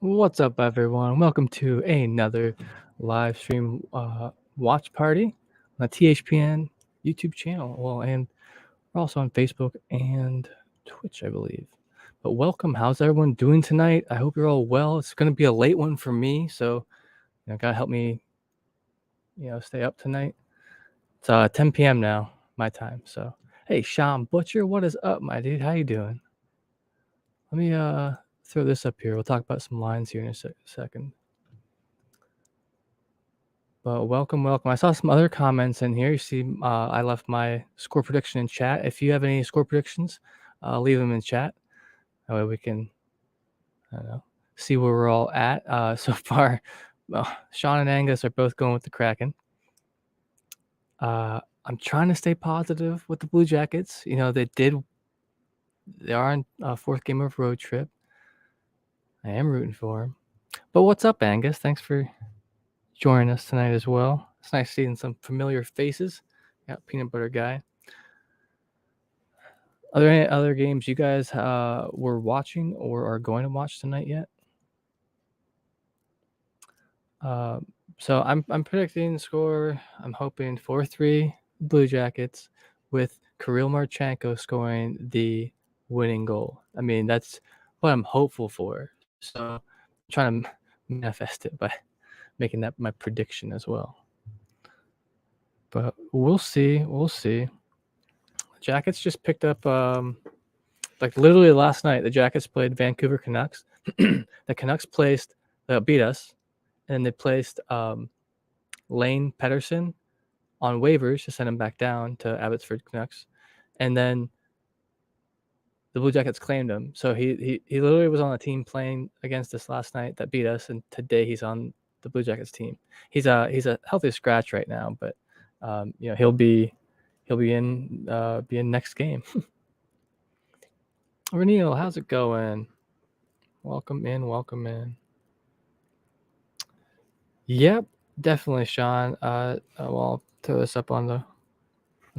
What's up, everyone? Welcome to another live stream watch party on the THPN YouTube channel. Well, and we're also on Facebook and Twitch, I believe. But welcome. How's everyone doing tonight? I hope you're all well. It's going to be a late one for me, so gotta help me, stay up tonight. It's 10 p.m. now, my time. So, hey, Sean Butcher, what is up, my dude? How you doing? Let me throw this up here. We'll talk about some lines here in a second. But welcome. I saw some other comments in here. You see, I left my score prediction in chat. If you have any score predictions, leave them in chat. That way we can, I don't know, see where we're all at. So far, Sean and Angus are both going with the Kraken. I'm trying to stay positive with the Blue Jackets. You know, they are on a fourth game of road trip. I am rooting for them. But what's up, Angus? Thanks for joining us tonight as well. It's nice seeing some familiar faces. Got Peanut Butter Guy. Are there any other games you guys were watching or are going to watch tonight yet? So I'm predicting the score. I'm hoping 4-3 Blue Jackets with Kirill Marchenko scoring the winning goal. I mean, that's what I'm hopeful for. So I'm trying to manifest it by making that my prediction as well. But we'll see. Jackets just picked up like literally last night, the Jackets played Vancouver Canucks. The Canucks beat us, and they placed Lane Pedersen on waivers to send him back down to Abbotsford Canucks, and then the Blue Jackets claimed him. So he literally was on a team playing against us last night that beat us, and today he's on the Blue Jackets team. He's a healthy scratch right now, but he'll be in next game. Renil, how's it going? Welcome in. Yep, definitely, Sean. Well, I'll throw this up on the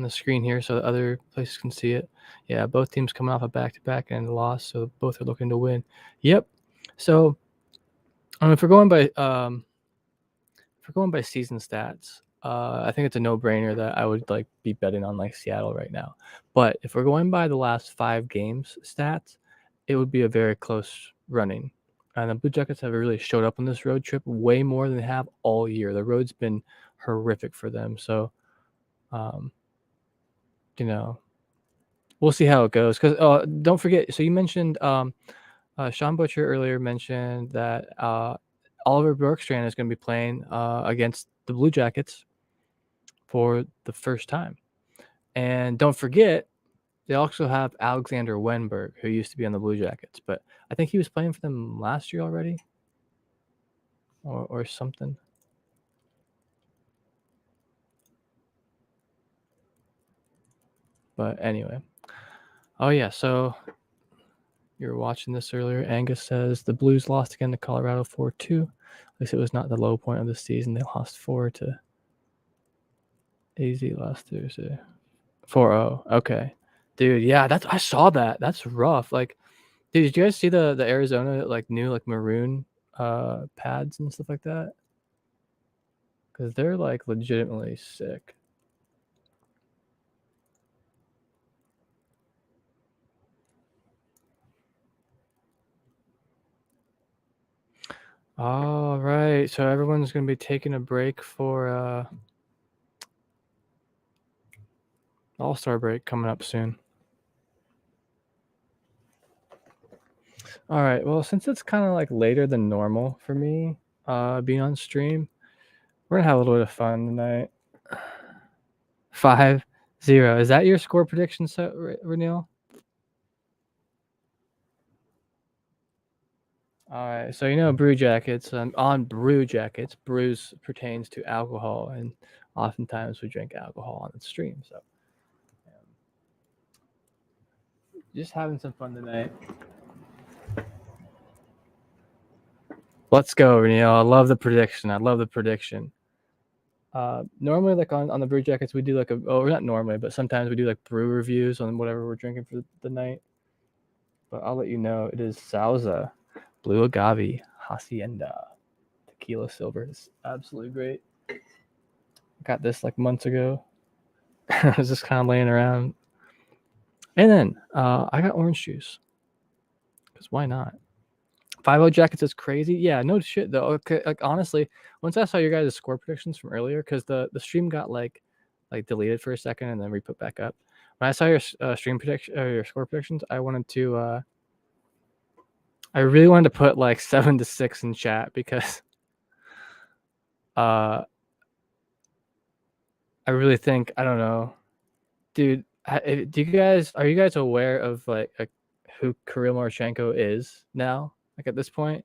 screen here so that other places can see it. Yeah, both teams coming off a back-to-back and a loss, so both are looking to win. Yep. So, if we're going by season stats, I think it's a no-brainer that I would be betting on Seattle right now. But if we're going by the last 5 games stats, it would be a very close running. And the Blue Jackets have really showed up on this road trip way more than they have all year. The road's been horrific for them. So, we'll see how it goes. Because don't forget, so you mentioned Sean Butcher earlier mentioned that Oliver Bjorkstrand is going to be playing against the Blue Jackets for the first time. And don't forget, they also have Alexander Wenberg, who used to be on the Blue Jackets, but I think he was playing for them last year already, or something. But anyway, oh yeah, so you were watching this earlier. Angus says the Blues lost again to Colorado 4-2. At least it was not the low point of the season. They lost 4 to AZ last Thursday. 4-0. Okay. Dude, yeah, I saw that. That's rough. Dude, did you guys see the Arizona new maroon pads and stuff like that? Because they're legitimately sick. All right, so everyone's gonna be taking a break for All-Star break coming up soon. All right, well, since it's kind of later than normal for me being on stream, we're gonna have a little bit of fun tonight. 5-0. Is that your score prediction, Renil? All right, so Brew Jackets. On Brew Jackets, brews pertains to alcohol, and oftentimes we drink alcohol on the stream. So, just having some fun tonight. Let's go, Renil. I love the prediction. Normally, on the Brew Jackets, we do not normally, but sometimes we do brew reviews on whatever we're drinking for the night. But I'll let you know it is Sauza Blue Agave Hacienda Tequila Silver. It's absolutely great. Got this like months ago. I was just kind of laying around. And then I got orange juice. Because why not? 5-0 Jackets is crazy. Yeah, no shit though. Okay, like honestly, once I saw your guys' score predictions from earlier, because the stream got like deleted for a second and then we put back up. When I saw your stream prediction or your score predictions, I wanted to I really wanted to put like 7-6 in chat because I really think, I don't know, dude. Are you guys aware of like who Kirill Marchenko is now? Like at this point,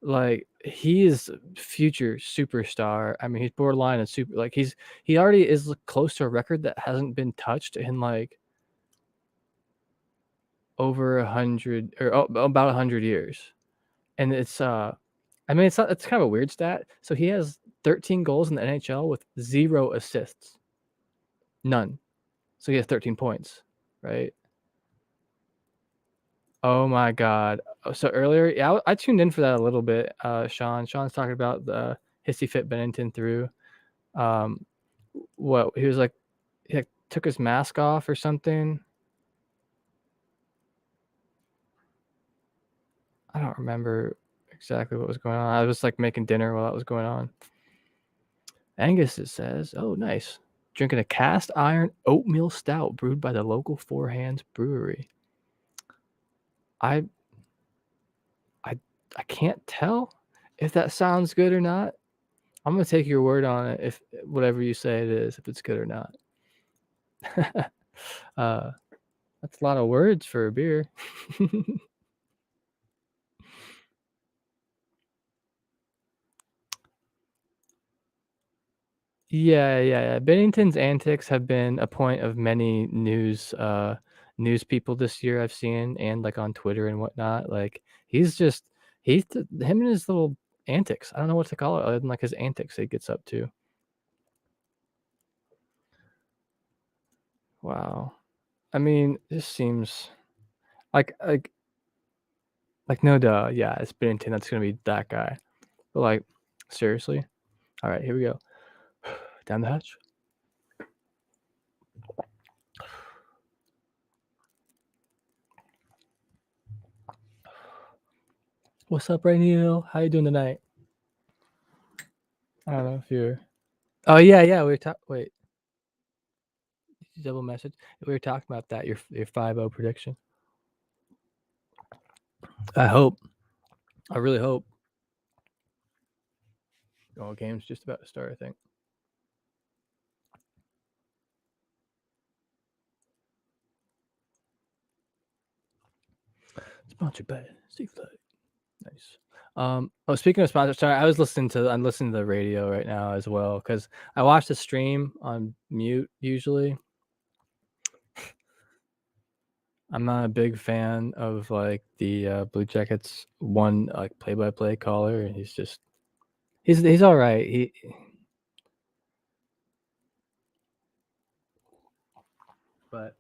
like he is future superstar. I mean, he's borderline and super. Like he already is close to a record that hasn't been touched in like over 100 or about 100 years, and it's I mean, it's kind of a weird stat. So he has 13 goals in the NHL with 0 assists. None. So he has 13 points, right? Oh my God. So earlier, yeah, I tuned in for that a little bit. Sean's talking about the Hissy Fit Bennington through. What he was like, he like, took his mask off or something. I don't remember exactly what was going on. I was like making dinner while that was going on. Angus, it says, oh, nice. Drinking a cast iron oatmeal stout brewed by the local Four Hands Brewery. I can't tell if that sounds good or not. I'm gonna take your word on it if whatever you say it is, if it's good or not. That's a lot of words for a beer. Yeah. Bennington's antics have been a point of many news people this year I've seen, and like on Twitter and whatnot. Like him and his little antics. I don't know what to call it other than like his antics he gets up to. Wow. I mean, this seems like no duh. Yeah, it's Bennington. That's gonna be that guy. But like, seriously. All right, here we go. Down the hatch. What's up, Rainiel? How you doing tonight? I don't know if you're. Oh yeah. We were talking. Wait, did you double message? We were talking about that. Your 5-0 prediction. I hope. I really hope. Oh, game's just about to start. I think. Sponsored by Seaflight. Nice. Speaking of sponsors, sorry, I'm listening to the radio right now as well because I watch the stream on mute usually. I'm not a big fan of like the Blue Jackets one like play-by-play caller. He's all right. But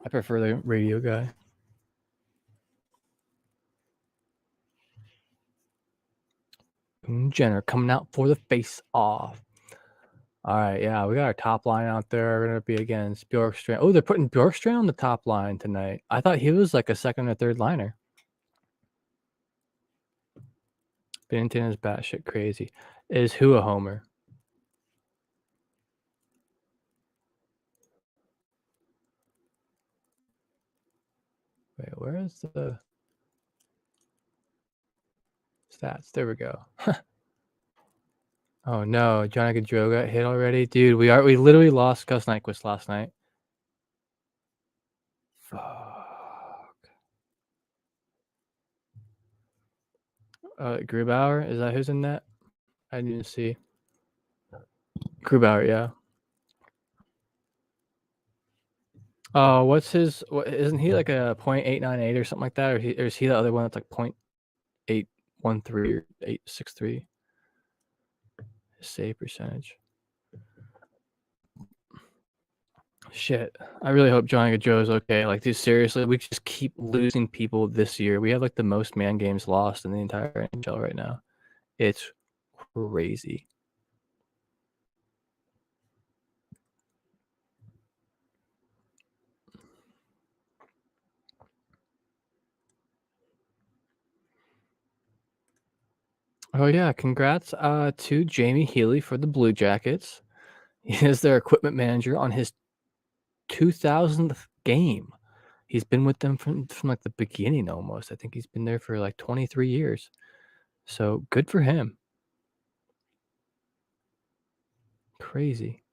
I prefer the radio guy. Jenner coming out for the face-off. All right, yeah, we got our top line out there. We're gonna be against Bjorkstrand. Oh, they're putting Bjorkstrand on the top line tonight. I thought he was like a second or third liner. Bennington is batshit crazy. Is who a homer? Wait, where is the stats? There we go. Oh no, Johnny Gaudreau got hit already, dude. We literally lost Gus Nyquist last night. Fuck. Grubauer, is that who's in net? I didn't see. Grubauer, yeah. Oh, what's his? Isn't he like a .898 or something like that, or is he the other one that's like .813 or 863? His save percentage. Shit. I really hope Johnny Gaudreau's okay. Like, dude, seriously, we just keep losing people this year. We have like the most man games lost in the entire NHL right now. It's crazy. Oh yeah, congrats to Jamie Healy for the Blue Jackets. He is their equipment manager on his 2000th game. He's been with them from like the beginning almost. I think he's been there for like 23 years. So good for him. Crazy.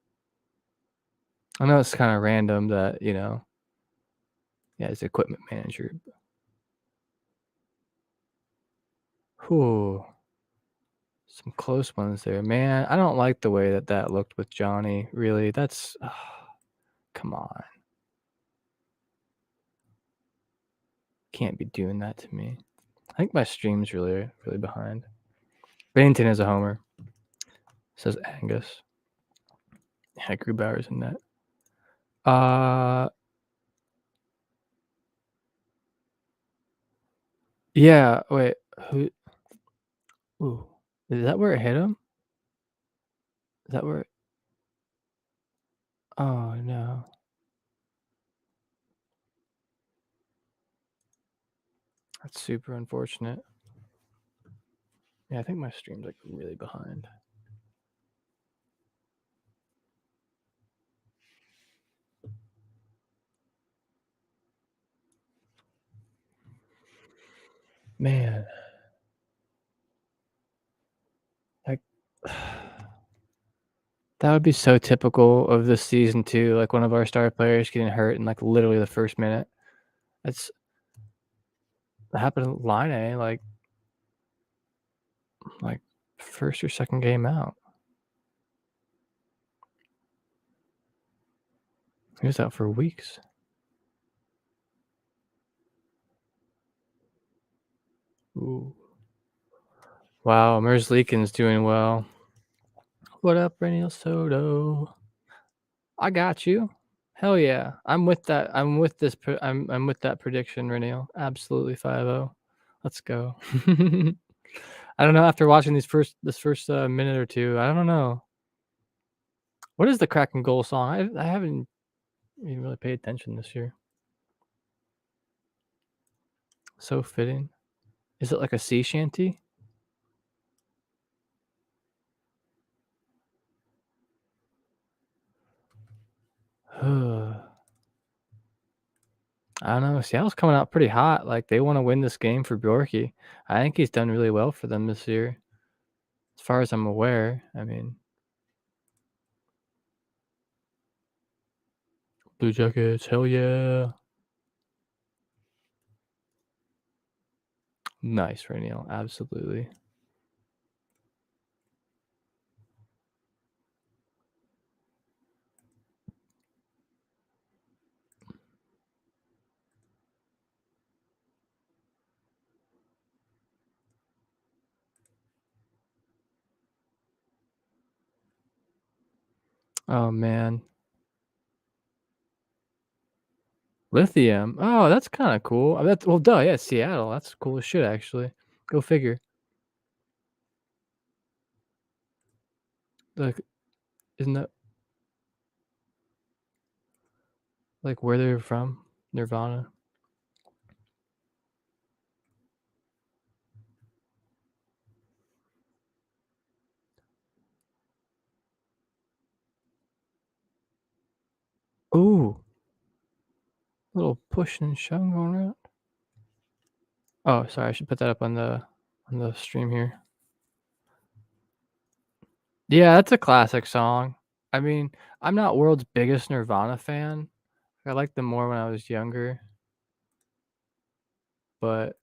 I know it's kind of random that, yeah, he's equipment manager. Whew. Some close ones there. Man, I don't like the way that looked with Johnny, really. That's come on. Can't be doing that to me. I think my stream's really, really behind. Bennington is a homer, says Angus. Yeah, Grubauer's in that. Yeah, wait, who ooh, is that where it hit him? Is that where oh, no. That's super unfortunate. Yeah, I think my stream's, like, really behind. Man. Like, that would be so typical of this season too, like, one of our star players getting hurt in, like, literally the first minute. That's that happened to Laine, like, first or second game out. He was out for weeks. Ooh. Wow, Merzlikins doing well. What up, Reniel Soto? I got you. Hell yeah. I'm with that. I'm with this. I'm with that prediction, Reniel. Absolutely 5-0. Let's go. I don't know. After watching this first minute or two, I don't know. What is the Kraken goal song? I haven't even really paid attention this year. So fitting. Is it like a sea shanty? I don't know. Seattle's coming out pretty hot. Like they want to win this game for Bjorky. I think he's done really well for them this year, as far as I'm aware. I mean, Blue Jackets, hell yeah! Nice, Raniel, absolutely. Oh man, lithium. Oh, that's kind of cool. That's well, duh, yeah, Seattle. That's cool as shit, actually. Go figure. Like, isn't that like where they're from? Nirvana. Ooh, little pushing and shoving going around. Oh, sorry, I should put that up on the stream here. Yeah, that's a classic song. I mean, I'm not world's biggest Nirvana fan. I liked them more when I was younger, but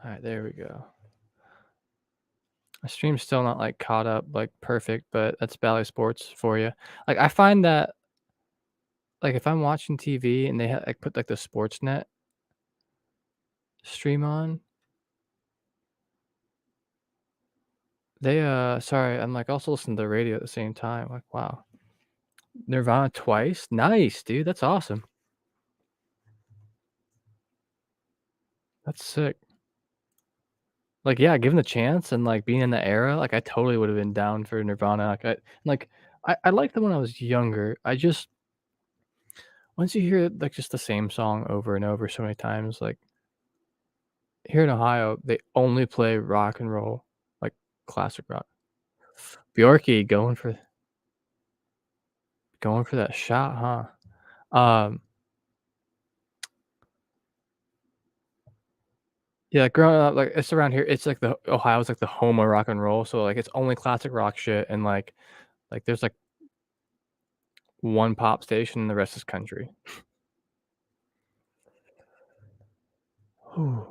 alright, there we go. My stream's still not, like, caught up, like, perfect, but that's Bally Sports for you. Like, I find that, like, if I'm watching TV and they like, put, like, the Sportsnet stream on They, sorry, I'm, like, also listening to the radio at the same time, like, wow. Nirvana twice? Nice, dude, that's awesome. That's sick. Like, yeah, given the chance and, like, being in the era, like, I totally would've been down for Nirvana, I liked them when I was younger, I just once you hear, like, just the same song over and over so many times, like, here in Ohio, they only play rock and roll, like, classic rock. Bjorky going for that shot, huh? Yeah, growing up, like, it's around here, it's like the Ohio's like the home of rock and roll, so, like, it's only classic rock shit and, there's, like, one pop station and the rest is country. Whew.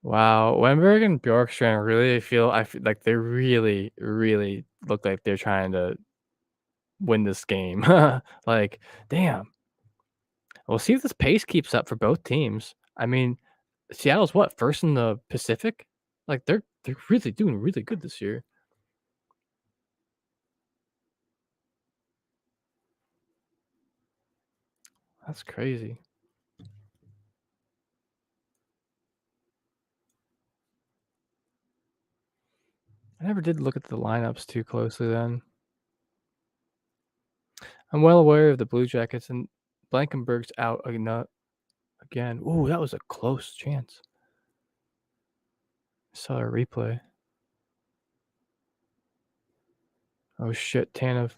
Wow, Wennberg and Bjorkstrand really feel I feel like they really, really look like they're trying to win this game. Like, damn. We'll see if this pace keeps up for both teams. I mean, Seattle's what, 1st in the Pacific? Like, they're really doing really good this year. That's crazy. I never did look at the lineups too closely then. I'm well aware of the Blue Jackets and Blankenberg's out again. Ooh, that was a close chance. Saw a replay. Oh shit, Tanev.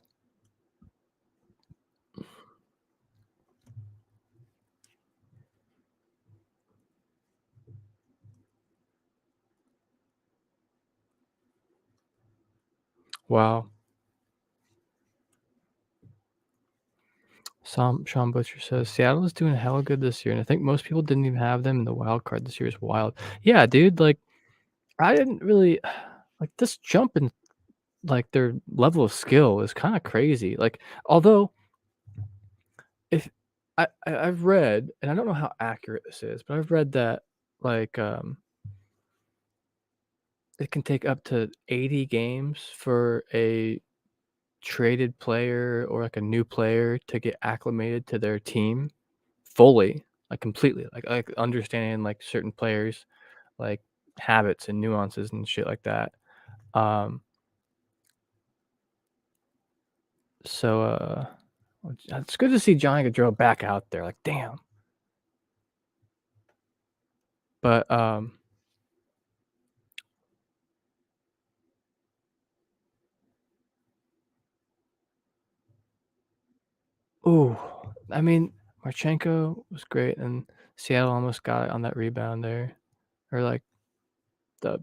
Wow. Sean Butcher says Seattle is doing hella good this year, and I think most people didn't even have them in the wild card this year is wild. Yeah, dude, like I didn't really like this jump in like their level of skill is kind of crazy. Like, although if I've read, and I don't know how accurate this is, but I've read that like it can take up to 80 games for a traded player or like a new player to get acclimated to their team fully, like completely, like understanding like certain players like habits and nuances and shit like that. Um, so it's good to see Johnny Gaudreau back out there. Like, damn. But ooh, I mean, Marchenko was great, and Seattle almost got it on that rebound there, or like the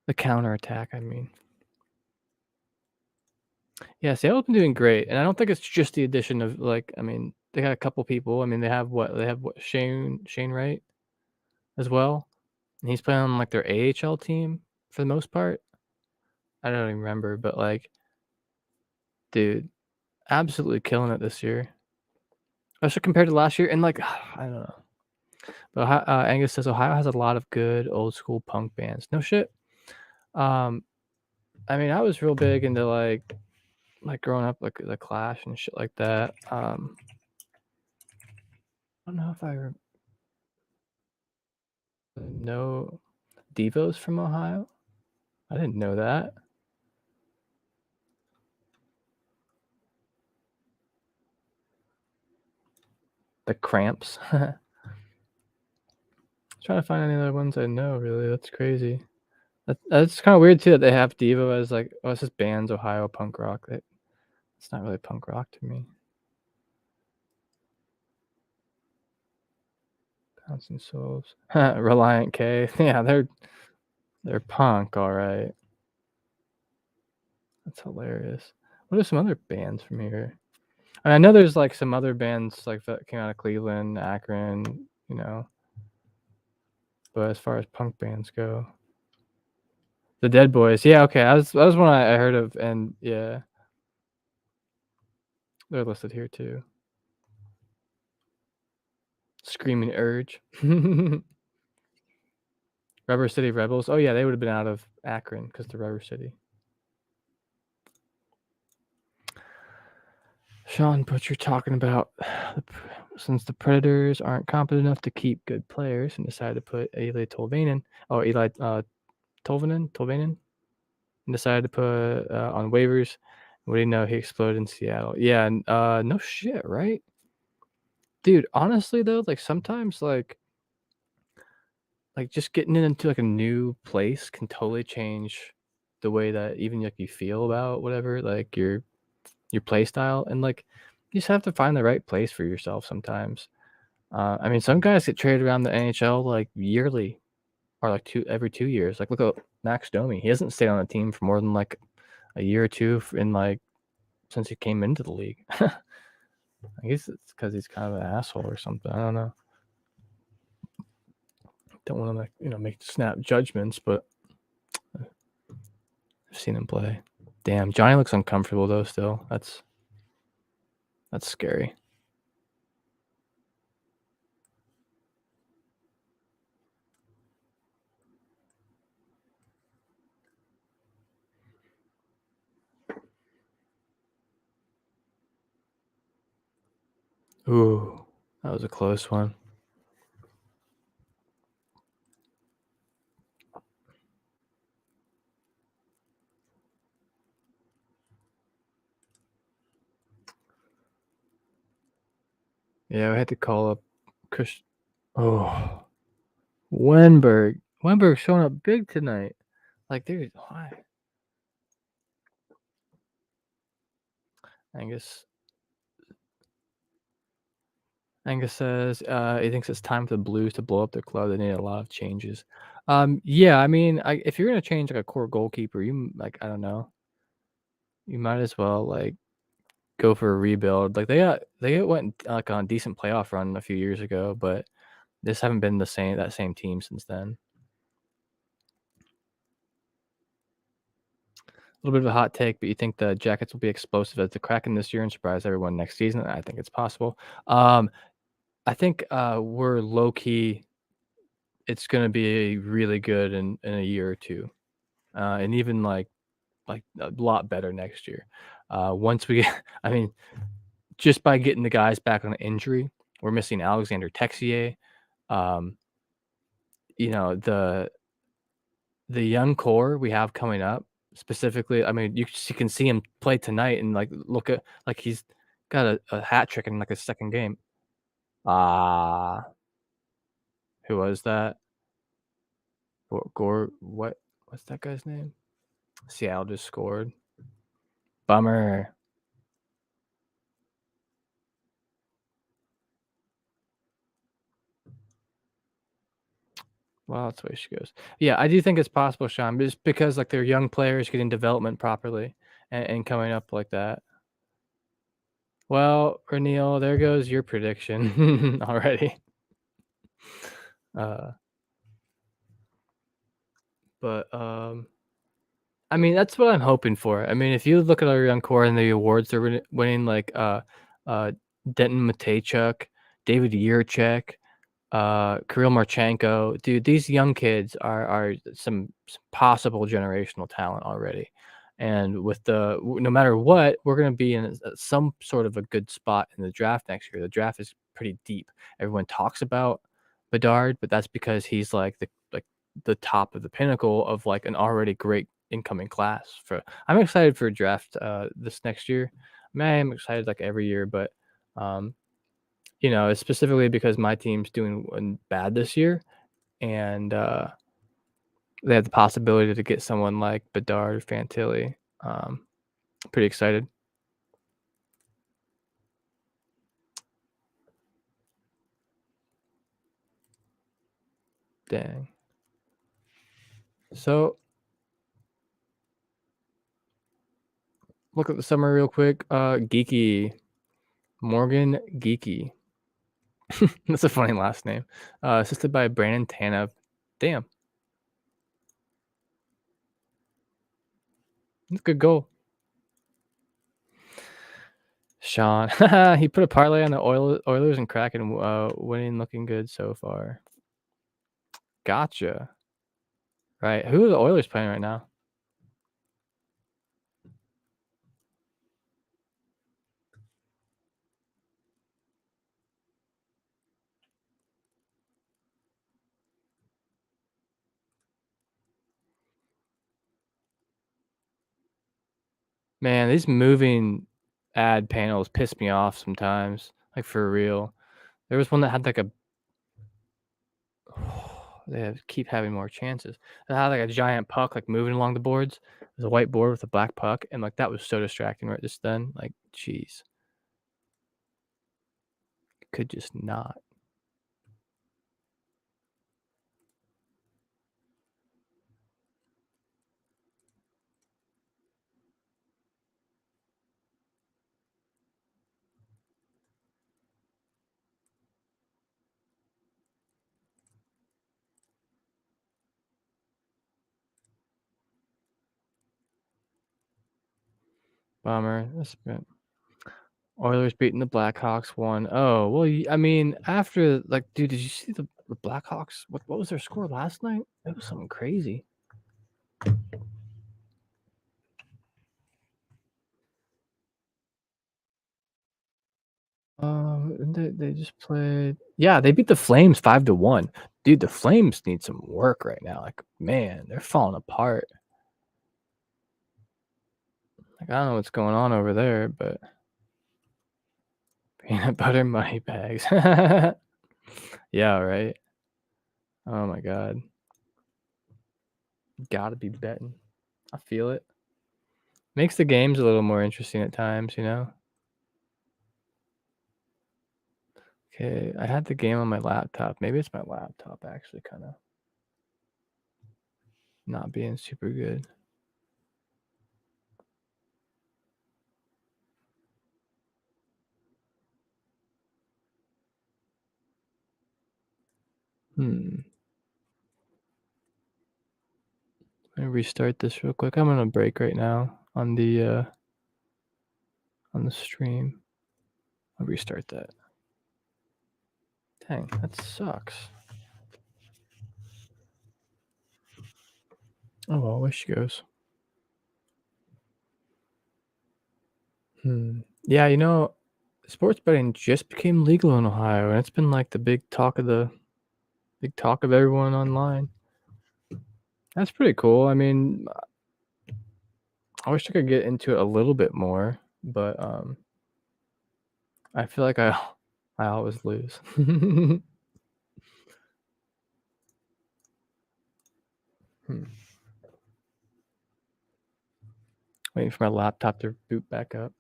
the counterattack. I mean, yeah, Seattle's been doing great, and I don't think it's just the addition of like, I mean, they got a couple people. I mean, they have what Shane Wright as well, and he's playing on like their AHL team for the most part. I don't even remember, but like, dude, absolutely killing it this year, especially compared to last year. And like, I don't know. But Angus says Ohio has a lot of good old school punk bands. No shit. Um, I mean, I was real big into like growing up, like the Clash and shit like that. I don't know if know Devo's from Ohio. I didn't know that. The Cramps. Trying to find any other ones I know. Really, that's crazy. That's kind of weird too that they have Devo as like, oh, it's just bands Ohio punk rock. It's not really punk rock to me. Bouncing Souls, Reliant K. Yeah, they're punk, all right. That's hilarious. What are some other bands from here? I know there's like some other bands like that came out of Cleveland, Akron, you know. But as far as punk bands go, the Dead Boys, yeah, okay, that was one I heard of, and yeah, they're listed here too. Screaming Urge. Rubber City Rebels. Oh yeah, they would have been out of Akron because they're Rubber City. Sean, but you're talking about since the Predators aren't competent enough to keep good players and decided to put Eli Tolvanen, Tolvanen, and decided to put on waivers. What do you know? He exploded in Seattle. Yeah, and no shit, right? Dude, honestly though, like sometimes like just getting into like a new place can totally change the way that even like you feel about whatever, like your play style, and like you just have to find the right place for yourself sometimes. I mean, some guys get traded around the NHL like yearly or like every 2 years. Like look at Max Domi. He hasn't stayed on a team for more than like a year or two in like since he came into the league. I guess it's because he's kind of an asshole or something. I don't know. Don't want to like make snap judgments, but I've seen him play. Damn, Johnny looks uncomfortable though. Still, that's scary. Ooh, that was a close one. Yeah, I had to call up Chris. Oh, Wenberg. Wenberg's showing up big tonight. Like, dude, why? Angus. Angus says he thinks it's time for the Blues to blow up their club. They need a lot of changes. Yeah, I mean, if you're gonna change like a core goalkeeper, I don't know, you might as well like go for a rebuild. Like they went like on a decent playoff run a few years ago, but this haven't been that same team since then. A little bit of a hot take, but you think the Jackets will be explosive as the Kraken this year and surprise everyone next season? I think it's possible. I think we're low key. It's going to be really good in a year or two, and even like a lot better next year. Once we, I mean, just by getting the guys back on injury, we're missing Alexander Texier. Um, the young core we have coming up specifically. I mean, you can see him play tonight and like look at like he's got a hat trick in like his second game. Ah, who was that? Gore, what's that guy's name? Seattle just scored. Bummer. Well, that's the way she goes. Yeah, I do think it's possible, Sean, just because like they're young players getting development properly and coming up like that. Well, Neil, there goes your prediction already. Uh, but I mean, that's what I'm hoping for. I mean, if you look at our young core and the awards they're winning, like Denton Mateychuk, David Yurchek, Kirill Marchenko, dude, these young kids are some possible generational talent already. And with no matter what, we're going to be in some sort of a good spot in the draft next year. The draft is pretty deep. Everyone talks about Bedard, but that's because he's like the top of the pinnacle of like an already great incoming class. I'm excited for draft this next year. I mean, I'm excited like every year, but um, it's specifically because my team's doing bad this year, and they have the possibility to get someone like Bedard or Fantilli. Pretty excited. Dang. So look at the summary real quick. Geeky. Morgan Geeky. That's a funny last name. Assisted by Brandon Tanev. Damn. That's a good goal. Sean, he put a parlay on the Oilers and Kraken winning, looking good so far. Gotcha. Right. Who are the Oilers playing right now? Man, these moving ad panels piss me off sometimes. Like for real. There was one that had like a keep having more chances. It had like a giant puck like moving along the boards. There's a white board with a black puck, and like that was so distracting right just then. Like, jeez, could just not. Bummer. That's been Oilers beating the Blackhawks 1. Oh well, I mean, after like, dude, did you see the Blackhawks? What was their score last night? It was something crazy. They just played. Yeah, they beat the Flames 5-1. Dude, the Flames need some work right now. Like, man, they're falling apart. Like, I don't know what's going on over there, but peanut butter money bags. Yeah, right. Oh my god, gotta be betting. I feel it. Makes the games a little more interesting at times, you know. Okay, I had the game on my laptop. Maybe it's my laptop actually kind of not being super good. Let me restart this real quick. I'm on a break right now on the stream. I'll restart that. Dang, that sucks. Oh well, where she goes. Yeah, you know, sports betting just became legal in Ohio, and it's been like the big talk of everyone online. That's pretty cool. I mean, I wish I could get into it a little bit more, but I feel like I always lose. Hmm. Waiting for my laptop to boot back up.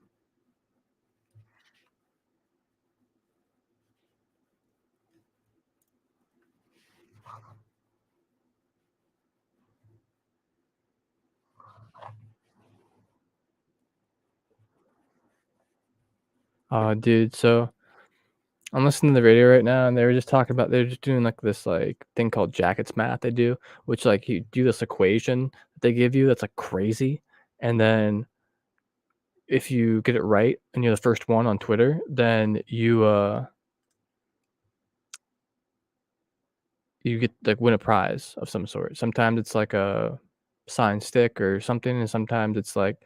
Dude, so I'm listening to the radio right now, and they were just talking about they're just doing like this like thing called jackets math they do, which like you do this equation that they give you that's like crazy, and then if you get it right and you're the first one on Twitter, then you get like win a prize of some sort. Sometimes it's like a signed stick or something, and sometimes it's like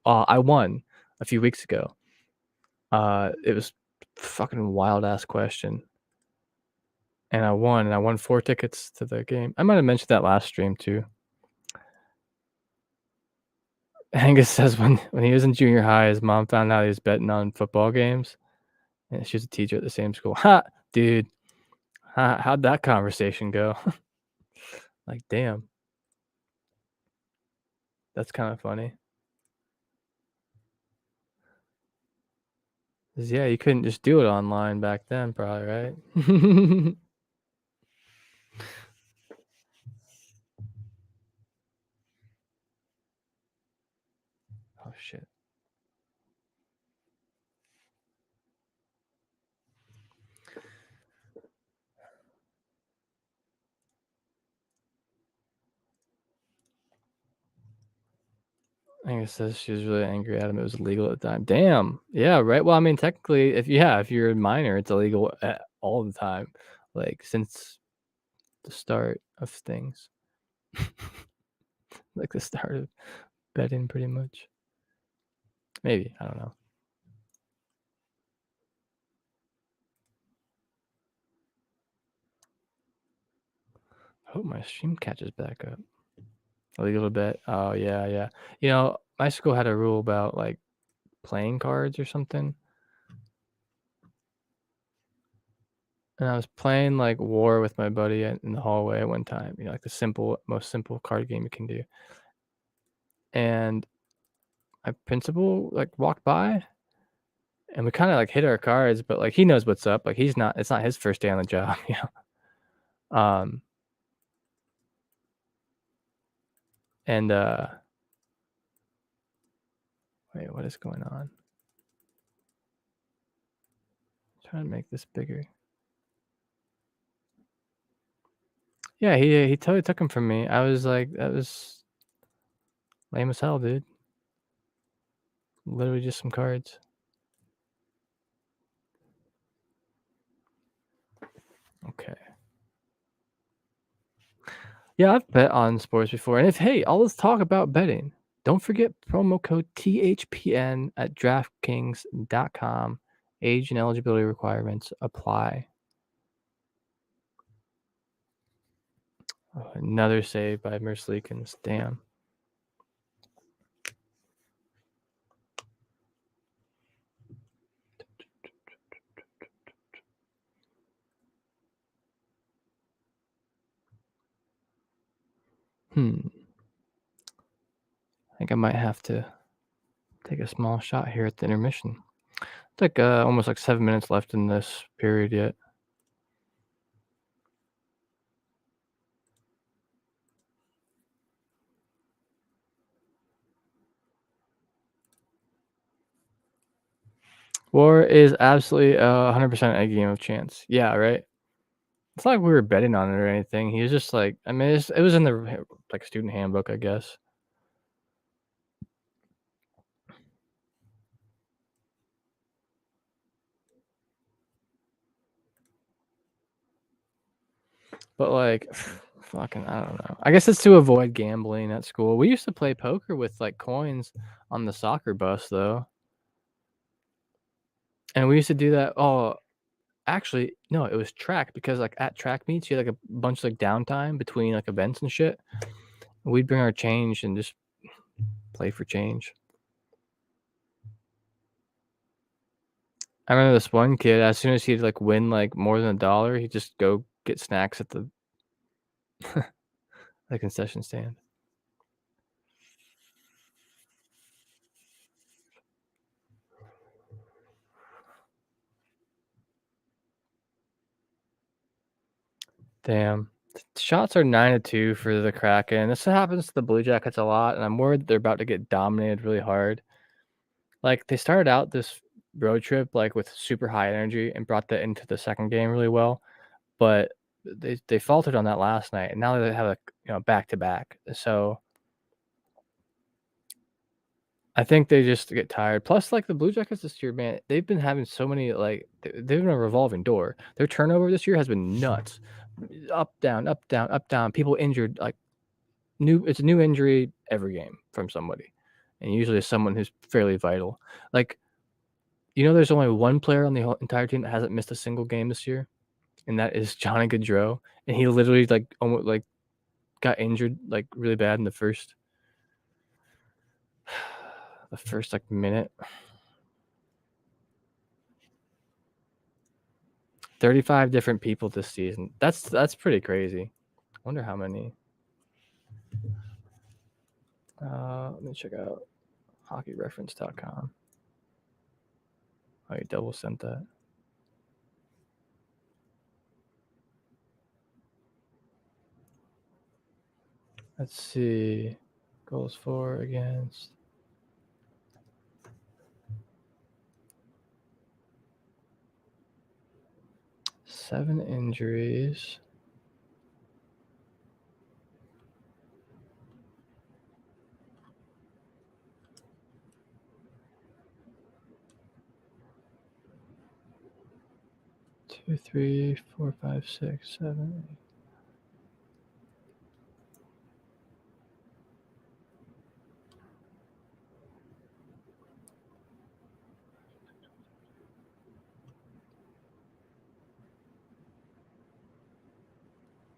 I won a few weeks ago. It was fucking wild ass question, and I won, 4 tickets to the game. I might have mentioned that last stream too. Angus says when he was in junior high, his mom found out he was betting on football games, and she was a teacher at the same school. Ha, dude, how'd that conversation go? Like, damn, that's kind of funny. 'Cause, yeah, you couldn't just do it online back then, probably, right? Oh shit. I guess says she was really angry at him. It was illegal at the time. Damn. Yeah, right. Well, I mean, technically, if you're a minor, it's illegal all the time, like since the start of things, like the start of betting, pretty much. Maybe I don't know. I hope my stream catches back up. Illegal to bet. Oh yeah, yeah. You know, my school had a rule about like playing cards or something. And I was playing like War with my buddy in the hallway at one time, you know, like the most simple card game you can do. And my principal like walked by and we kind of like hit our cards, but like he knows what's up. Like it's not his first day on the job, you know. And wait, what is going on? I'm trying to make this bigger. Yeah, he totally took him from me. I was like, that was lame as hell, dude. Literally just some cards. Okay. Yeah, I've bet on sports before. And all let's talk about betting. Don't forget promo code THPN at DraftKings.com. Age and eligibility requirements apply. Oh, another save by Merslikins. Damn. I think I might have to take a small shot here at the intermission. It's like almost like 7 minutes left in this period yet. War is absolutely 100% a game of chance. Yeah, right. It's not like we were betting on it or anything. He was just like, I mean, it was in the like student handbook, I guess. But like, fucking, I don't know. I guess it's to avoid gambling at school. We used to play poker with like coins on the soccer bus though, and we used to do that. Oh, actually, no, it was track because like at track meets, you had like a bunch of like downtime between like events and shit. We'd bring our change and just play for change. I remember this one kid. As soon as he'd like win like more than $1, he'd just go get snacks at the the concession stand. Damn. Shots are 9-2 for the Kraken. This happens to the Blue Jackets a lot, and I'm worried they're about to get dominated really hard. Like they started out this road trip like with super high energy and brought that into the second game really well, but they faltered on that last night, and now they have a back to back. So I think they just get tired. Plus, like the Blue Jackets this year, man, they've been having so many like they've been a revolving door. Their turnover this year has been nuts. Up, down, up, down, up, down. People injured like it's a new injury every game from somebody, and usually it's someone who's fairly vital. Like, there's only one player on the whole entire team that hasn't missed a single game this year, and that is Johnny Gaudreau, and he literally like almost like got injured like really bad in the first like minute. 35 different people this season. That's pretty crazy. I wonder how many. Let me check out hockeyreference.com. Oh, you double sent that. Let's see. Goals for, against. Seven injuries. 2, 3, 4, 5, 6, 7, 8.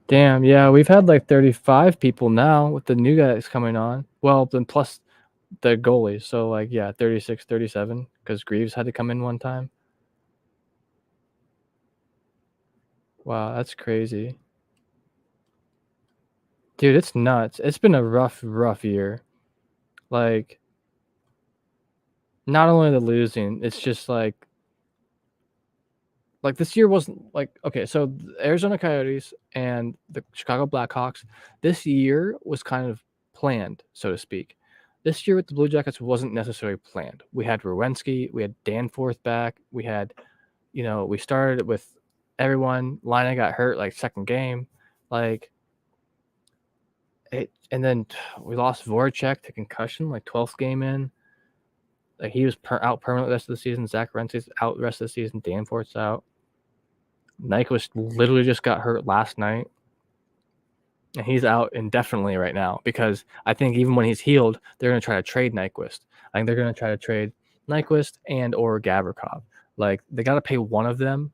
Damn, yeah, we've had like 35 people now with the new guys coming on. Well, then plus the goalies. So like, yeah, 36, 37 because Greaves had to come in one time. Wow, that's crazy. Dude, it's nuts. It's been a rough year. Like, not only the losing, it's just like this year wasn't like okay, so the Arizona Coyotes and the Chicago Blackhawks, this year was kind of planned, so to speak. This year with the Blue Jackets wasn't necessarily planned. We had Rowensky, we had Danforth back, we had, we started with everyone. Laine got hurt like second game, like it, and then we lost Voracek to concussion like 12th game in. Like he was out permanently the rest of the season. Zach Rent's out the rest of the season. Danforth's out. Nyquist literally just got hurt last night, and he's out indefinitely right now because I think even when he's healed, they're going to try to trade Nyquist. I think they're going to try to trade Nyquist and or Gavrikov. Like they got to pay one of them.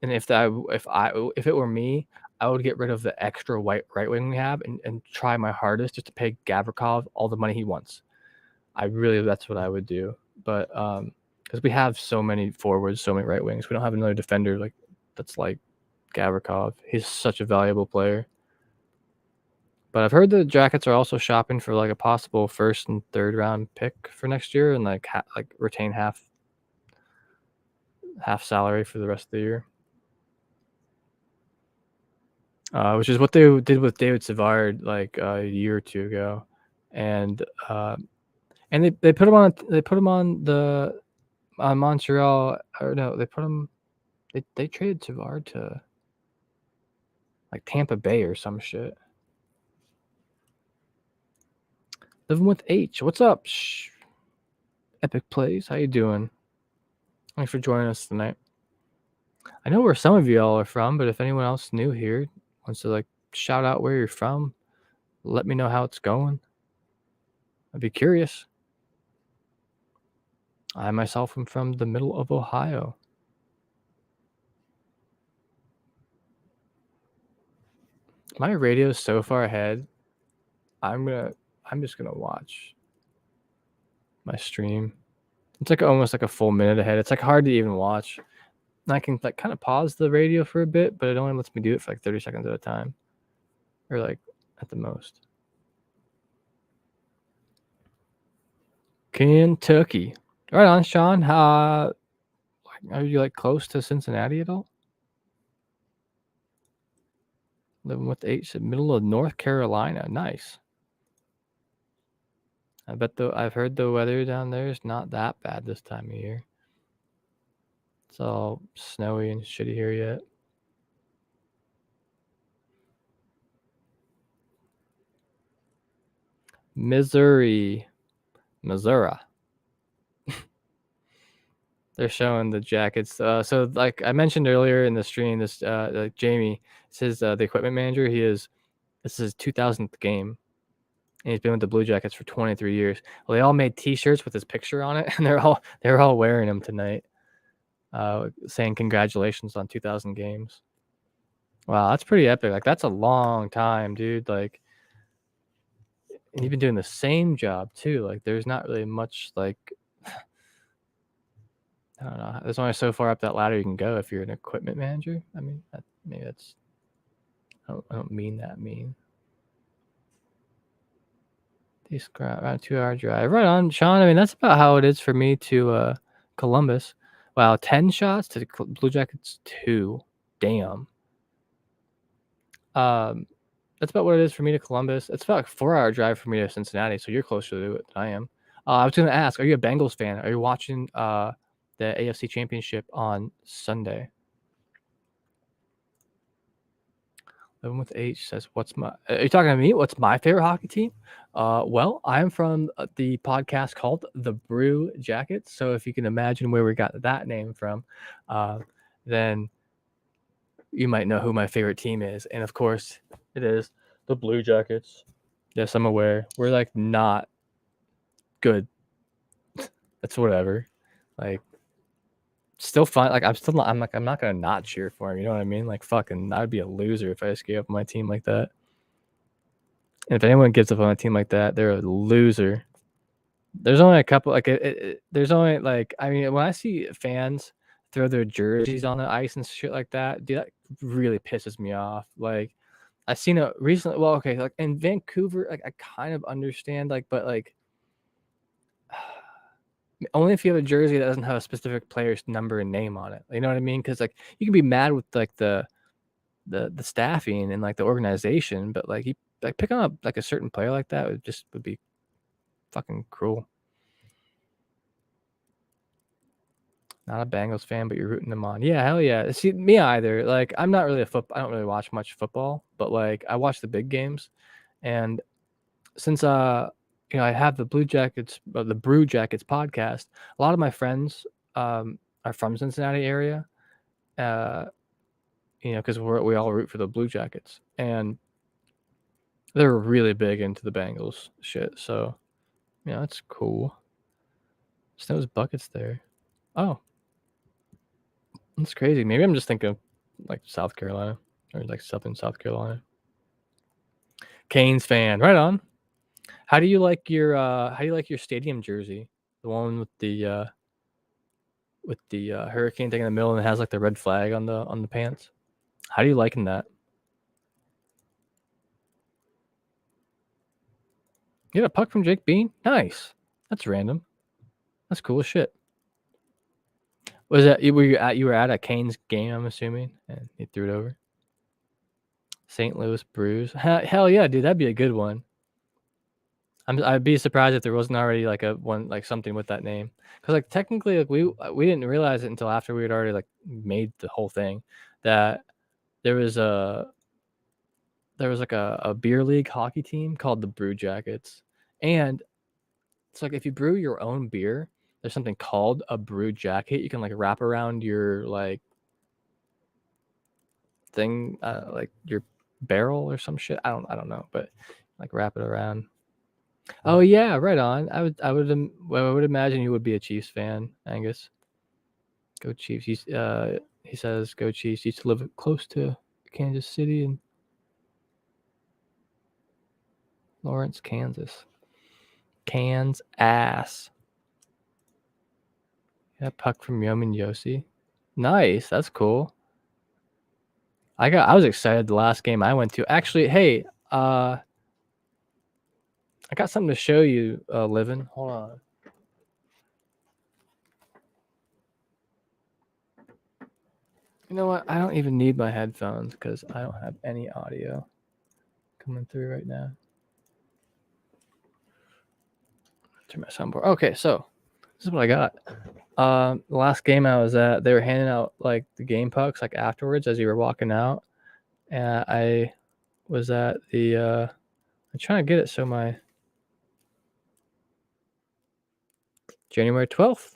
And if it were me, I would get rid of the extra right wing we have and try my hardest just to pay Gavrikov all the money he wants. That's what I would do. But because we have so many forwards, so many right wings, we don't have another defender like that's like Gavrikov. He's such a valuable player. But I've heard the Jackets are also shopping for like a possible first and third round pick for next year and like retain half salary for the rest of the year. Which is what they did with David Savard like a year or two ago, and they put him on the Montreal, or no, they put him. They traded Savard to like Tampa Bay or some shit. Living with H, what's up? Epic Plays, how you doing? Thanks for joining us tonight. I know where some of y'all are from, but if anyone else new here wants to like shout out where you're from, let me know how it's going. I'd be curious. I myself am from the middle of Ohio. My radio is so far ahead. I'm just gonna watch my stream. It's like almost like a full minute ahead. It's like hard to even watch. And I can like kind of pause the radio for a bit, but it only lets me do it for like 30 seconds at a time, or like at the most. Kentucky. Right on, Sean. Are you like close to Cincinnati at all? Living with H, middle of North Carolina. Nice. I bet I've heard the weather down there is not that bad this time of year. It's all snowy and shitty here yet. Missouri. They're showing the Jackets. So like I mentioned earlier in the stream, this like Jamie says the equipment manager. This is his 2000th game, and he's been with the Blue Jackets for 23 years. Well, they all made T-shirts with his picture on it, and they're all wearing them tonight, saying congratulations on 2,000 games. Wow, that's pretty epic. Like that's a long time, dude. Like, and you've been doing the same job too. Like, there's not really much like. I don't know. There's only so far up that ladder you can go if you're an equipment manager. I mean, maybe that's. I don't mean that mean. These around 2-hour drive. Right on, Sean. I mean, that's about how it is for me to Columbus. Wow, 10 shots to Blue Jackets 2. Damn. That's about what it is for me to Columbus. It's about a 4-hour drive for me to Cincinnati, so you're closer to it than I am. I was going to ask, are you a Bengals fan? Are you watching the AFC Championship on Sunday? Living with H says, are you talking to me? What's my favorite hockey team? Well, I'm from the podcast called The Brew Jackets. So if you can imagine where we got that name from, then you might know who my favorite team is. And of course, it is the Blue Jackets. Yes, I'm aware. We're like not good. That's whatever. Like, still fun. Like, I'm not gonna not cheer for him. You know what I mean? Like, fucking, I'd be a loser if I just gave up on my team like that. And if anyone gives up on a team like that, they're a loser. There's only a couple. Like, there's only like, I mean, when I see fans throw their jerseys on the ice and shit like that, dude, that really pisses me off. Like, I seen it recently. Well, okay, like in Vancouver, like I kind of understand, like, but like only if you have a jersey that doesn't have a specific player's number and name on it. You know what I mean? Because like you can be mad with like the staffing and like the organization, but like you like picking up like a certain player like that would be fucking cruel. Not a Bengals fan, but you're rooting them on. Yeah, hell yeah. See, me either. Like, I'm not really I don't really watch much football, but like I watch the big games, and since I have the Blue Jackets, the Brew Jackets podcast. A lot of my friends are from Cincinnati area, because we all root for the Blue Jackets, and they're really big into the Bengals shit. So, it's cool. Snow's buckets there. Oh, that's crazy. Maybe I'm just thinking of like South Carolina or like Southern South Carolina. Canes fan, right on. How do you like your stadium jersey? The one with the hurricane thing in the middle and it has like the red flag on the pants. How do you liking that? You got a puck from Jake Bean? Nice. That's random. That's cool as shit. Was that you were at a Canes game, I'm assuming, and he threw it over? St. Louis Brews. Hell yeah, dude, that'd be a good one. I'd be surprised if there wasn't already like a one like something with that name, because like technically like we didn't realize it until after we had already like made the whole thing that there was like a beer league hockey team called the Brew Jackets, and it's like if you brew your own beer, there's something called a brew jacket. You can like wrap around your like thing, like your barrel or some shit. I don't know, but like wrap it around. Oh yeah, right on. I would imagine you would be a Chiefs fan, Angus. Go Chiefs. He says go Chiefs. He used to live close to Kansas City and Lawrence, Kansas. Cans ass. Yeah, puck from Yomin Yossi. Nice. That's cool. I was excited the last game I went to. Actually, hey, I got something to show you, Livin. Hold on. You know what? I don't even need my headphones because I don't have any audio coming through right now. Turn my soundboard. Okay, so this is what I got. The last game I was at, they were handing out like the game pucks like afterwards as you were walking out, and I was at the. I'm trying to get it so my January 12th,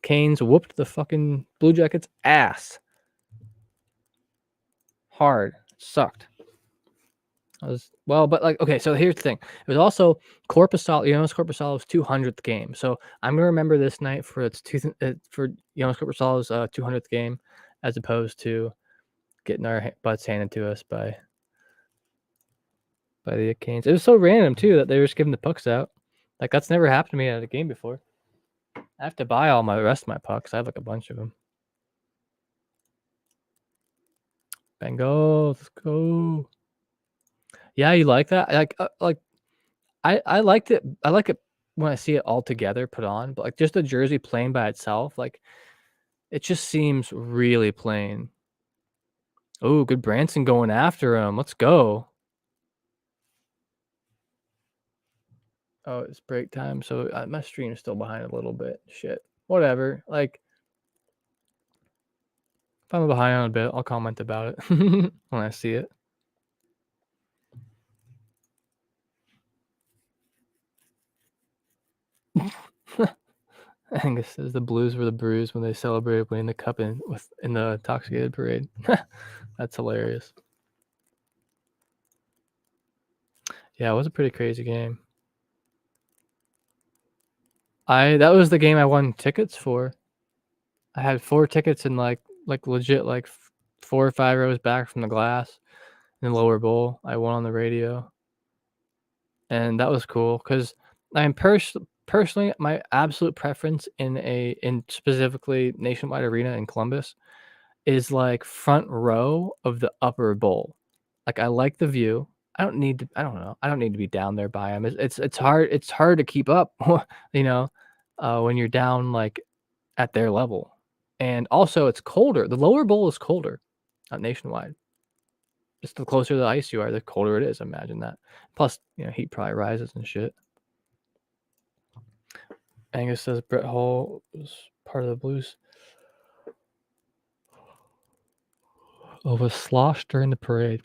Canes whooped the fucking Blue Jackets ass. Hard. Sucked. But like, okay, so here's the thing. It was also Korpisalo, Jonas Korpisalo's 200th game. So I'm gonna remember this night for for Jonas Korpisalo's 200th game, as opposed to getting our butts handed to us by the Canes. It was so random too that they were just giving the pucks out. Like that's never happened to me at a game before. I have to buy all my rest of my pucks. I have like a bunch of them. Bengals, let's go. Yeah, you like that? I liked it. I like it when I see it all together put on, but like just the jersey plain by itself, like it just seems really plain. Oh, good Branson going after him. Let's go. Oh, it's break time, so my stream's still behind a little bit. Shit, whatever. Like if I'm behind on a bit, I'll comment about it when I see it. Angus says the Blues were the Brews when they celebrated winning the cup in the intoxicated parade. That's hilarious. Yeah, it was a pretty crazy game. That was the game I won tickets for. I had 4 tickets in like legit 4 or 5 rows back from the glass in the lower bowl. I won on the radio, and that was cool because I'm personally my absolute preference in specifically Nationwide Arena in Columbus is like front row of the upper bowl. Like I like the view. I don't need to. I don't know. I don't need to be down there by them. It's hard. It's hard to keep up. You know, when you're down like at their level. And also it's colder. The lower bowl is colder at Nationwide. Just the closer to the ice you are, the colder it is. Imagine that. Plus, heat probably rises and shit. Angus says Brett Hull was part of the Blues. Was sloshed during the parade.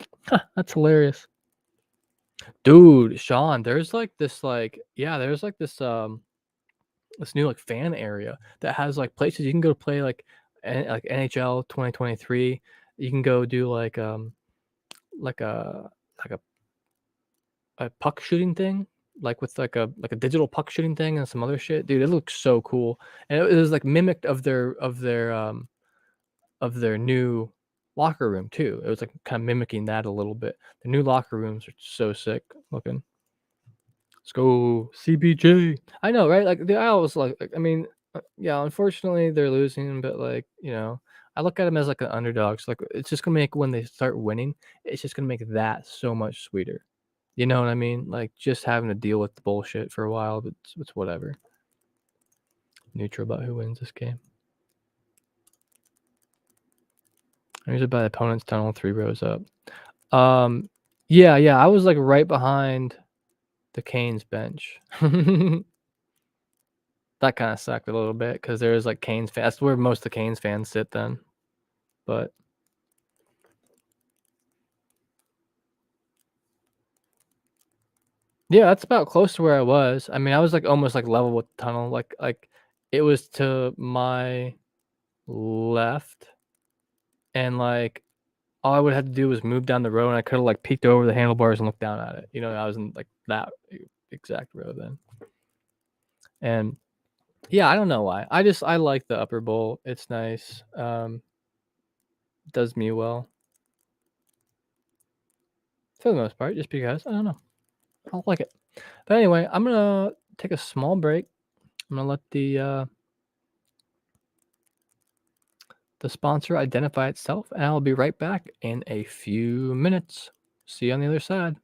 That's hilarious. Dude, Sean, there's like this this new like fan area that has like places you can go play like NHL 2023. You can go do like a puck shooting thing, like with like a digital puck shooting thing and some other shit. Dude, it looks so cool. And it was like mimicked of their new locker room too. It was like kind of mimicking that a little bit. The new locker rooms are so sick looking. Let's go CBJ. I know, right? Like I always I mean, yeah, unfortunately they're losing, but like, I look at them as like an underdog. So like it's just gonna make when they start winning, it's just gonna make that so much sweeter. You know what I mean? Like just having to deal with the bullshit for a while, but it's whatever. Neutral about who wins this game. I'm usually by the opponent's tunnel 3 rows up. Yeah, I was like right behind the Canes bench. That kind of sucked a little bit because there was like Canes fans. That's where most of the Canes fans sit then. But yeah, that's about close to where I was. I mean, I was like almost like level with the tunnel. Like it was to my left, and like all I would have to do was move down the road, and I could have like peeked over the handlebars and looked down at it. I was in like that exact row then. And yeah, I don't know why. I like the upper bowl. It's nice. Does me well for the most part, just because I don't know. I like it. But anyway, I'm gonna take a small break. I'm gonna let the sponsor identify itself, and I'll be right back in a few minutes. See you on the other side.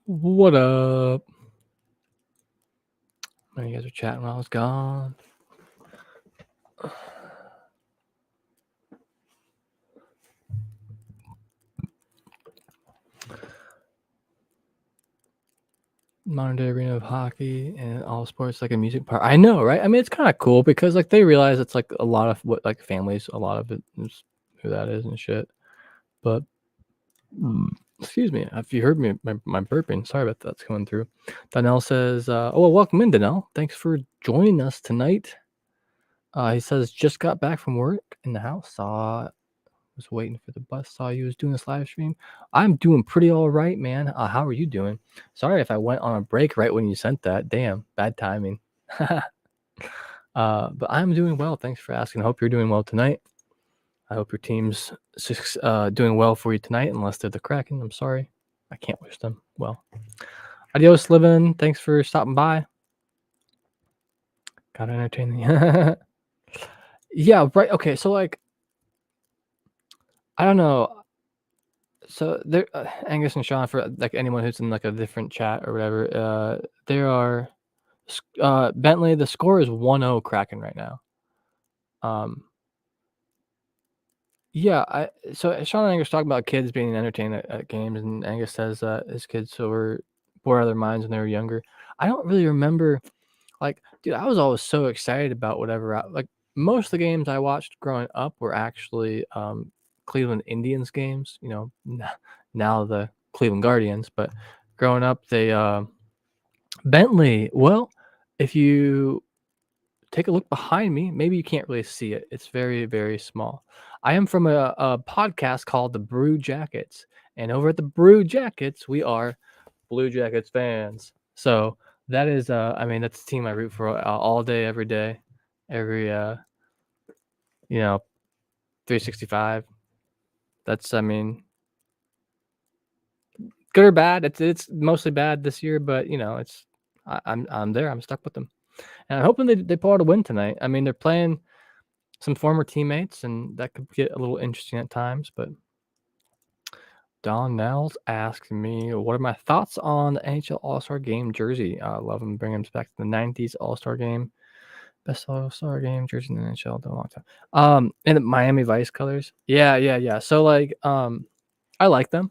What up? Man, you guys were chatting while I was gone. Modern day arena of hockey and all sports like a music park. I know, right? I mean, it's kind of cool because like they realize it's like a lot of what like families, a lot of it is who that is and shit. But excuse me, if you heard me, my burping, sorry about that. That's coming through. Donnell says, "Oh, well, welcome in, Donnell. Thanks for joining us tonight." He says, "Just got back from work in the house. Was waiting for the bus. Saw you was doing this live stream. I'm doing pretty all right, man. How are you doing? Sorry if I went on a break right when you sent that. Damn, bad timing. But I'm doing well. Thanks for asking. Hope you're doing well tonight. I hope your team's doing well for you tonight, unless they're the Kraken. I'm sorry. I can't wish them well. Adios, Livin. Thanks for stopping by. Gotta entertain the. Yeah, right. Okay, so like, I don't know. So there, Angus and Sean, for like anyone who's in like a different chat or whatever, there are Bentley. The score is 1-0 Kraken right now. Yeah, so Sean and Angus talk about kids being entertained at games, and Angus says that his kids were bored out of their minds when they were younger. I don't really remember, like, dude, I was always so excited about whatever. Like most of the games I watched growing up were actually Cleveland Indians games. You know, now the Cleveland Guardians, but growing up, they Bentley. Well, if you take a look behind me. Maybe you can't really see it. It's very, very small. I am from a podcast called the Brew Jackets. And over at the Brew Jackets, we are Blue Jackets fans. So that is, I mean, that's the team I root for all day, every day, every, you know, 365. That's, I mean, good or bad. It's mostly bad this year, but you know, I'm there. I'm stuck with them, and I'm hoping they pull out a win tonight. I mean, they're playing some former teammates, and that could get a little interesting at times. But Don Nels asked me, "What are my thoughts on the NHL All Star Game jersey? I love them. Bring them back to the '90s All Star Game, best All Star Game jersey in the NHL in a long time." And the Miami Vice colors. Yeah, yeah, yeah. So like, I like them.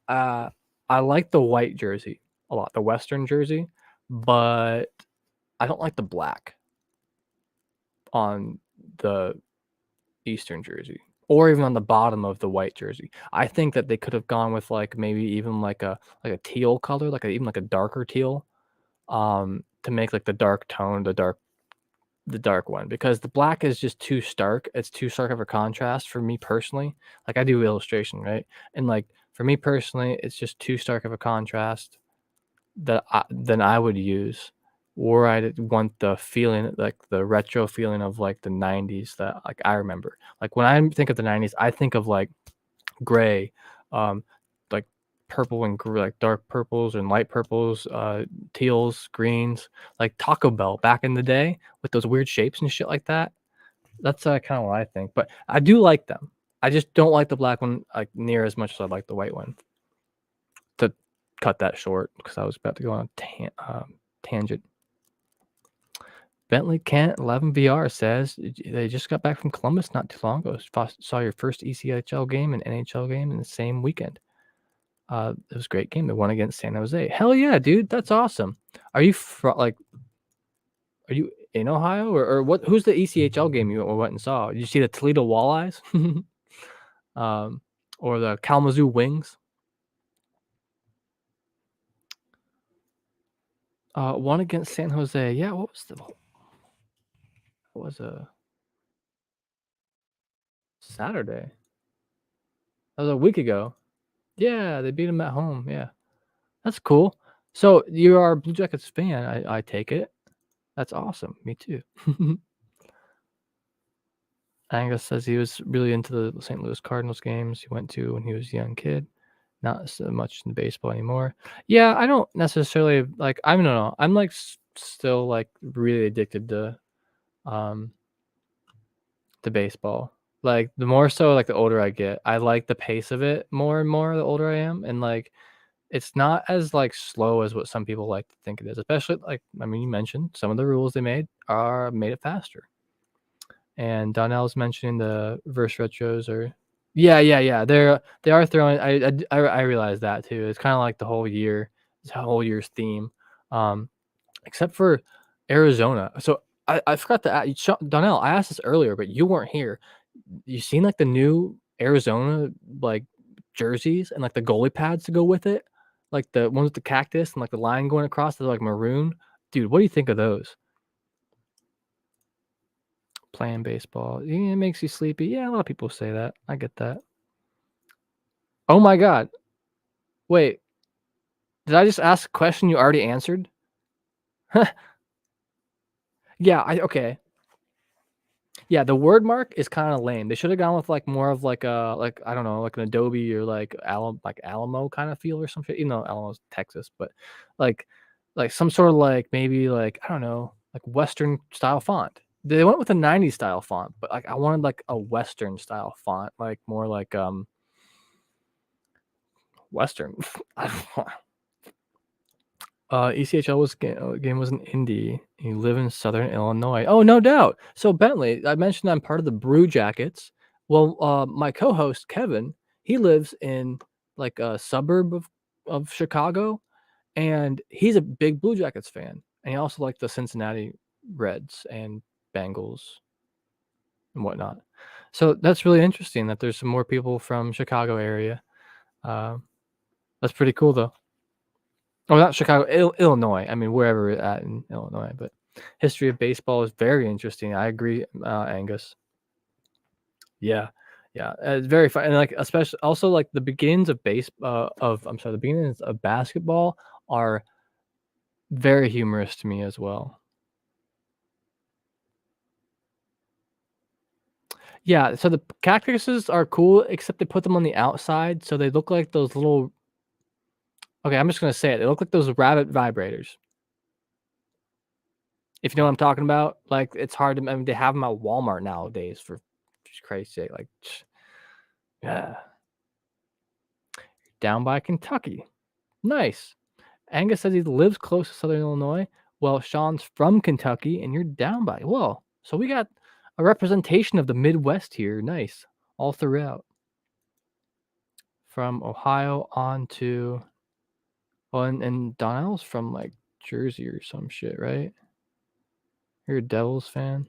Uh, I like the white jersey a lot, the Western jersey, but I don't like the black on the Eastern jersey, or even on the bottom of the white jersey. I think that they could have gone with like maybe even like a teal color, like even like a darker teal, to make like the dark tone, the dark one, because the black is just too stark. It's too stark of a contrast for me personally. Like I do illustration, right? And like for me personally, it's just too stark of a contrast than I would use, or I'd want the feeling, like the retro feeling of like the '90s that like I remember. Like when I think of the '90s, I think of like gray, um, like purple and like dark purples and light purples, teals, greens, like Taco Bell back in the day with those weird shapes and shit like that. That's kind of what I think. But I do like them. I just don't like the black one like near as much as I like the white one. To cut that short, because I was about to go on a tangent. Bentley Kent 11 VR says they just got back from Columbus not too long ago. Saw your first ECHL game and NHL game in the same weekend. It was a great game. They won against San Jose. Hell yeah, dude, that's awesome. Are you are you in Ohio, or what? Who's the ECHL game you went and saw? Did you see the Toledo Walleyes, um, or the Kalamazoo Wings? One against San Jose. Yeah, what was a Saturday? That was a week ago. Yeah, they beat them at home. Yeah, that's cool. So you are a Blue Jackets fan, I take it. That's awesome. Me too. Angus says he was really into the St. Louis Cardinals games he went to when he was a young kid. Not so much in baseball anymore. Yeah, I don't necessarily like. I don't know. I'm like still like really addicted um to baseball. Like the more so like the older I get, I like the pace of it more and more the older I am, and like it's not as like slow as what some people like to think it is. Especially like I mean, you mentioned some of the rules they made made it faster. And Donnell's mentioning the reverse retros or yeah. They are throwing. I realize that too. It's kind of like the whole year's theme, um, except for Arizona. So I forgot to ask Donnell. I asked this earlier, but you weren't here. You seen like the new Arizona like jerseys and like the goalie pads to go with it, like the ones with the cactus and like the line going across. They're like maroon. Dude, what do you think of those? Playing baseball. Yeah, it makes you sleepy. Yeah, a lot of people say that. I get that. Oh my god. Wait, did I just ask a question you already answered? Yeah, I okay. Yeah, the word mark is kinda lame. They should have gone with, like, more of, like, a like, I don't know, like, an Adobe or, like, Alamo kinda feel or some shit, even though Alamo's Texas, but, like some sort of, like, maybe, like, I don't know, like, Western style font. They went with a '90s style font, but, like, I wanted, like, a Western style font, like, more like, Western. I don't ECHL game was in Indy. You live in Southern Illinois. Oh, no doubt. So Bentley, I mentioned I'm part of the Brew Jackets. Well, my co-host Kevin, he lives in like a suburb of Chicago, and he's a big Blue Jackets fan. And he also liked the Cincinnati Reds and Bengals and whatnot. So that's really interesting that there's some more people from Chicago area. Um, that's pretty cool though. Oh, not Chicago, Illinois. I mean, wherever we're at in Illinois, but history of baseball is very interesting. I agree, Angus. Yeah, yeah, it's very fun, and like especially also like the beginnings of the beginnings of basketball are very humorous to me as well. Yeah, so the cactuses are cool, except they put them on the outside, so they look like those little. Okay, I'm just gonna say it. They look like those rabbit vibrators. If you know what I'm talking about, like, it's hard to I mean, they have them at Walmart nowadays for just Christ's sake, like, yeah. Down by Kentucky. Nice. Angus says he lives close to Southern Illinois. Well, Sean's from Kentucky, and you're down by. Well, so we got a representation of the Midwest here. Nice. All throughout. From Ohio on to well, and Donnell's from like Jersey or some shit, right? You're a Devils fan?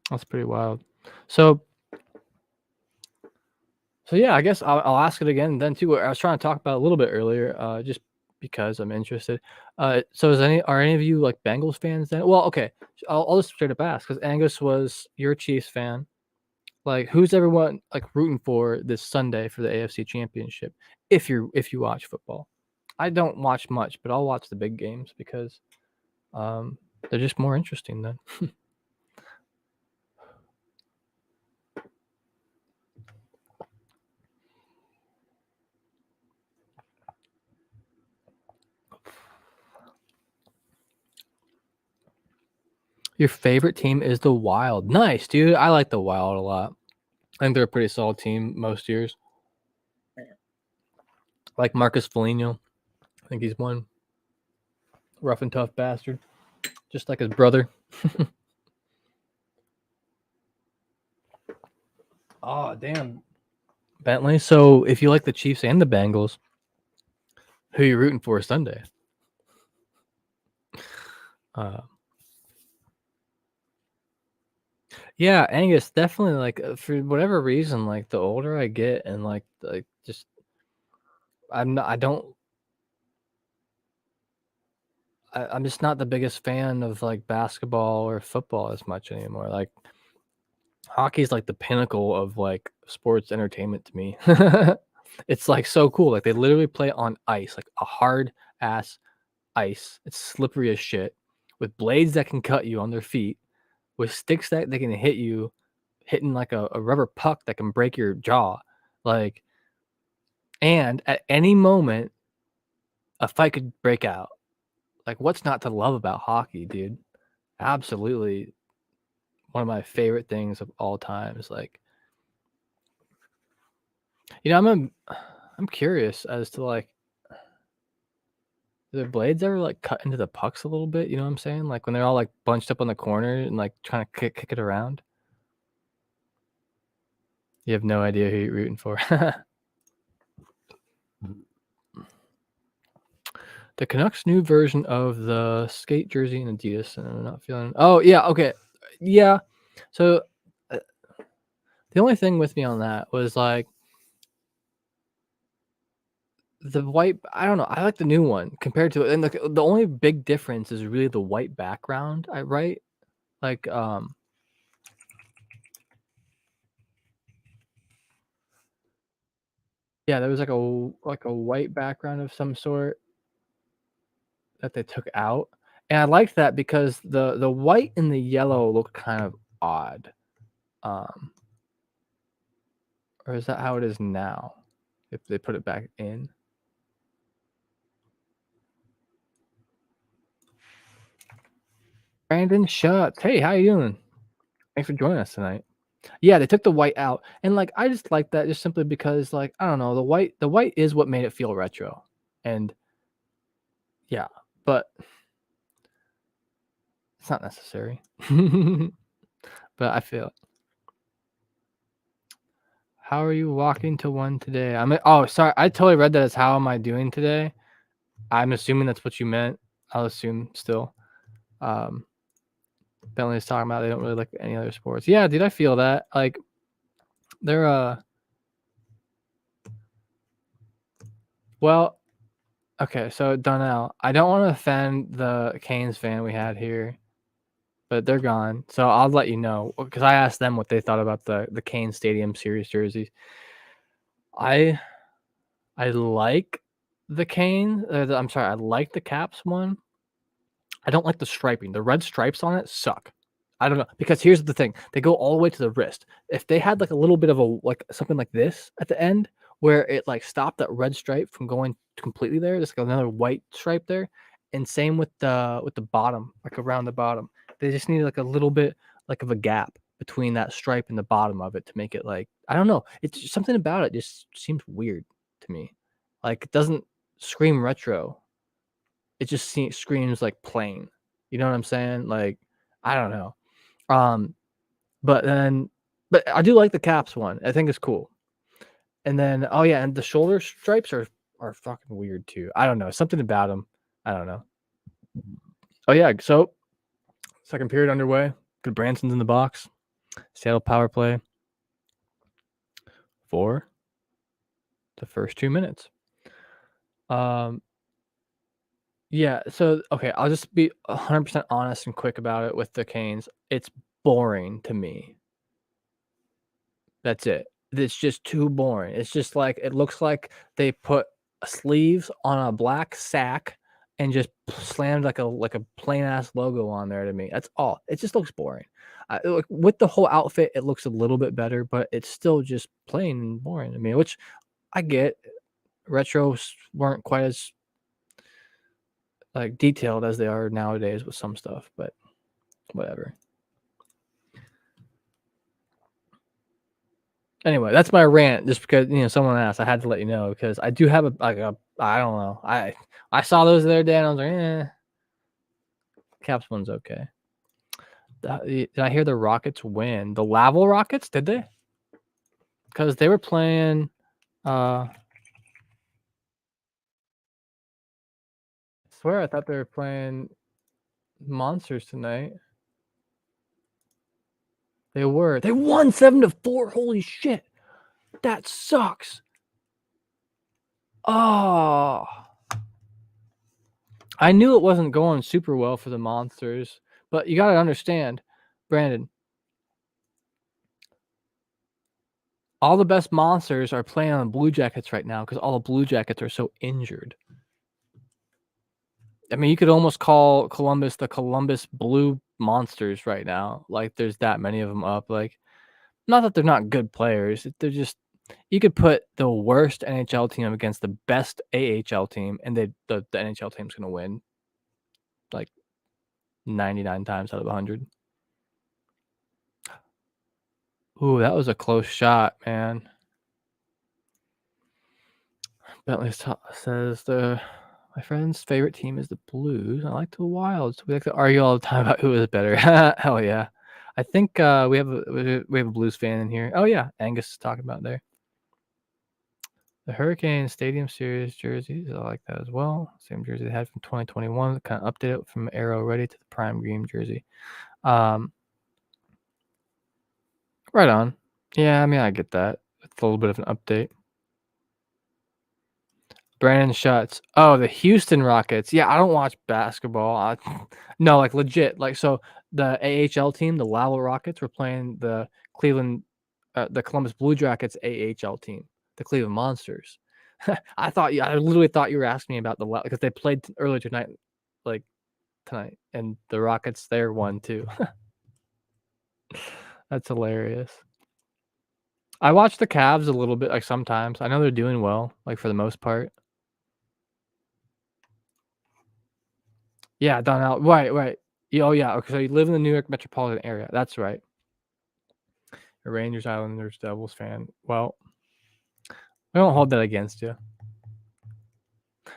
That's pretty wild. So yeah, I guess I'll ask it again then too. I was trying to talk about it a little bit earlier, just because I'm interested. So are any of you like Bengals fans then? Well, okay, I'll just straight up ask because Angus was your Chiefs fan. Like, who's everyone like rooting for this Sunday for the AFC Championship? If you watch football, I don't watch much, but I'll watch the big games because um, they're just more interesting then. Your favorite team is the Wild. Nice, dude. I like the Wild a lot. I think they're a pretty solid team most years. Like Marcus Foligno. I think he's one rough and tough bastard, just like his brother. Oh, damn. Bentley. So if you like the Chiefs and the Bengals, who are you rooting for Sunday? Uh, yeah, Angus, definitely like for whatever reason, like the older I get and like just I don't I'm just not the biggest fan of like basketball or football as much anymore. Like hockey's like the pinnacle of like sports entertainment to me. It's like so cool. Like they literally play on ice, like a hard ass ice. It's slippery as shit with blades that can cut you on their feet, with sticks that they can hit you, hitting like a rubber puck that can break your jaw. Like, and at any moment, a fight could break out. Like, what's not to love about hockey, dude? Absolutely one of my favorite things of all time is like I'm curious as to like, do the blades ever like cut into the pucks a little bit? You know what I'm saying? Like when they're all like bunched up on the corner and like trying to kick it around. You have no idea who you're rooting for. The Canucks' new version of the skate jersey and Adidas, and I'm not feeling. Oh yeah, okay, yeah. So uh, the only thing with me on that was like the white. I don't know. I like the new one compared to it, and the only big difference is really the white background. Right? Like yeah, there was like a white background of some sort that they took out, and I liked that because the white and the yellow look kind of odd. Um, or is that how it is now? If they put it back in. Brandon Schutz. Hey, how you doing? Thanks for joining us tonight. Yeah, they took the white out, and like I just like that just simply because like I don't know the white is what made it feel retro, and yeah, but it's not necessary. But I feel it. How are you walking to one today? Oh sorry, I totally read that as how am I doing today. I'm assuming that's what you meant. I'll assume still. Um, Bentley's talking about they don't really like any other sports. Yeah, dude, I feel that. Like they're well, okay, so Donnell, I don't want to offend the Canes fan we had here, but they're gone. So I'll let you know because I asked them what they thought about the Canes Stadium Series jerseys. I I like the Canes. I'm sorry, I like the Caps one. I don't like the striping. The red stripes on it suck. I don't know because here's the thing: they go all the way to the wrist. If they had like a little bit of a like something like this at the end, where it like stopped that red stripe from going completely there, just like another white stripe there, and same with the bottom, like around the bottom. They just need like a little bit like of a gap between that stripe and the bottom of it to make it like I don't know. It's just something about it just seems weird to me. Like it doesn't scream retro. It just screams like plain. You know what I'm saying? Like, I don't know. Um, but then, but I do like the Caps one. I think it's cool. And then, oh yeah, and the shoulder stripes are fucking weird too. I don't know, something about them. I don't know. Oh yeah, so second period underway. Good Branson's in the box. Seattle power play for the first 2 minutes. Um, yeah. So okay, I'll just be 100% honest and quick about it with the Canes. It's boring to me. That's it. It's just too boring. It's just like it looks like they put sleeves on a black sack and just slammed like a plain ass logo on there to me. That's all. It just looks boring. Like, with the whole outfit, it looks a little bit better, but it's still just plain and boring to me. Which I get. Retros weren't quite as like detailed as they are nowadays with some stuff, but whatever. Anyway, that's my rant. Just because someone asked, I had to let you know because I do have a I don't know. I saw those the other day and I was like, Caps one's okay. Did I hear the Rockets win? The Laval Rockets? Did they? Because they were playing. I swear I thought they were playing Monsters tonight. They were. They won 7-4. Holy shit! That sucks. Oh. I knew it wasn't going super well for the Monsters, but you got to understand, Brandon, all the best Monsters are playing on the Blue Jackets right now because all the Blue Jackets are so injured. I mean, you could almost call Columbus the Columbus Blue Monsters right now. Like, there's that many of them up. Like, not that they're not good players. They're just you could put the worst NHL team against the best AHL team, and the NHL team's going to win like 99 times out of 100. Ooh, that was a close shot, man. Bentley says my friend's favorite team is the Blues. I like the Wilds. We like to argue all the time about who is better. Hell yeah. I think we have a Blues fan in here. Oh yeah, Angus is talking about there. The Hurricane Stadium Series jerseys, I like that as well. Same jersey they had from 2021. Kind of updated from Arrow Ready to the Prime Green jersey. Right on. Yeah, I mean I get that. It's a little bit of an update. Brandon Schutz. Oh, the Houston Rockets. Yeah, I don't watch basketball. No, like legit. Like so, the AHL team, the Lowell Rockets, were playing the Columbus Blue Jackets AHL team, the Cleveland Monsters. I literally thought you were asking me about the because they played earlier tonight, like tonight, and the Rockets there won too. That's hilarious. I watch the Cavs a little bit, like sometimes. I know they're doing well, like for the most part. Yeah, Donnell. Right. Oh, yeah. Okay, so you live in the New York metropolitan area. That's right. A Rangers, Islanders, Devils fan. Well, I won't hold that against you.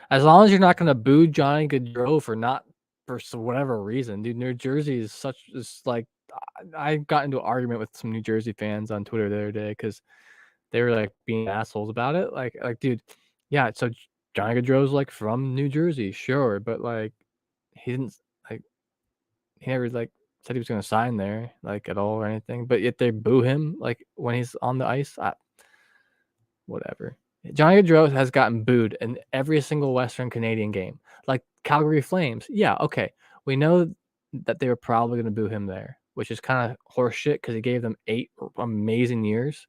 As long as you're not gonna boo Johnny Gaudreau for whatever reason, dude. New Jersey is like I got into an argument with some New Jersey fans on Twitter the other day because they were like being assholes about it. Like, dude, yeah. So Johnny Gaudreau's like from New Jersey, sure, but like he didn't like he never like said he was gonna sign there like at all or anything. But yet they boo him like when he's on the ice. Whatever. Johnny Gaudreau has gotten booed in every single Western Canadian game. Like Calgary Flames. Yeah, okay. We know that they were probably going to boo him there, which is kind of horseshit because he gave them 8 amazing years.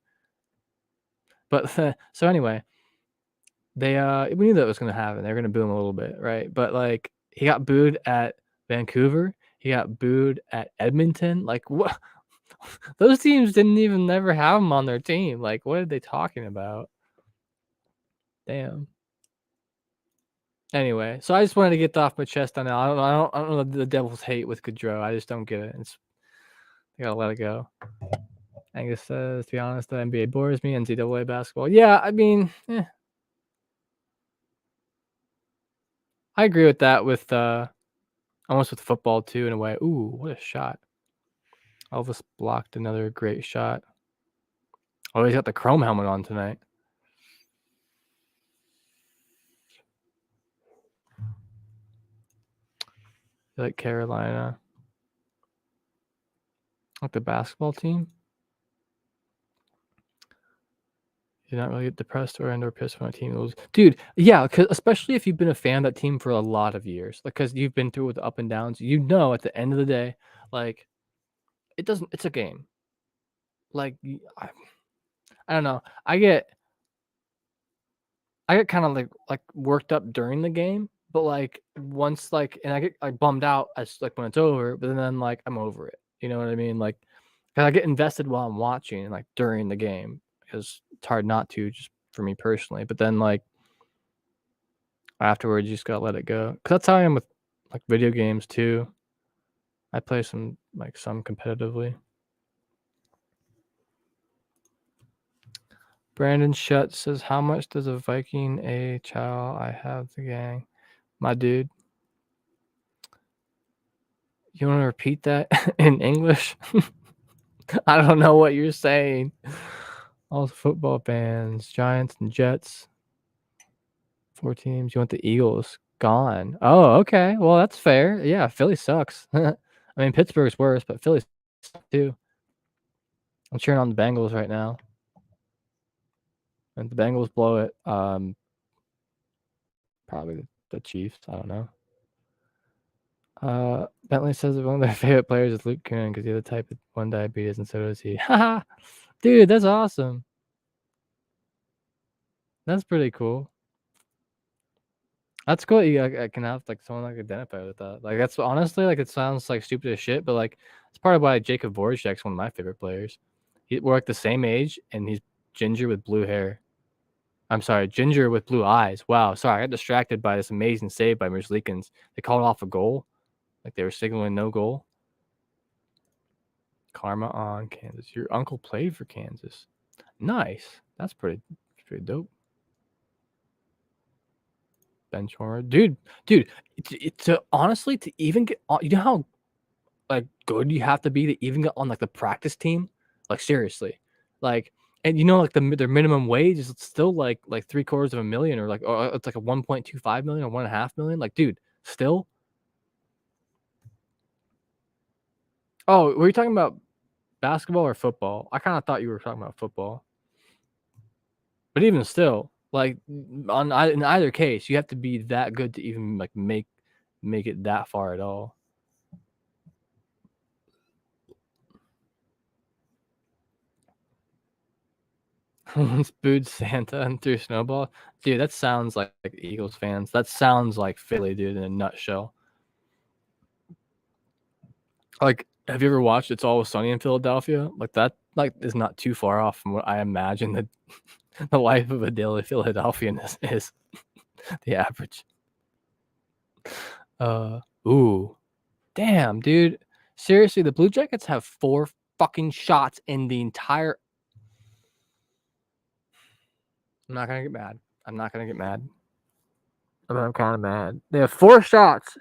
But so anyway, they we knew that was going to happen. They're going to boo him a little bit, right? But like he got booed at Vancouver. He got booed at Edmonton. Like what? Those teams didn't even never have him on their team. Like what are they talking about? Damn. Anyway, so I just wanted to get off my chest on that. I don't know the Devils hate with Gaudreau. I just don't get it. I gotta let it go. Angus says, to be honest, the NBA bores me. NCAA basketball. Yeah, I mean, I agree with that. With almost with football too, in a way. Ooh, what a shot! Elvis blocked another great shot. Oh, he's got the chrome helmet on tonight. Like Carolina, like the basketball team. You not really get depressed or pissed when a team loses. Dude, yeah, especially if you've been a fan of that team for a lot of years, because you've been through with the up and downs. You know, at the end of the day, like it's a game. Like I don't know. I get kind of like worked up during the game, but like once like and I get like bummed out as like when it's over, but then like I'm over it. You know what I mean? Like 'cause I get invested while I'm watching, like during the game, because it's hard not to, just for me personally. But then like afterwards, you just gotta let it go. 'Cause that's how I am with like video games too. I play some competitively. Brandon Shutt says, "How much does a Viking AHL? I have the gang, my dude." You want to repeat that in English? I don't know what you're saying. All the football fans, Giants and Jets, 4 teams. You want the Eagles gone? Oh, okay. Well, that's fair. Yeah, Philly sucks. I mean, Pittsburgh's worse, but Philly sucks too. I'm cheering on the Bengals right now, and the Bengals blow it. Probably the Chiefs. I don't know. Bentley says one of their favorite players is Luke Kuhn because he has the type of 1 diabetes, and so does he. Haha, dude, that's awesome. That's pretty cool. That's cool. I can have like someone like identify with that. Like that's honestly like it sounds like stupid as shit, but like it's part of why Jacob Voracek's one of my favorite players. We're like the same age, and he's ginger with blue hair. I'm sorry, ginger with blue eyes. Wow, sorry, I got distracted by this amazing save by Merzlikins. They called off a goal, like they were signaling no goal. Karma on Kansas. Your uncle played for Kansas. Nice. That's pretty dope. bench warmer, dude. It's honestly to even get on. You know how like good you have to be to even get on like the practice team. Like seriously, like and like their minimum wage is still like $750,000 or it's like a 1.25 million or 1.5 million. Like dude, still. Oh, were you talking about basketball or football? I kind of thought you were talking about football. But even still, like in either case, you have to be that good to even like make it that far at all. Once booed Santa and threw snowball. Dude, that sounds like Eagles fans. That sounds like Philly, dude, in a nutshell. Like, have you ever watched It's Always Sunny in Philadelphia? Like that, like is not too far off from what I imagine that the life of a daily Philadelphian is the average. Ooh, damn, dude. Seriously, the Blue Jackets have 4 fucking shots in the entire. I'm not gonna get mad. I'm not gonna get mad. But I'm kind of mad. They have 4 shots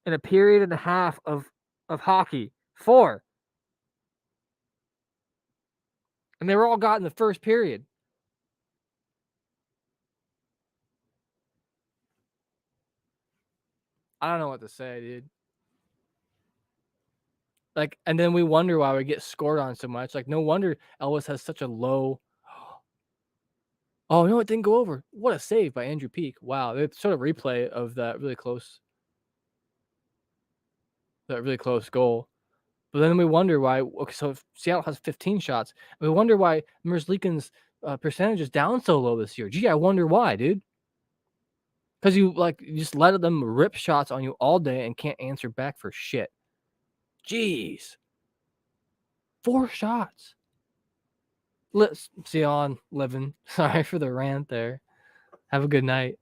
in a period and a half of hockey. 4. And they were all got in the first period. I don't know what to say, dude. Like, and then we wonder why we get scored on so much. Like, no wonder Elvis has such a low. Oh no, it didn't go over. What a save by Andrew Peak. Wow, it's sort of replay of that really close goal. But then we wonder why. Okay, so if Seattle has 15 shots, we wonder why Merzlikins' percentage is down so low this year. Gee, I wonder why, dude. Because you just let them rip shots on you all day and can't answer back for shit. Jeez, 4 shots. Let's see you on living. Sorry for the rant there. Have a good night.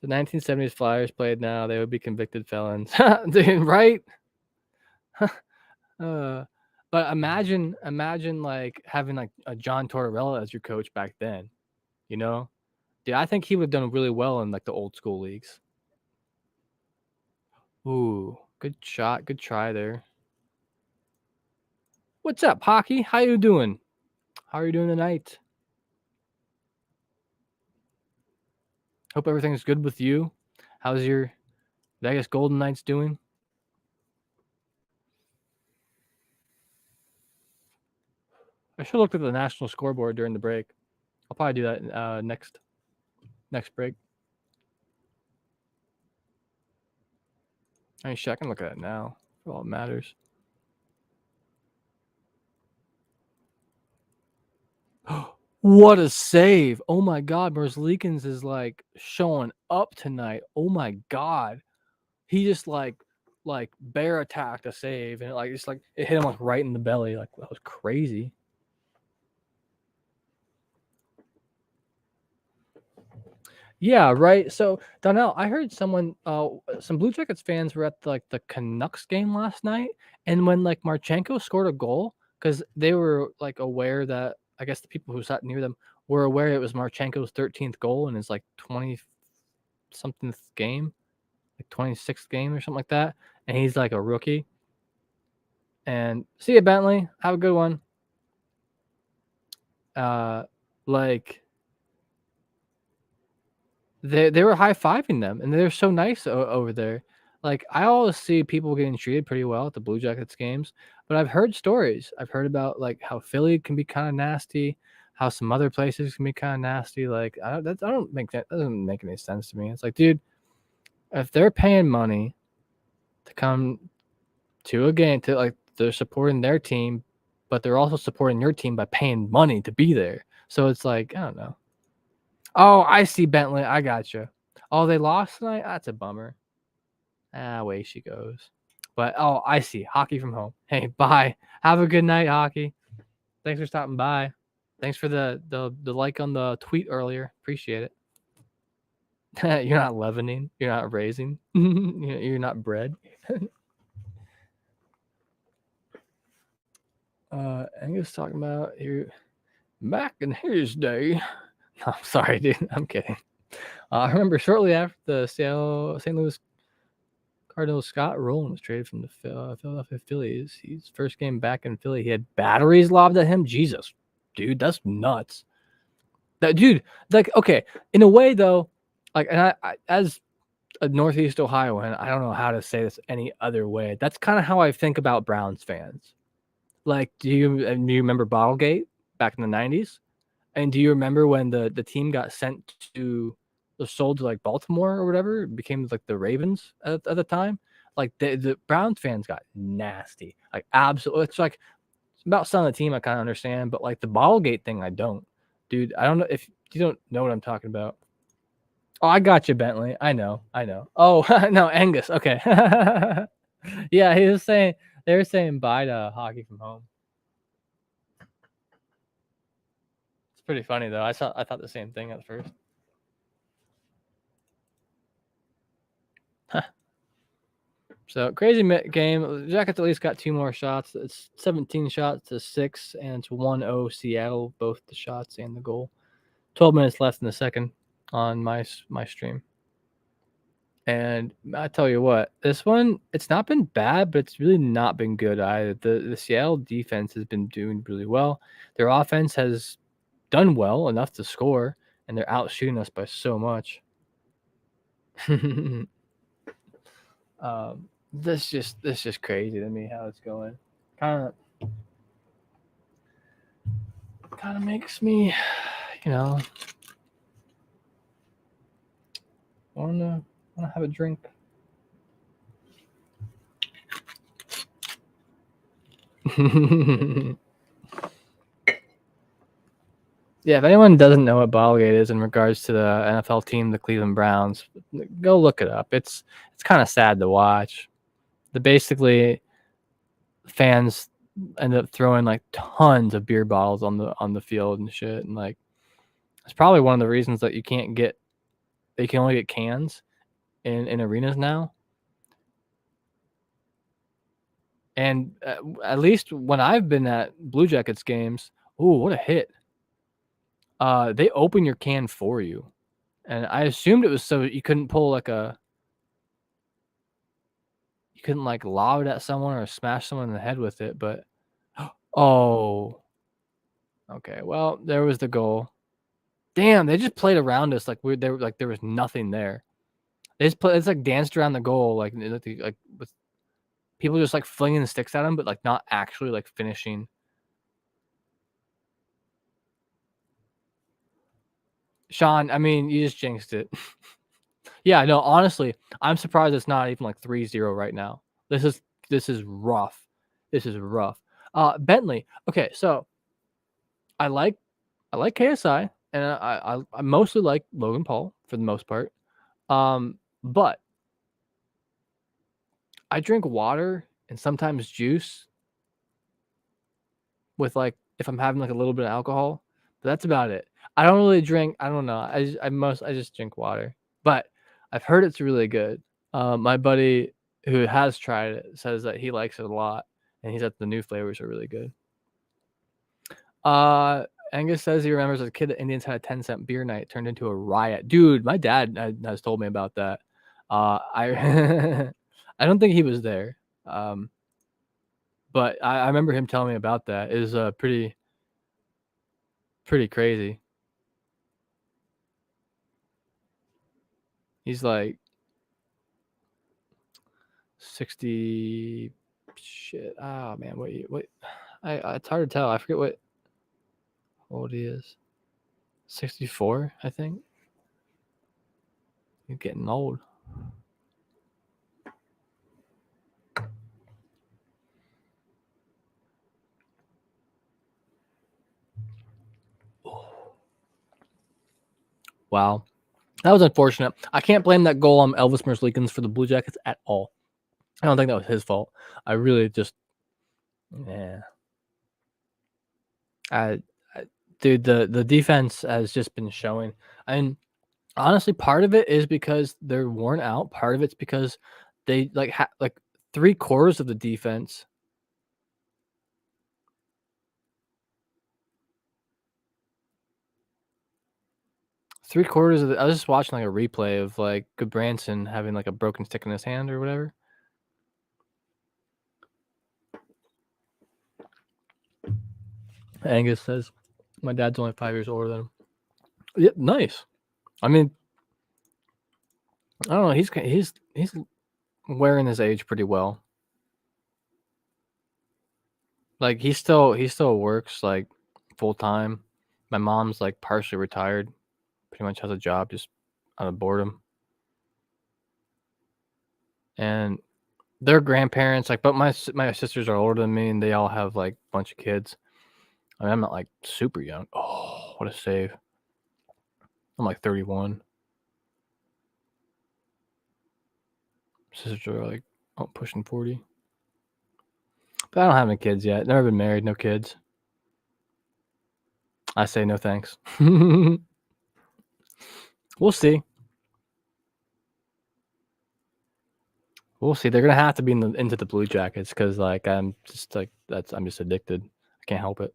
The 1970s Flyers played now, they would be convicted felons. Dude, right? But imagine like having like a John Tortorella as your coach back then, you know? Dude, I think he would have done really well in like the old school leagues. Ooh, good shot, good try there. What's up, Hockey? How you doing? How are you doing tonight? Hope everything's good with you. How's your Vegas Golden Knights doing? I should look at the national scoreboard during the break. I'll probably do that next break. I mean, shit, I can look at it now for all it matters. What a save! Oh my God, Merzlikins is like showing up tonight. Oh my God, he just like bear attacked a save and it hit him like right in the belly. Like that was crazy. Yeah, right. So Donnell, I heard some Blue Jackets fans were at the Canucks game last night, and when like Marchenko scored a goal, because they were like aware that I guess the people who sat near them were aware it was Marchenko's 13th goal in his like 20 something game, like 26th game or something like that, and he's like a rookie. And see you, Bentley. Have a good one. Like they were high-fiving them, and they're so nice over there. Like, I always see people getting treated pretty well at the Blue Jackets games, but I've heard stories. I've heard about, like, how Philly can be kinda nasty, how some other places can be kinda nasty. Like, that doesn't make any sense to me. It's like, dude, if they're paying money to come to a game to, like, they're supporting their team, but they're also supporting your team by paying money to be there. So it's like, I don't know. Oh, I see, Bentley. I gotcha. Oh, they lost tonight? That's a bummer. Away she goes. But, oh, I see. Hockey from home. Hey, bye. Have a good night, Hockey. Thanks for stopping by. Thanks for the like on the tweet earlier. Appreciate it. You're not leavening. You're not raising. You're not bread. I think he was talking about here. back in his day. No, I'm sorry, dude. I'm kidding. I remember shortly after the St. Louis Cardinals, Scott Rowland was traded from the Philadelphia Phillies. His first game back in Philly, he had batteries lobbed at him. Jesus, dude, that's nuts. That dude, like, okay, in a way though, like, and I as a Northeast Ohioan, I don't know how to say this any other way. That's kind of how I think about Browns fans. Like, do you remember Bottlegate back in the '90s? And do you remember when the team got sent to was sold to like Baltimore or whatever? It became like the Ravens at the time. Like the Browns fans got nasty. Like absolutely, it's like it's about selling the team. I kind of understand, but like the Bottlegate thing, I don't. Dude, I don't know if you don't know what I'm talking about. Oh, I got you, Bentley. I know. Oh no, Angus. Okay. Yeah, he was saying they were saying bye to hockey from home. It's pretty funny though. I thought the same thing at first. So crazy game. Jackets at least got 2 more shots. It's 17 shots to 6, and it's 1-0 Seattle, both the shots and the goal. 12 minutes left in the second on my stream. And I tell you what, this one, it's not been bad, but it's really not been good either. The Seattle defense has been doing really well. Their offense has done well enough to score, and they're out shooting us by so much. This just crazy to me how it's going. Kind of makes me, wanna have a drink. Yeah, if anyone doesn't know what Bottlegate is in regards to the NFL team, the Cleveland Browns, go look it up. It's kind of sad to watch. Basically fans end up throwing like tons of beer bottles on the field and shit, and like it's probably one of the reasons that you can only get cans in arenas now. And at least when I've been at Blue Jackets games, ooh, what a hit! They open your can for you, and I assumed it was so you couldn't like lob it at someone or smash someone in the head with it. But oh, okay. Well, there was the goal. Damn, they just played around us like there was nothing there. They just it's like danced around the goal like with people just like flinging the sticks at them, but like not actually like finishing. Sean, I mean, you just jinxed it. Yeah, no, honestly, I'm surprised it's not even like 3-0 right now. This is rough. This is rough. Bentley. Okay, so I like KSI, and I mostly like Logan Paul for the most part. But I drink water and sometimes juice with like if I'm having like a little bit of alcohol. But that's about it. I don't really drink. I don't know. I just drink water. But I've heard it's really good. My buddy who has tried it says that he likes it a lot, and he said the new flavors are really good. Angus says he remembers as a kid that Indians had a 10-cent beer night turned into a riot. Dude, my dad has told me about that. I I don't think he was there. But I remember him telling me about that. It was pretty crazy. He's like 60 shit. Oh man, wait. It's hard to tell. I forget what old he is. 64, I think. He's getting old. Wow. That was unfortunate. I can't blame that goal on Elvis Merzlikins for the Blue Jackets at all. I don't think that was his fault. I really just, yeah. Dude, the defense has just been showing. And honestly, part of it is because they're worn out. Part of it's because they like 3/4 of the defense. 3/4 of I was just watching, like, a replay of, like, Goodbranson having, like, a broken stick in his hand or whatever. Angus says, "My dad's only 5 years older than him." Yeah, nice. I mean, I don't know, he's wearing his age pretty well. Like, he still works, like, full-time. My mom's, like, partially retired, pretty much has a job just out of boredom. And their grandparents, like but my sisters are older than me, and they all have, like, a bunch of kids. I mean, I'm not, like, super young. Oh, what a save. I'm, like, 31. Sisters are, like, pushing 40. But I don't have any kids yet. Never been married, no kids. I say no thanks. We'll see. We'll see. They're gonna have to be into the Blue Jackets because, like, I'm just like I'm just addicted. I can't help it.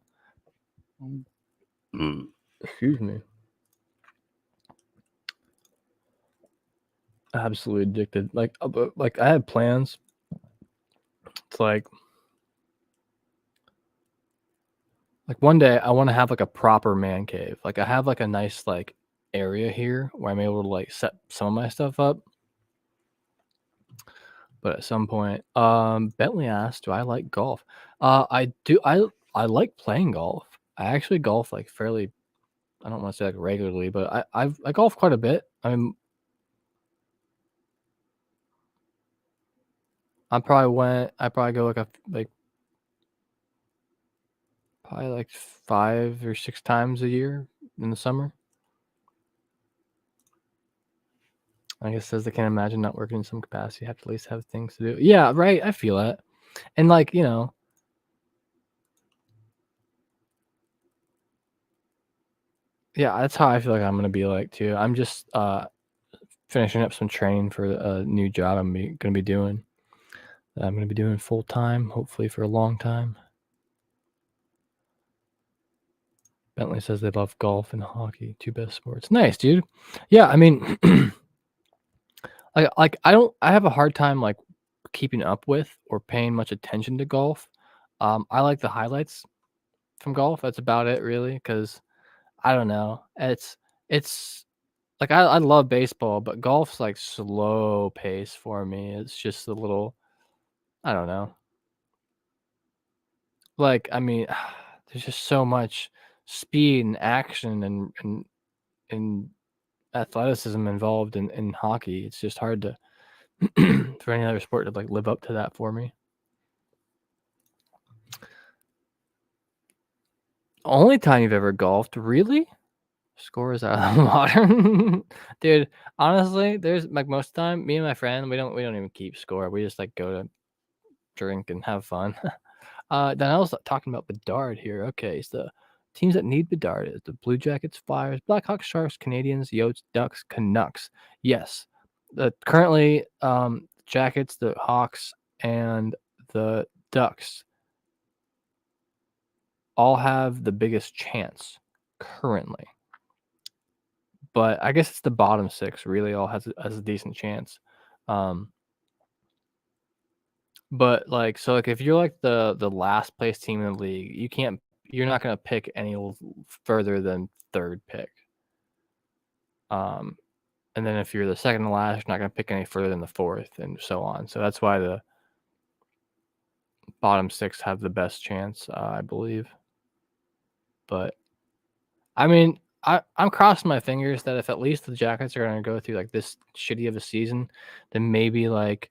Excuse me. Absolutely addicted. Like I had plans. It's like one day I want to have like a proper man cave. Like I have like a nice like area here where I'm able to like set some of my stuff up. But at some point, Bentley asked, "Do I like golf?" I do. I like playing golf. I actually golf like fairly. I don't want to say like regularly, but I golf quite a bit. I probably go like probably like 5 or 6 times a year in the summer. I guess says they can't imagine not working in some capacity. Have to at least have things to do. Yeah, right. I feel that, and like yeah, that's how I feel like I'm gonna be like too. I'm just finishing up some training for a new job gonna be doing. That I'm gonna be doing full time, hopefully for a long time. Bentley says they love golf and hockey, two best sports. Nice, dude. Yeah, I mean, I have a hard time like keeping up with or paying much attention to golf. I like the highlights from golf. That's about it, really, because I don't know. It's like I love baseball, but golf's like slow pace for me. It's just a little. I don't know. Like I mean, there's just so much speed and action and athleticism involved in hockey. It's just hard to for any other sport to like live up to that for me. Only time you've ever golfed, really? Scores out of the water. Dude, honestly, there's like most of the time, me and my friend, we don't even keep score. We just like go to drink and have fun. Then I was talking about Bedard here. Okay, so the teams that need Bedard is the Blue Jackets, Flyers, Blackhawks, Sharks, Canadians, Yotes, Ducks, Canucks. Yes. Currently, Jackets, the Hawks, and the Ducks all have the biggest chance currently. But I guess it's the bottom 6 really all has a decent chance. But, like so, like, if you're, like, the last place team in the league, you're not gonna pick any further than 3rd pick. Um, and then if you're the second to last, you're not gonna pick any further than the 4th and so on. So that's why the bottom 6 have the best chance, I believe. But I mean, I'm crossing my fingers that if at least the Jackets are gonna go through like this shitty of a season, then maybe like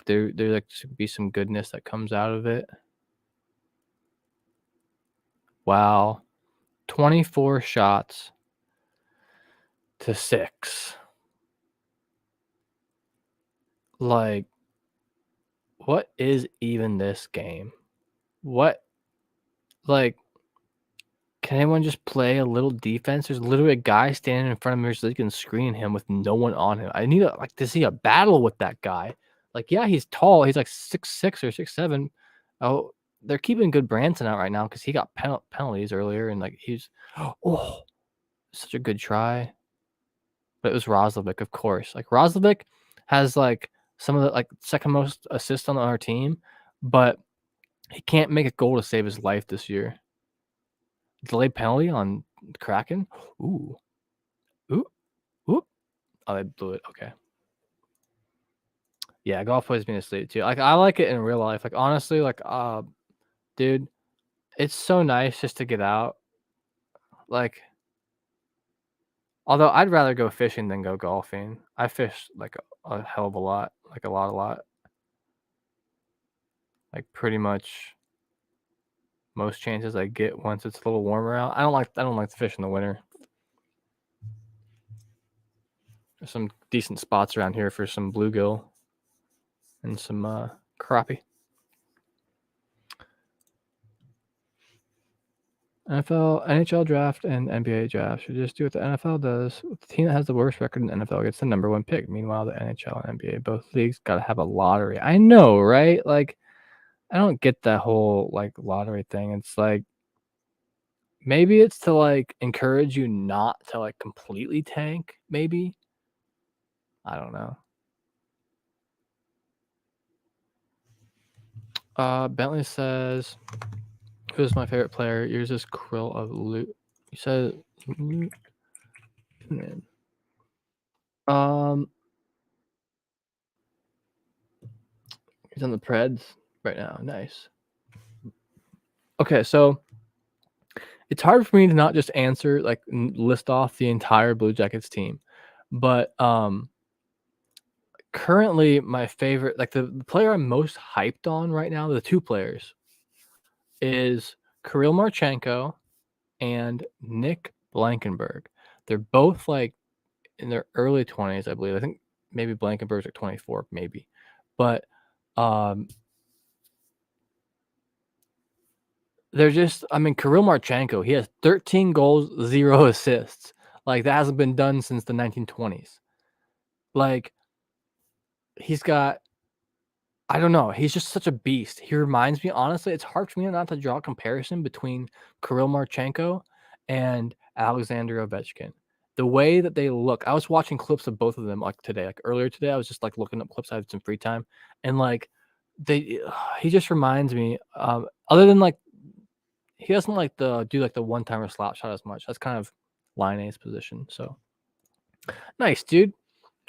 there like should be some goodness that comes out of it. Wow, 24 shots to 6. Like, what is even this game? What like can anyone just play a little defense? There's literally a guy standing in front of me so they can screen him with no one on him. I need to see a battle with that guy. Like, yeah, he's tall. He's like 6'6" or 6'7". Oh, they're keeping good Branson out right now because he got penalties earlier and like he's oh such a good try. but it was Roslovic, of course. Like Roslovic has like some of the like second most assists on our team, but he can't make a goal to save his life this year. Delayed penalty on Kraken. Ooh, ooh, ooh. Oh, they blew it. Okay. Yeah, golf plays me to sleep too. Like I like it in real life. Like honestly, like dude, it's so nice just to get out. Like, although I'd rather go fishing than go golfing. I fish like a hell of a lot, like a lot. Like pretty much most chances I get once it's a little warmer out. I don't like to fish in the winter. There's some decent spots around here for some bluegill and some crappie. NFL, NHL draft, and NBA draft should just do what the NFL does. The team that has the worst record in the NFL gets the number 1 pick. Meanwhile, the NHL and NBA, both leagues, got to have a lottery. I know, right? Like, I don't get that whole like lottery thing. It's like maybe it's to like encourage you not to like completely tank. Maybe I don't know. Bentley says, "Who's my favorite player?" Yours is Krill of Loot. You said, he's on the Preds right now. Nice. Okay, so it's hard for me to not just answer like list off the entire Blue Jackets team, but currently my favorite, like the player I'm most hyped on right now, the 2 players is Kirill Marchenko and Nick Blankenberg. They're both like in their early 20s, I believe. I think maybe Blankenberg's like 24, maybe. But they're just, I mean, Kirill Marchenko, he has 13 goals, 0 assists. Like that hasn't been done since the 1920s. Like he's got, I don't know, he's just such a beast. He reminds me, honestly, it's hard for me not to draw a comparison between Kirill Marchenko and Alexander Ovechkin. The way that they look, I was watching clips of both of them like today, like earlier today. I was just like looking up clips. I had some free time, and like he just reminds me. Other than like, he doesn't like do like the one timer slap shot as much. That's kind of line A's position. So nice, dude.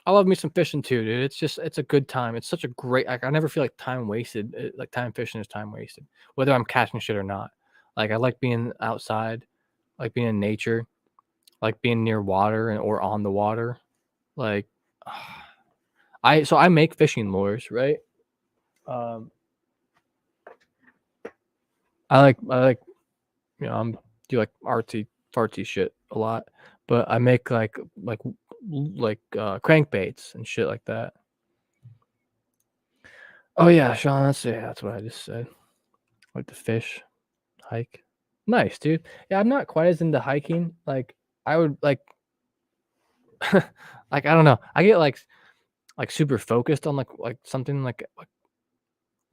I love me some fishing too, dude. It's a good time. It's such a great, like, I never feel like time wasted. Like time fishing is time wasted, whether I'm catching shit or not. Like I like being outside, like being in nature, like being near water or on the water. Like I make fishing lures, right? I like I'm do like artsy fartsy shit a lot, but I make like crankbaits and shit like that. Oh yeah, Sean, that's what I just said. Like the fish, hike. Nice, dude. Yeah, I'm not quite as into hiking. Like I would like like I don't know. I get like super focused on like something like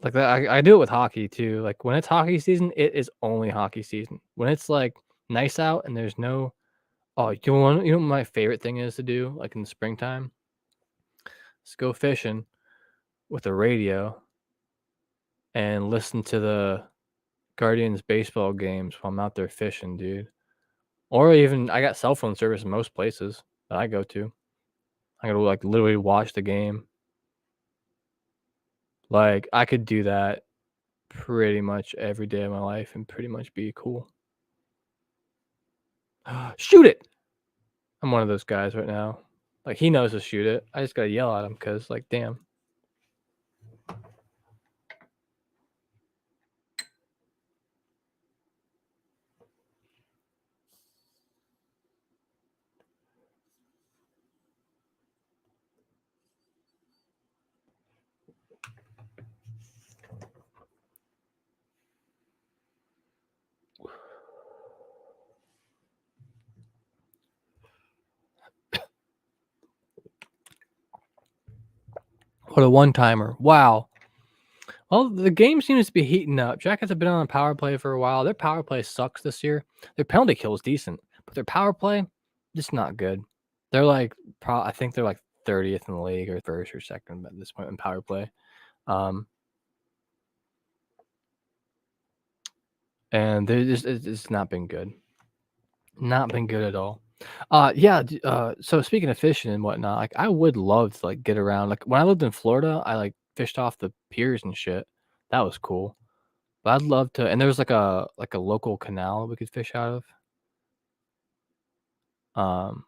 that. I do it with hockey too. Like when it's hockey season, it is only hockey season. When it's like nice out and there's no you know what my favorite thing is to do like in the springtime? Let's go fishing with a radio and listen to the Guardians baseball games while I'm out there fishing, dude. Or even I got cell phone service in most places that I go to. I gotta like literally watch the game. Like I could do that pretty much every day of my life and pretty much be cool. Shoot it! I'm one of those guys right now. Like he knows to shoot it. I just gotta yell at him because like damn. What a one-timer. Wow. Well, the game seems to be heating up. Jackets have been on a power play for a while. Their power play sucks this year. Their penalty kill is decent, but their power play, just not good. They're like I think they're like 30th in the league or first or second at this point in power play. Um, and they just it's not been good. Not been good at all. Yeah, so speaking of fishing and whatnot, like, I would love to, like, get around like, when I lived in Florida, I, like, fished off the piers and shit. That was cool. But I'd love to and there was, like a local canal we could fish out of. Um,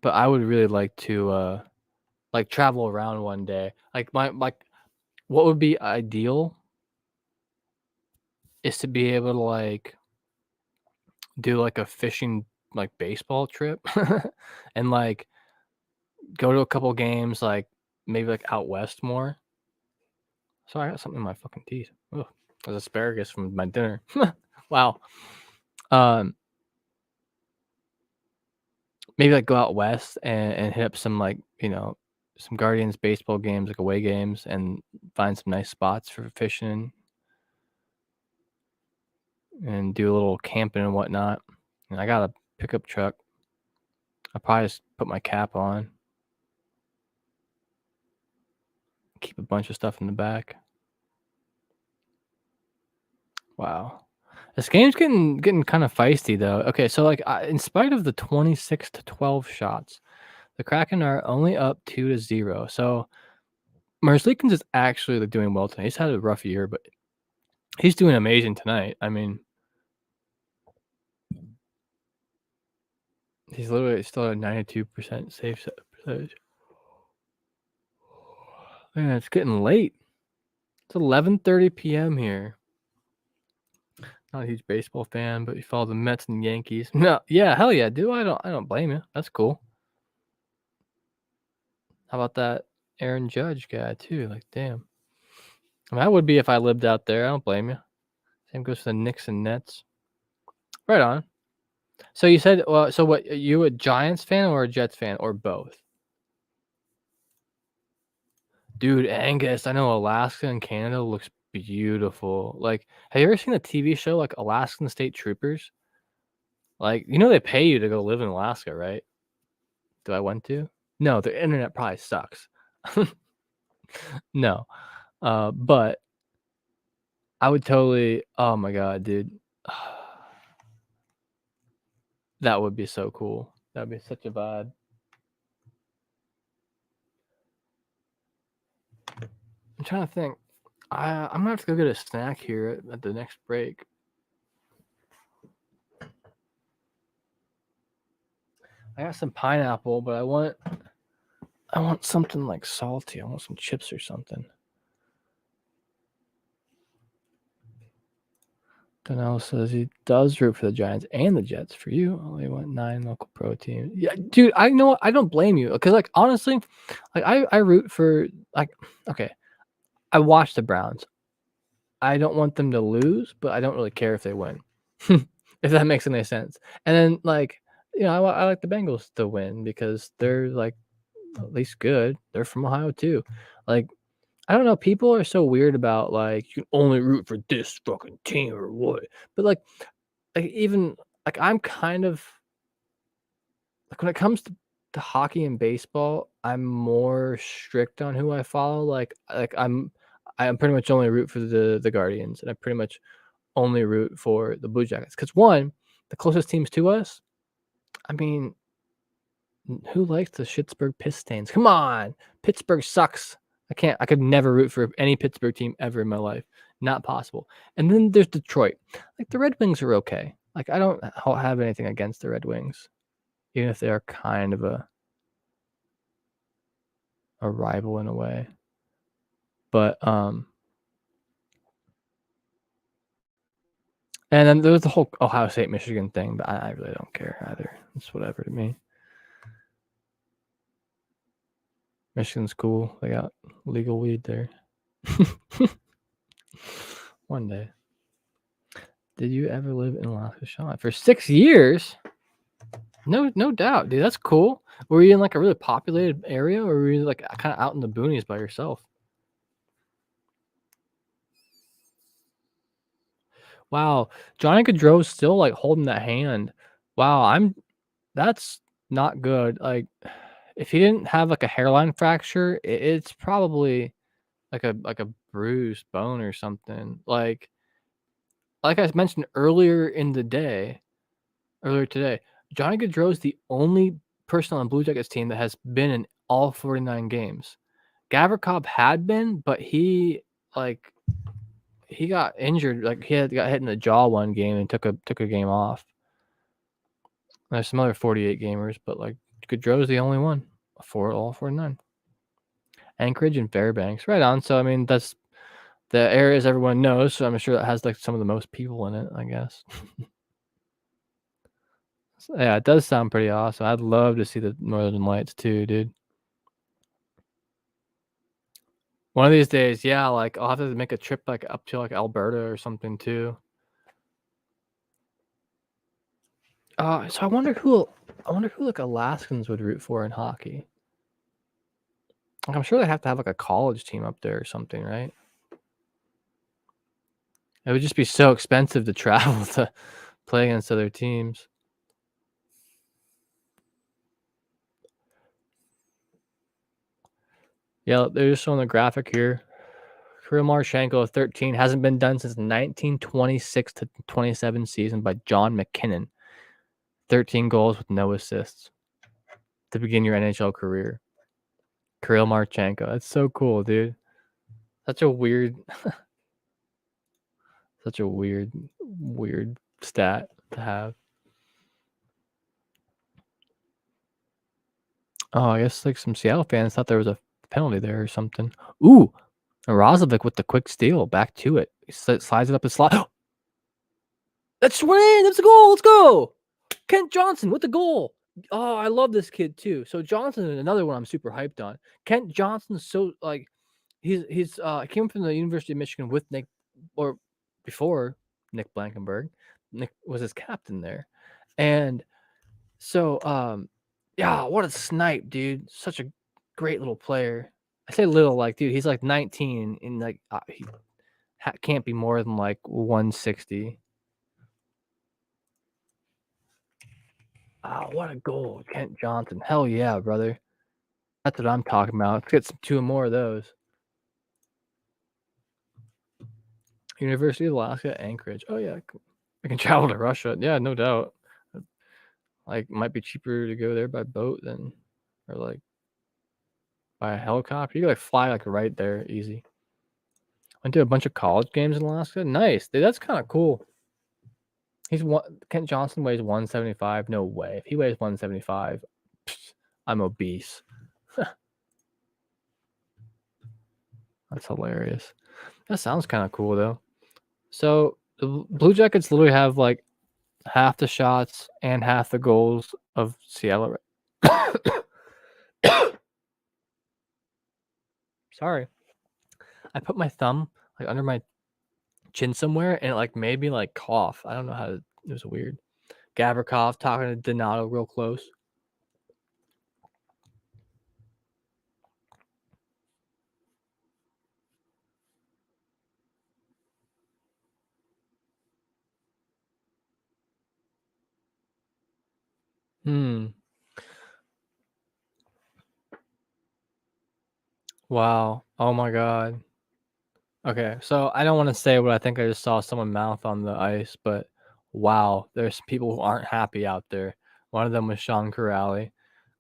but I would really like to, like, travel around one day. Like, what would be ideal is to be able to, like, do, like, a fishing, like, baseball trip and, like, go to a couple games, like, maybe, like, out west more. Sorry, I got something in my fucking teeth. Ugh, there's asparagus from my dinner. Wow. Um, maybe, like, go out west and hit up some, like, some Guardians baseball games, like, away games, and find some nice spots for fishing and do a little camping and whatnot. And I got a pickup truck. I'll probably just put my cap on, keep a bunch of stuff in the back. Wow. This game's getting kinda feisty, though. Okay, so, like, in spite of the 26-12 shots, the Kraken are only up 2-0. So, Merzlikins is actually, like, doing well tonight. He's had a rough year, but he's doing amazing tonight. I mean, he's literally still at 92% save percentage. Man, it's getting late. It's 11:30 PM here. Not a huge baseball fan, but you follow the Mets and Yankees. No, yeah, hell yeah, dude. I don't blame you. That's cool. How about that Aaron Judge guy too? Like, damn. I mean, I would be if I lived out there. I don't blame you. Same goes for the Knicks and Nets. Right on. So you said, so what? You a Giants fan or a Jets fan or both? Dude, Angus, I know Alaska and Canada looks beautiful. Like, have you ever seen a TV show like Alaskan State Troopers? Like, they pay you to go live in Alaska, right? Do I want to? No, the internet probably sucks. No, but I would totally. Oh my god, dude, that would be so cool. That'd be such a vibe. I'm trying to think. I'm gonna have to go get a snack here at the next break. I got some pineapple, but I want something like salty. I want some chips or something. Donnell says he does root for the Giants and the Jets. For you, only want 9 local pro teams. Yeah, dude, I know what, I don't blame you because, like, honestly, like I root for, like, okay, I watch the Browns. I don't want them to lose, but I don't really care if they win. If that makes any sense. And then, like, I like the Bengals to win because they're, like, at least good. They're from Ohio too. Like, I don't know, people are so weird about, like, you can only root for this fucking team or what. But, like, even like, I'm kind of like, when it comes to hockey and baseball, I'm more strict on who I follow. Like, I'm pretty much only root for the Guardians, and I pretty much only root for the Blue Jackets. Because, one, the closest teams to us, I mean, who likes the Pittsburgh Pistons? Come on, Pittsburgh sucks. I could never root for any Pittsburgh team ever in my life. Not possible. And then there's Detroit. Like, the Red Wings are okay. Like, I don't have anything against the Red Wings, even if they are kind of a rival in a way. But and then there was the whole Ohio State Michigan thing, but I really don't care either. It's whatever to me. Michigan's cool. They got legal weed there. One day. Did you ever live in Alaska, Sean? For 6 years? No doubt, dude. That's cool. Were you in, like, a really populated area, or were you, like, kind of out in the boonies by yourself? Wow, Johnny Gaudreau's still, like, holding that hand. Wow, that's not good. Like, if he didn't have like a hairline fracture, it's probably like a bruised bone or something. Like I mentioned earlier today, Johnny Gaudreau's the only person on the Blue Jackets team that has been in all 49 games. Gavrikov had been, but like he got injured. Like got hit in the jaw one game and took a game off. There's some other 48 gamers, but like Gaudreau's the only one for all 49. Anchorage and Fairbanks, right on. So I mean that's the areas everyone knows. So I'm sure that has like some of the most people in it, I guess. So, yeah, it does sound pretty awesome. I'd love to see the Northern Lights too, dude. One of these days, yeah, like I'll have to make a trip like up to like Alberta or something too. So I wonder who like Alaskans would root for in hockey. Like, I'm sure they have to have like a college team up there or something, right? It would just be so expensive to travel to play against other teams. Yeah, they're just showing the graphic here. Kirill Marchenko, 13, hasn't been done since the 1926 to 27 season by John McKinnon. 13 goals with no assists to begin your NHL career. Kirill Marchenko. That's so cool, dude. Such a weird stat to have. Oh, I guess like some Seattle fans thought there was a penalty there or something. Ooh, Roslovic with the quick steal. Back to it. He slides it up the slot. That's in. That's a goal. Let's go. Kent Johnson with the goal. Oh, I love this kid too. So Johnson is another one I'm super hyped on. Kent Johnson's so like he's came from the University of Michigan with Nick, or before Nick Blankenberg. Nick was his captain there. And so yeah, what a snipe, dude. Such a great little player. I say little, like, dude, he's like 19 and like he can't be more than like 160. Oh, what a goal, Kent Johnson. Hell yeah, brother. That's what I'm talking about. Let's get some two more of those. University of Alaska, Anchorage. Oh yeah, I can travel to Russia. Yeah, no doubt. Like, might be cheaper to go there by boat than, or like by a helicopter. You can like fly like right there, easy. Went to a bunch of college games in Alaska. Nice, dude. That's kind of cool. Kent Johnson weighs 175. No way. If he weighs 175, I'm obese. That's hilarious. That sounds kind of cool though. So the Blue Jackets literally have like half the shots and half the goals of Seattle. Sorry. I put my thumb like under my chin somewhere and it like made me like cough. I don't know how to, it was weird. Gavrikov talking to Donato real close. Wow. Oh my god. Okay, so I don't want to say what I think I just saw someone mouth on the ice, but wow, there's people who aren't happy out there. One of them was Sean Corrali.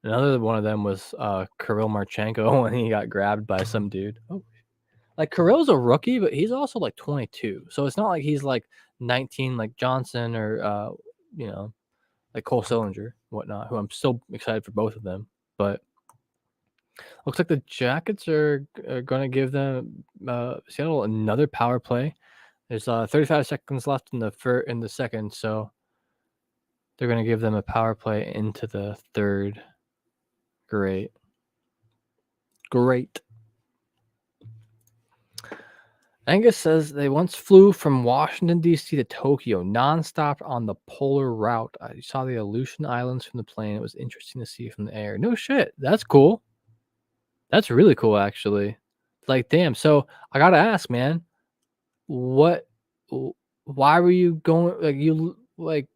Another one of them was Kirill Marchenko when he got grabbed by some dude. Oh, like Kirill's a rookie, but he's also like 22. So it's not like he's like 19 like Johnson or you know, like Cole Sillinger, whatnot, who I'm still excited for both of them. But looks like the Jackets are going to give them Seattle another power play. There's 35 seconds left in the second, so they're going to give them a power play into the third. Great. Angus says they once flew from Washington, D.C. to Tokyo nonstop on the polar route. I saw the Aleutian Islands from the plane. It was interesting to see from the air. No shit. That's cool. That's really cool, actually. Like, damn. So I got to ask, man, why were you going, like,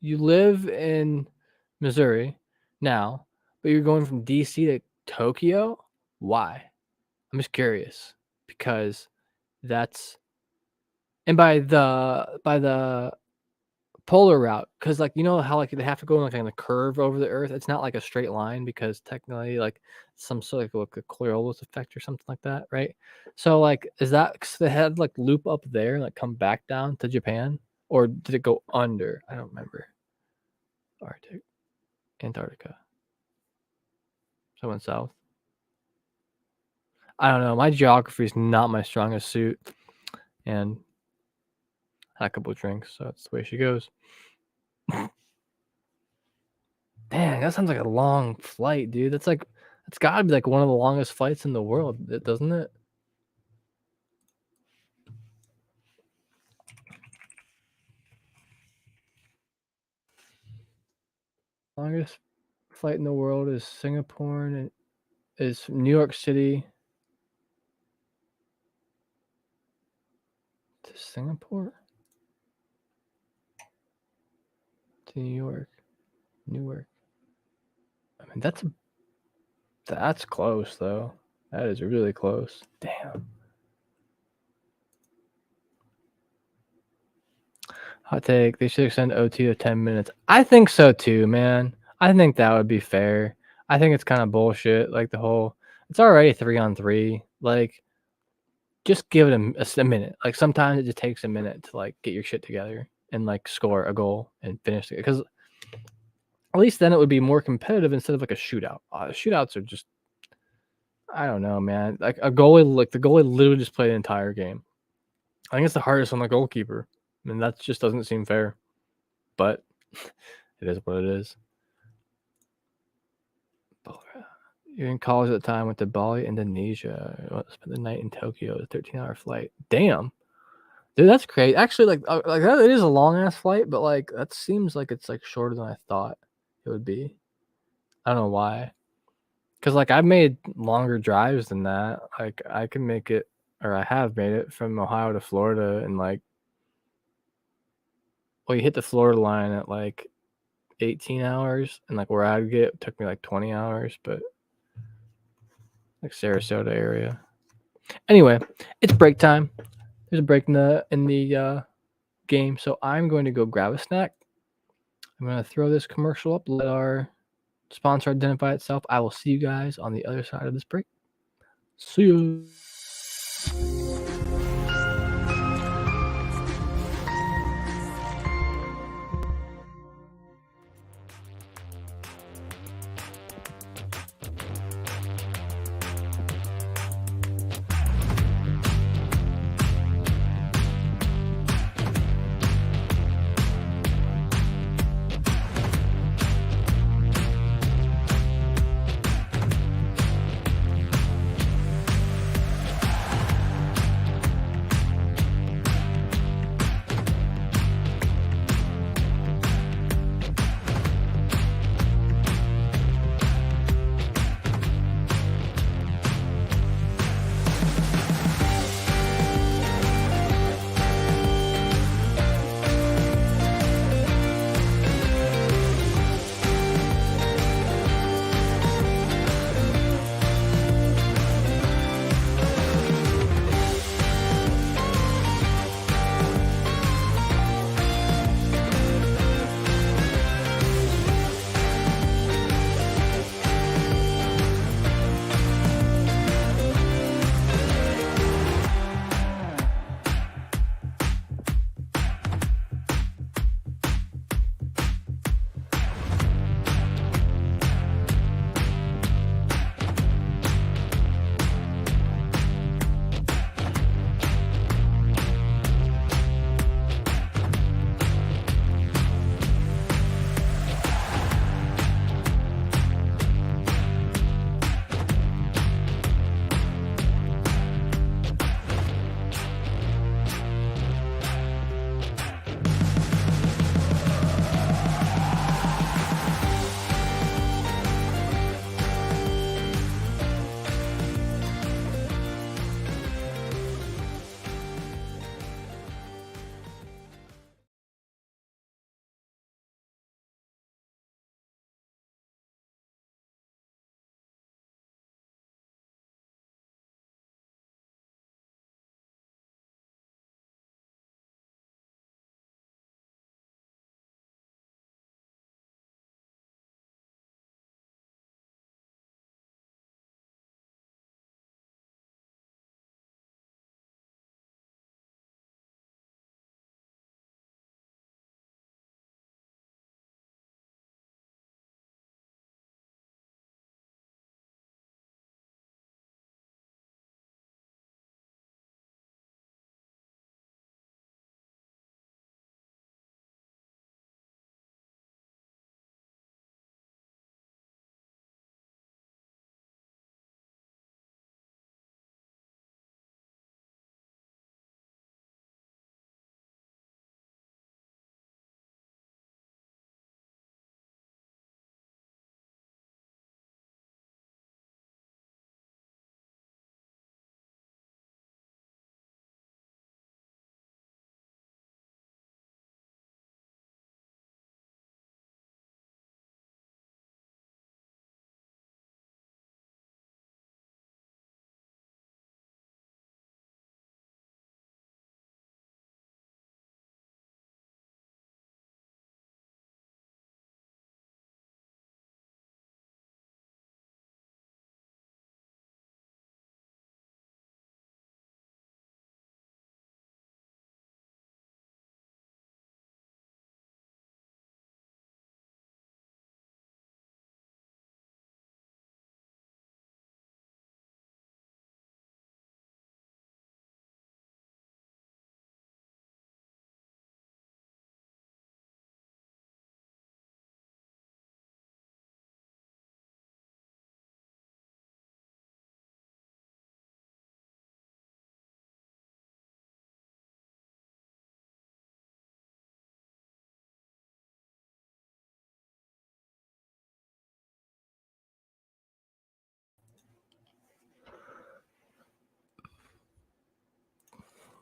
you live in Missouri now, but you're going from DC to Tokyo? Why? I'm just curious because that's and by the polar route, because like you know how like they have to go in like on a curve over the Earth. It's not like a straight line because technically like some sort of like a Coriolis effect or something like that, right? So like is that 'cause they had like loop up there and like come back down to Japan, or did it go under? I don't remember. Arctic, Antarctica, so it went south. I don't know. My geography is not my strongest suit, and had a couple of drinks, so that's the way she goes. Dang, that sounds like a long flight, dude. That's gotta be like one of the longest flights in the world, doesn't it? Longest flight in the world is Singapore and is New York City to Singapore to New York. Newark. I mean that's close though. That is really close. Damn. Hot take. They should extend OT to 10 minutes. I think so too, man. I think that would be fair. I think it's kind of bullshit. Like the whole, it's already 3-on-3. Like, just give it a minute. Like sometimes it just takes a minute to like get your shit together and like score a goal and finish it. Because at least then it would be more competitive instead of like a shootout. Shootouts are just, I don't know, man. Like a goalie, like the goalie literally just played the entire game. I think it's the hardest on the goalkeeper. And that just doesn't seem fair. But it is what it is. You're in college at the time, went to Bali, Indonesia. Spent the night in Tokyo. A 13-hour flight. Damn, dude, that's crazy. Actually, like that, it is a long ass flight, but like that seems like it's like shorter than I thought it would be. I don't know why. Because like I've made longer drives than that. Like I can make it, or I have made it from Ohio to Florida, and like, well, you hit the Florida line at like 18 hours, and like where I'd get it took me like 20 hours, but like Sarasota area. Anyway, it's break time. There's a break in the game, so I'm going to go grab a snack. I'm going to throw this commercial up, let our sponsor identify itself. I will see you guys on the other side of this break. See you.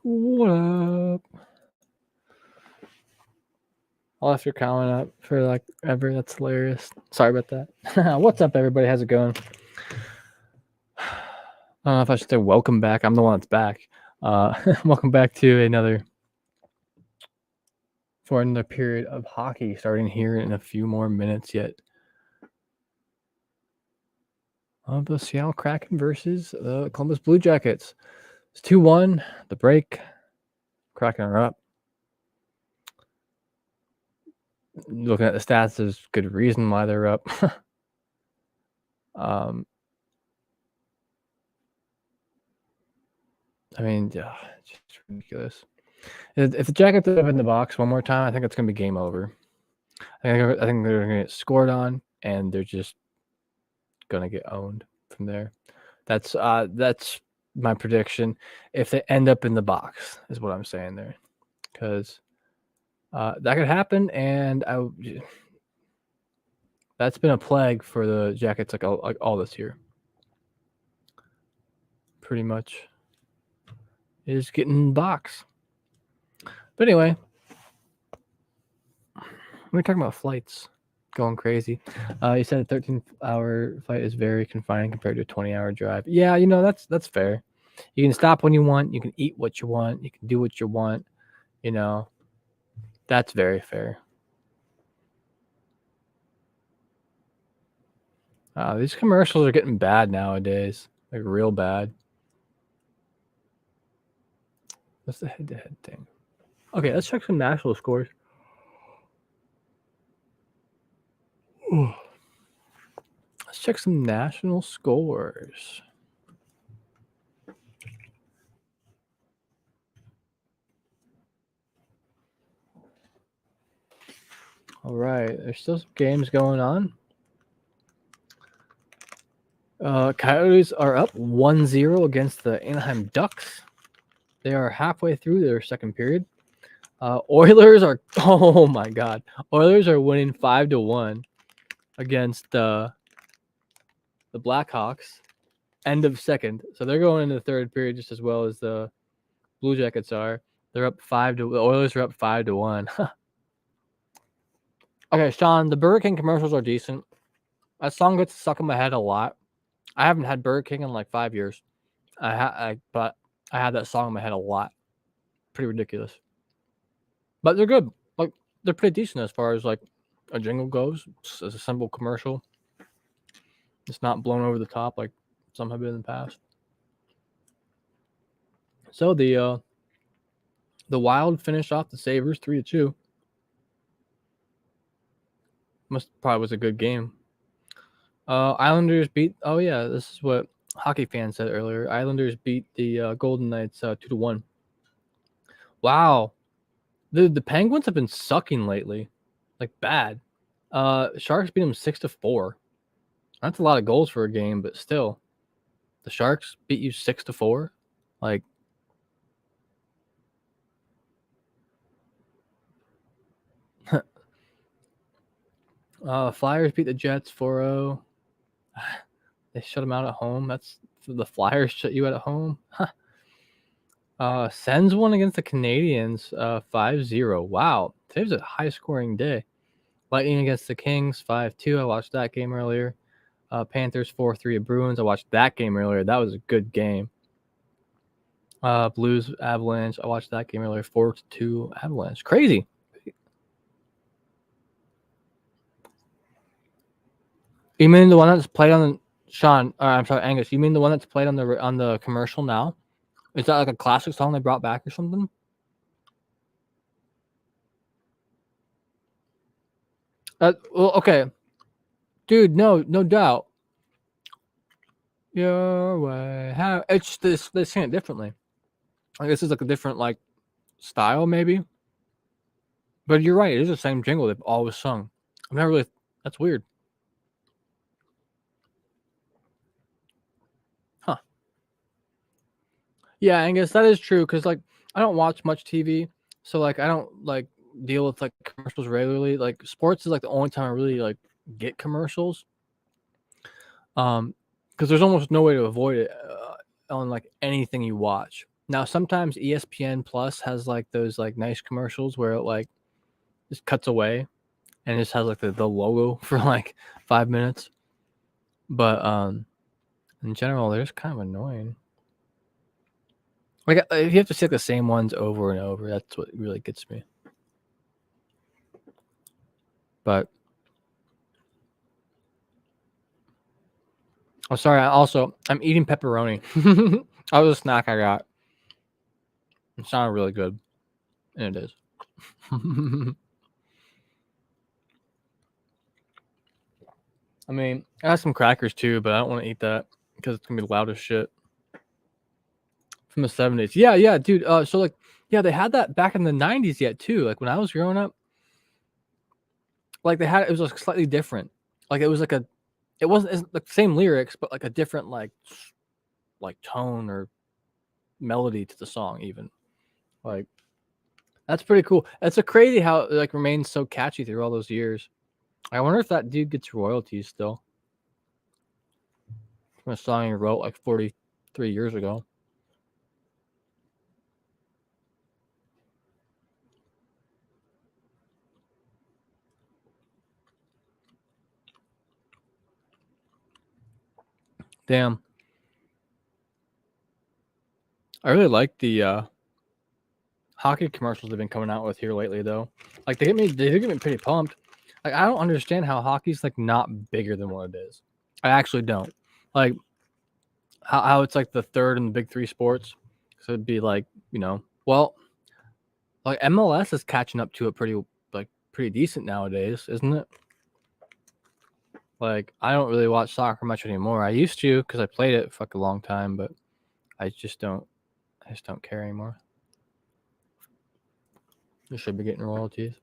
What up? I'll have your comment up for like ever. That's hilarious. Sorry about that. What's up, everybody? How's it going? I don't know if I should say welcome back. I'm the one that's back. Welcome back to another period of hockey starting here in a few more minutes yet. Of the Seattle Kraken versus the Columbus Blue Jackets. It's 2-1. The break. Kraken are up. Looking at the stats, there's good reason why they're up. I mean, it's just ridiculous. If the Jackets are up in the box one more time, I think it's going to be game over. I think they're going to get scored on, and they're just going to get owned from there. That's my prediction. If they end up in the box, is what I'm saying there, because that could happen, and that's been a plague for the Jackets like all this year. Pretty much is getting box. But anyway, we're talking about flights going crazy. You said a 13-hour flight is very confining compared to a 20-hour drive. Yeah, that's fair. You can stop when you want. You can eat what you want. You can do what you want. That's very fair. These commercials are getting bad nowadays, like real bad. What's the head-to-head thing? Okay, let's check some national scores. Ooh. Let's check some national scores. All right, there's still some games going on. Coyotes are up 1-0 against the Anaheim Ducks. They are halfway through their second period. Oilers are Oilers are winning 5-1 against the Blackhawks. End of second, so they're going into the third period just as well as the Blue Jackets are. They're up 5-1. The Oilers are up 5-1. Okay, Sean, the Burger King commercials are decent. That song gets stuck in my head a lot. I haven't had Burger King in like 5 years. But I had that song in my head a lot. Pretty ridiculous. But they're good. Like, they're pretty decent as far as like a jingle goes. It's a simple commercial. It's not blown over the top like some have been in the past. So the Wild finished off the Sabres 3-2. Probably was a good game. Islanders beat. Oh yeah, this is what hockey fans said earlier. Islanders beat the Golden Knights 2-1. Wow, the Penguins have been sucking lately, like bad. Sharks beat them 6-4. That's a lot of goals for a game, but still, the Sharks beat you 6-4. Like, Flyers beat the Jets 4-0. They shut them out at home. That's the Flyers shut you out at home. Sens won against the Canadians 5-0. Wow, today's a high-scoring day. Lightning against the Kings 5-2. I watched that game earlier. Panthers 4-3 at Bruins. I watched that game earlier. That was a good game. Blues Avalanche. I watched that game earlier. 4-2 Avalanche. Crazy. You mean the one that's played on the Sean? I'm sorry, Angus. You mean the one that's played on the commercial now? Is that like a classic song they brought back or something? Well, okay, dude. No doubt. Your way. How it's this? They sing it differently. Like, this is like a different like style, maybe. But you're right. It is the same jingle they've always sung. I've never really. That's weird. Huh. Yeah, Angus, that is true. Because like I don't watch much TV, so like I don't like deal with like commercials regularly. Like sports is like the only time I really like get commercials. Because there's almost no way to avoid it on like anything you watch. Now sometimes ESPN Plus has like those like nice commercials where it like just cuts away and just has like the logo for like 5 minutes. But in general, they're just kind of annoying. Like if you have to see like the same ones over and over, that's what really gets me. But I'm sorry. I'm eating pepperoni. That was a snack I got. It sounded really good, and it is. I mean, I have some crackers too, but I don't want to eat that because it's gonna be loud as shit. From the 70s. Yeah, dude. So like, yeah, they had that back in the 90s yet too. Like when I was growing up, like it was like slightly different. Like it was like it wasn't the same lyrics, but like a different like tone or melody to the song even. Like that's pretty cool. It's a crazy how it like remains so catchy through all those years. I wonder if that dude gets royalties still from a song he wrote like 43 years ago. Damn. I really like the hockey commercials they've been coming out with here lately though. Like they do get me pretty pumped. Like I don't understand how hockey's like not bigger than what it is. I actually don't. Like how it's like the third in the big three sports. So it'd be like, well, like MLS is catching up to it pretty decent nowadays, isn't it? Like I don't really watch soccer much anymore. I used to because I played it for like a long time, but I just don't care anymore. You should be getting royalties.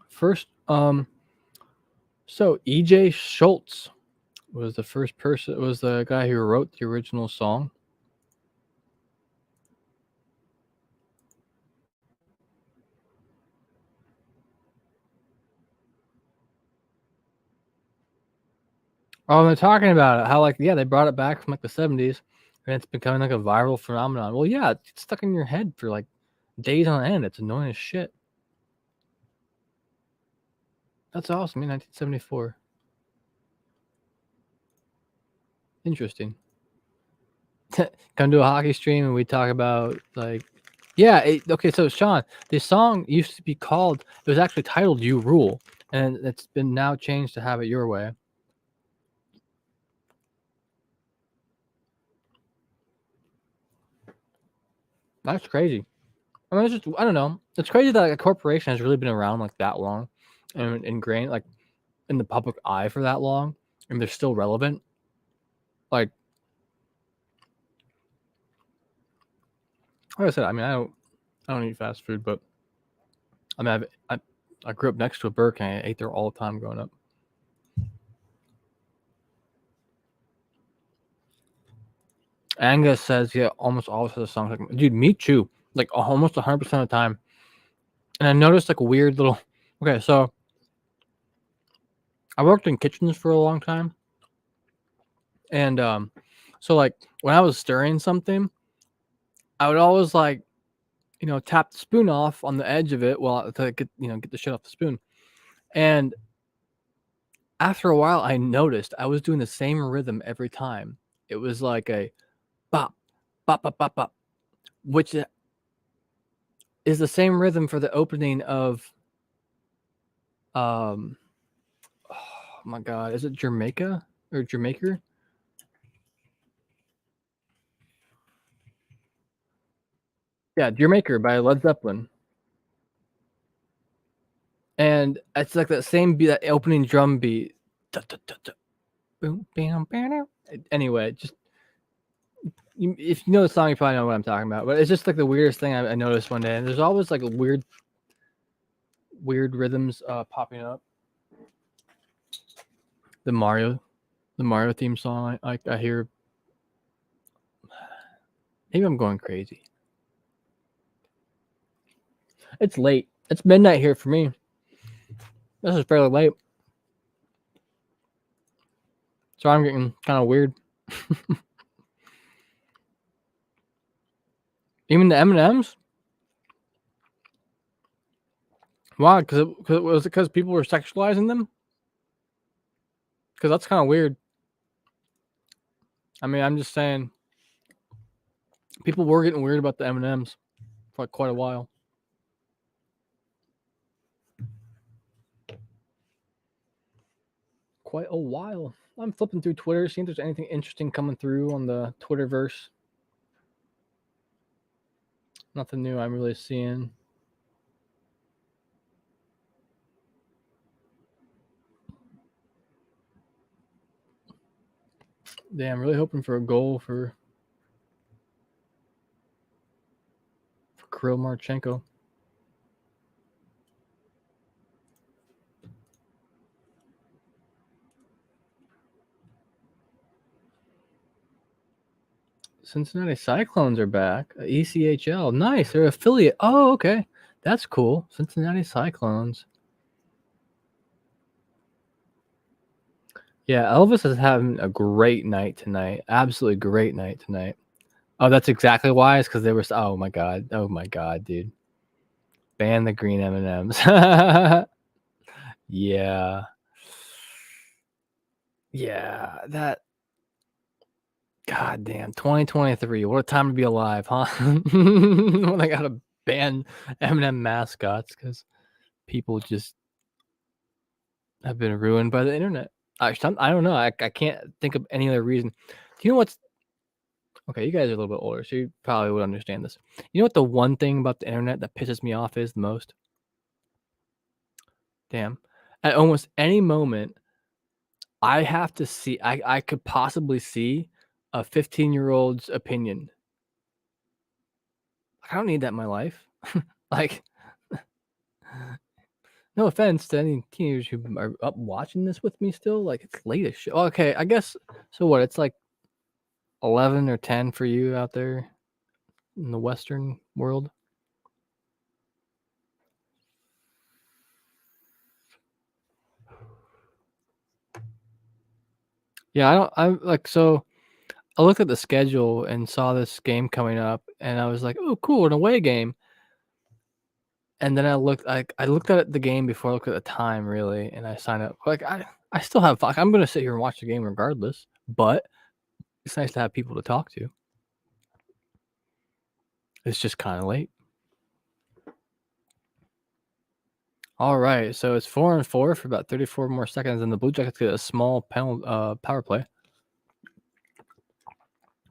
First, so EJ Schultz was the first person. Was the guy who wrote the original song. Oh, they're talking about it. How like they brought it back from like the 70s, and it's becoming like a viral phenomenon. Well, yeah, it's stuck in your head for like days on end. It's annoying as shit. That's awesome. 1974. Interesting. Come to a hockey stream and we talk about like, yeah. Okay, so Sean, this song used to be called. It was actually titled "You Rule," and it's been now changed to "Have It Your Way." That's crazy. I mean, I don't know. It's crazy that like, a corporation has really been around like that long and ingrained like in the public eye for that long, and they're still relevant. Like I said, I mean, I don't eat fast food, but I mean, I grew up next to a Burger King. I ate there all the time growing up. Angus says, yeah, almost always has a song. Like, dude, me too. Like almost 100% of the time. And I noticed like a weird little. Okay, so I worked in kitchens for a long time, and so like when I was stirring something, I would always like tap the spoon off on the edge of it while to get get the shit off the spoon. And after a while, I noticed I was doing the same rhythm every time. It was like a bop, bop, bop, bop, bop, which is the same rhythm for the opening of oh my god, is it Jamaica or Jamaica? Yeah, Jamaica by Led Zeppelin. And it's like that same beat, that opening drum beat. Boom, bam, bam. Anyway, just if you know the song, you probably know what I'm talking about. But it's just like the weirdest thing I noticed one day. And there's always like weird rhythms popping up. The Mario theme song. I hear. Maybe I'm going crazy. It's late. It's midnight here for me. This is fairly late. So I'm getting kind of weird. Even the M&Ms? Why? Was it because people were sexualizing them? Because that's kind of weird. I mean, I'm just saying. People were getting weird about the M&Ms for like quite a while. Quite a while. I'm flipping through Twitter, seeing if there's anything interesting coming through on the Twitterverse. Nothing new I'm really seeing. Damn, really hoping for a goal for Kirill Marchenko. Cincinnati Cyclones are back. ECHL. Nice. They're affiliate. Oh, okay. That's cool. Cincinnati Cyclones. Yeah, Elvis is having a great night tonight. Absolutely great night tonight. Oh, that's exactly why. It's because they were. Oh my god. Oh my god, dude. Ban the green M&Ms. Yeah. Yeah. That. God damn. 2023. What a time to be alive, huh? When I gotta ban M&M mascots because people just have been ruined by the internet. I don't know. I can't think of any other reason. Do you know what's okay? You guys are a little bit older, so you probably would understand this. You know what the one thing about the internet that pisses me off is the most? Damn. At almost any moment, I have to see. I could possibly see a 15-year-old's opinion. I don't need that in my life. Like, no offense to any teenagers who are up watching this with me still. Like, it's late as shit. Okay, I guess. So what? It's like 11 or 10 for you out there in the Western world. Yeah, I'm like, so I looked at the schedule and saw this game coming up, and I was like, oh, cool, an away game. And then I looked at the game before I looked at the time, really, and I signed up. Like, I still have, like, I'm gonna sit here and watch the game regardless, but it's nice to have people to talk to. It's just kind of late. All right, so it's 4-4 for about 34 more seconds, and the Blue Jackets get a small power play.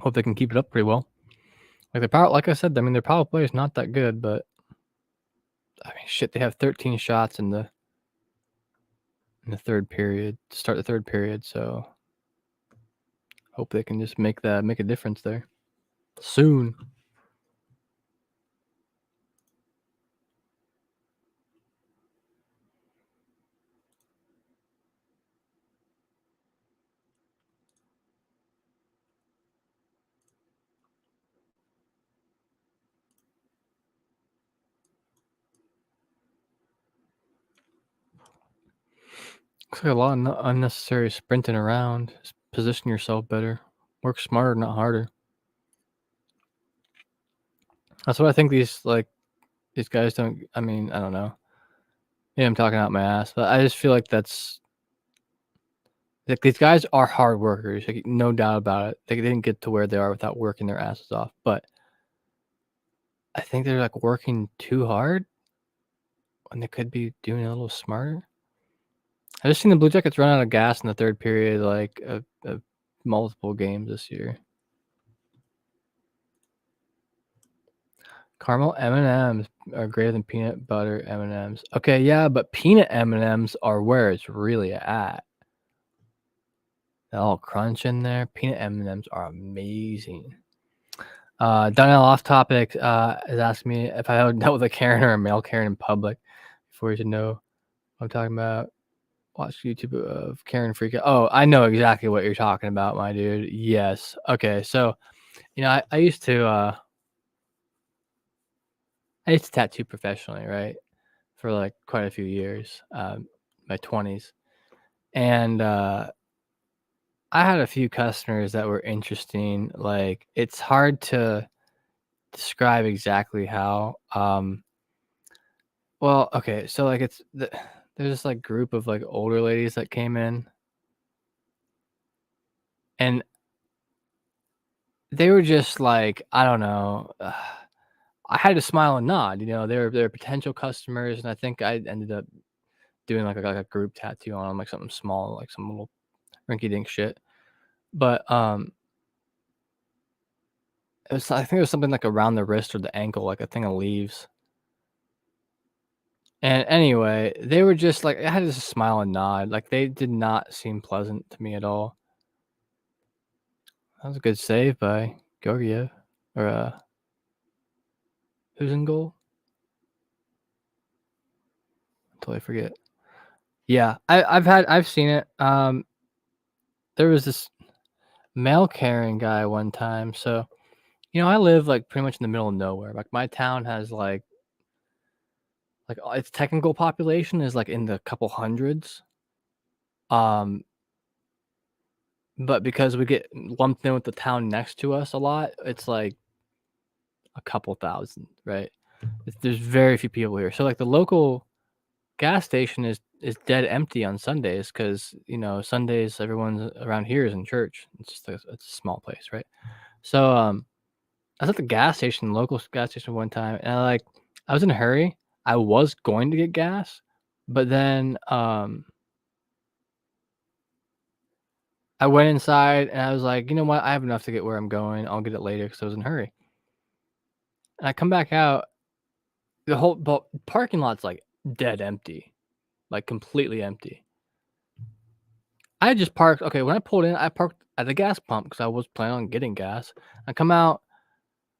Hope they can keep it up pretty well. Like like I said, I mean, their power play is not that good, but I mean, shit, they have 13 shots in the third period to start the third period. So hope they can just make a difference there soon. Looks like a lot of unnecessary sprinting around. Just position yourself better. Work smarter, not harder. That's what I think these guys don't. I mean, I don't know. Yeah, I'm talking out my ass, but I just feel like that's like these guys are hard workers. Like, no doubt about it. They didn't get to where they are without working their asses off. But I think they're like working too hard when they could be doing a little smarter. I just seen the Blue Jackets run out of gas in the third period, like multiple games this year. Caramel M&Ms are greater than peanut butter M&Ms. Okay, yeah, but peanut M&Ms are where it's really at. That little crunch in there. Peanut M&Ms are amazing. Donnell off topic is asking me if I ever dealt with a Karen or a male Karen in public. Before you should know what I'm talking about. Watch YouTube of Karen Freak. Oh, I know exactly what you're talking about, my dude. Yes. Okay, so I used to I used to tattoo professionally, right, for, like, quite a few years, my 20s, and, I had a few customers that were interesting, like, it's hard to describe exactly how, well, okay, so, like, there's this, like, group of, like, older ladies that came in, and they were just, like, I don't know, I had to smile and nod, they're potential customers, and I think I ended up doing, like a group tattoo on 'em, like, something small, like some little rinky dink shit, but, I think it was something, like, around the wrist or the ankle, like a thing of leaves, and anyway, they were just, like I had to just smile and nod, like, they did not seem pleasant to me at all. That was a good save by Georgiev, or, who's in goal? Totally forget. Yeah, I've seen it, there was this mail carrying guy one time, so, I live, like, pretty much in the middle of nowhere, like, my town has, its technical population is, like, in the couple hundreds, um, but because we get lumped in with the town next to us a lot, it's, like, a couple thousand, right? There's very few people here, so, like, the local gas station is dead empty on Sundays because Sundays, everyone around here is in church. It's a small place, right? So, I was at the gas station, local gas station one time, and I was in a hurry. I was going to get gas, but then, I went inside and I was like, "You know what? I have enough to get where I'm going. I'll get it later," because I was in a hurry. And I come back out, the whole parking lot's, like, dead empty, like, completely empty. I had just parked okay, when I pulled in, I parked at the gas pump because I was planning on getting gas. I come out,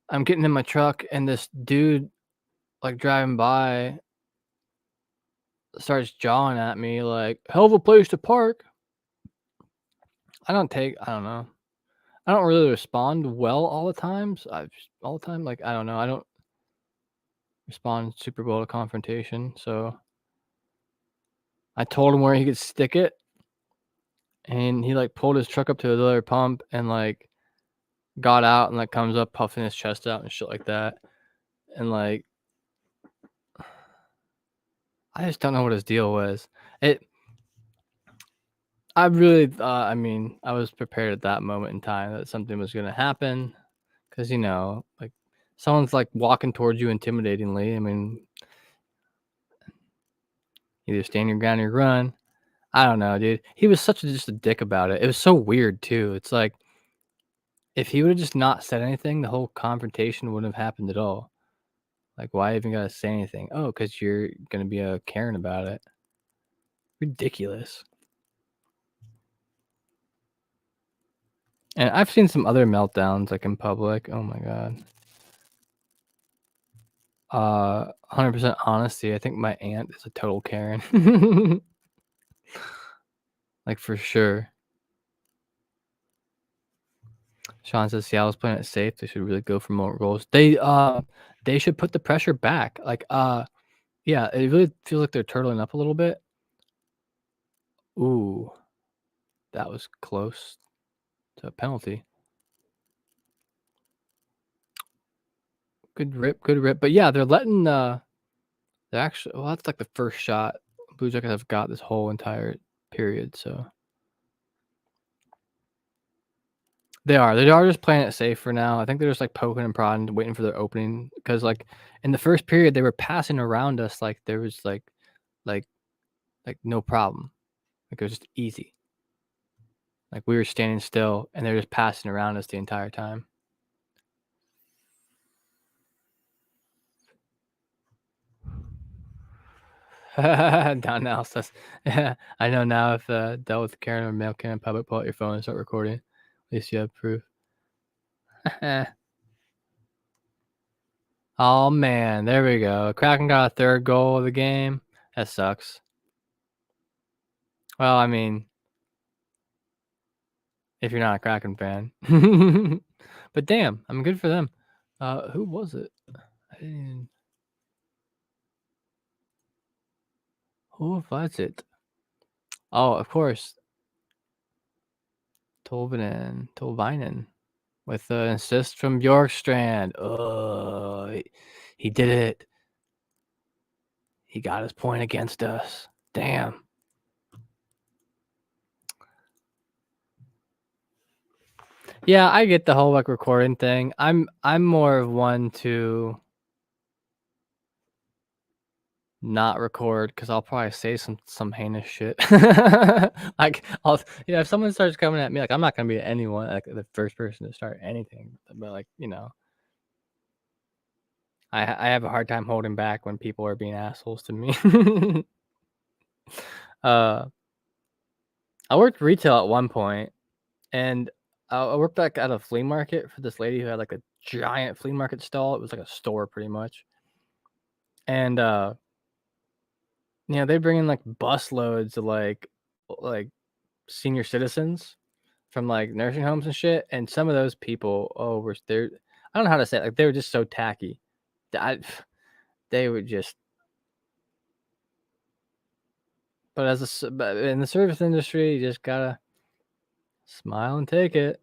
I'm getting in my truck, and this dude, like, driving by starts jawing at me like, "Hell of a place to park." I don't know. I don't really respond well all the times. All the time, like, I don't know. I don't respond super well to confrontation, so I told him where he could stick it, and he, like, pulled his truck up to the other pump and, like, got out and, like, comes up puffing his chest out and shit like that, and, like, I just don't know what his deal was. It I really thought I mean, I was prepared at that moment in time that something was gonna happen, 'cause, like, someone's, like, walking towards you intimidatingly. I mean, either stand your ground or run. I don't know, dude. He was just a dick about it. It was so weird too. It's like, if he would've just not said anything, the whole confrontation wouldn't have happened at all. Like, why even gotta say anything? "Oh, 'cause you're gonna be a Karen about it." Ridiculous. And I've seen some other meltdowns, like, in public. Oh my god. 100% honesty, I think my aunt is a total Karen. Like, for sure. Sean says Seattle's playing it safe. They should really go for more goals. They should put the pressure back. Like, yeah, it really feels like they're turtling up a little bit. Ooh, that was close to a penalty. Good rip, good rip. But yeah, they're letting they're actually well, that's like the first shot Blue Jackets have got this whole entire period. So they are just playing it safe for now. I think they're just like poking and prodding, waiting for their opening. Because like in the first period, they were passing around us like there was like no problem. Like it was just easy. Like we were standing still and they're just passing around us the entire time. Down now says, yeah, I know now if dealt with Karen or male Karen in public, pull out your phone and start recording. At least you have proof. Oh man, there we go. Kraken got a third goal of the game. That sucks. Well, I mean, if you're not a Kraken fan. But damn, I'm good for them. Who was it? I didn't Who was it? Oh, of course, Tolvanen with an assist from Bjorkstrand. Oh, he did it. He got his point against us. Damn. Yeah, I get the whole like recording thing. I'm more of one to not record because I'll probably say some heinous shit. Like if someone starts coming at me, like I'm not gonna be anyone like the first person to start anything, but like I have a hard time holding back when people are being assholes to me. uh, I worked retail at one point, and I worked like at a flea market for this lady who had like a giant flea market stall. It was like a store pretty much, and they bring in like bus loads of like senior citizens from like nursing homes and shit. And some of those people, were there. I don't know how to say it. Like they were just so tacky. I, they would just. But but in the service industry, you just gotta smile and take it.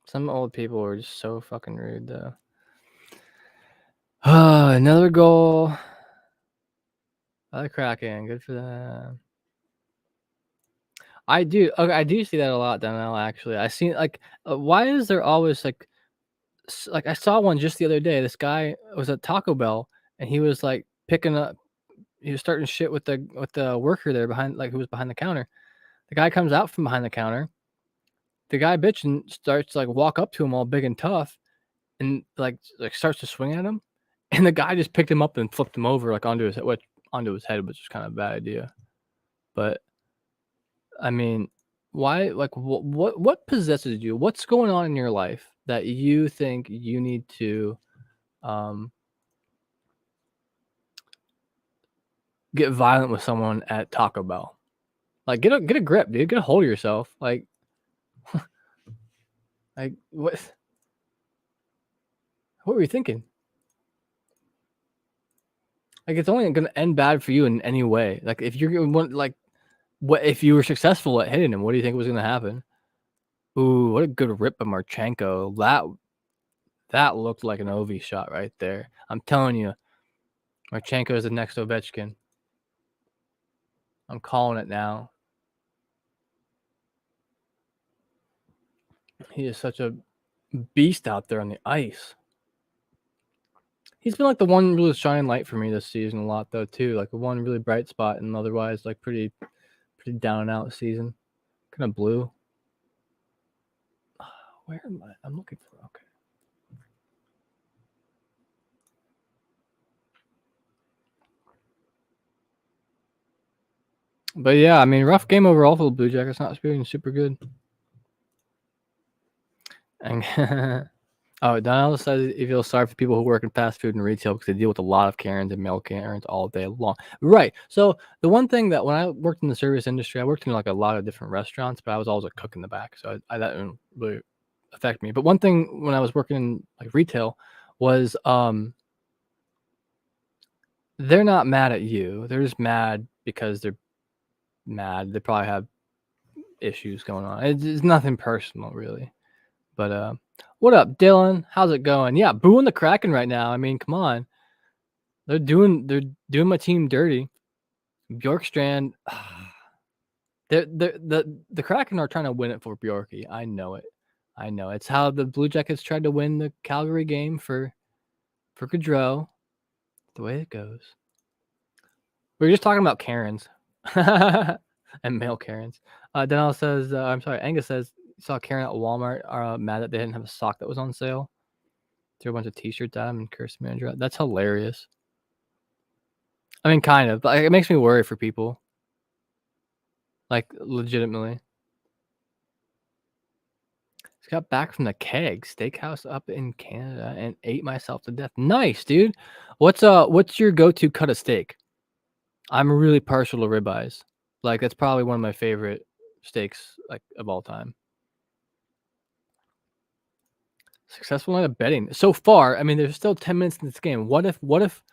Some old people were just so fucking rude, though. Another goal. The Kraken, good for them. I do. Okay, I do see that a lot down now. Actually, I seen like, why is there always like I saw one just the other day. This guy was at Taco Bell and he was like picking up. He was starting shit with the worker there behind, like who was behind the counter. The guy comes out from behind the counter. The guy bitching starts like walk up to him all big and tough, and like starts to swing at him, and the guy just picked him up and flipped him over like onto his head, which was kind of a bad idea. But I mean, why? Like, what possesses you? What's going on in your life that you think you need to um, get violent with someone at Taco Bell? Like, get a grip, dude. Get a hold of yourself. Like what? What were you thinking? Like, it's only gonna end bad for you in any way. Like, if you're gonna want, like, what if you were successful at hitting him? What do you think was gonna happen? Ooh, what a good rip by Marchenko. That looked like an Ovi shot right there. I'm telling you, Marchenko is the next Ovechkin. I'm calling it now. He is such a beast out there on the ice. He's been like the one really shining light for me this season a lot though too. Like the one really bright spot and otherwise like pretty down and out season. Kind of blue. Where am I? I'm looking for okay. But yeah, I mean, rough game overall for the Blue Jackets. Not being super good. And Donald says he feels sorry for people who work in fast food and retail because they deal with a lot of Karens and male Karens all day long. Right. So the one thing that when I worked in the service industry, I worked in like a lot of different restaurants, but I was always a cook in the back, so that didn't really affect me. But one thing when I was working in like retail was they're not mad at you. They're just mad because they're mad. They probably have issues going on. It's nothing personal really. But what up, Dylan? How's it going? Yeah, booing the Kraken right now. I mean, come on. They're doing my team dirty. Bjorkstrand, the Kraken are trying to win it for Bjorky. I know it. I know. It's how the Blue Jackets tried to win the Calgary game for Gaudreau. The way it goes. We were just talking about Karens and male Karens. Denal says, I'm sorry, Angus says, saw Karen at Walmart are mad that they didn't have a sock that was on sale. Threw a bunch of t-shirts at him and cursed the manager out. That's hilarious. I mean, kind of, but it makes me worry for people. Like, legitimately. Just got back from the Keg Steakhouse up in Canada and ate myself to death. Nice, dude. What's your go-to cut of steak? I'm really partial to ribeyes. Like, that's probably one of my favorite steaks like of all time. Successful night of betting so far. I mean, there's still 10 minutes in this game. What if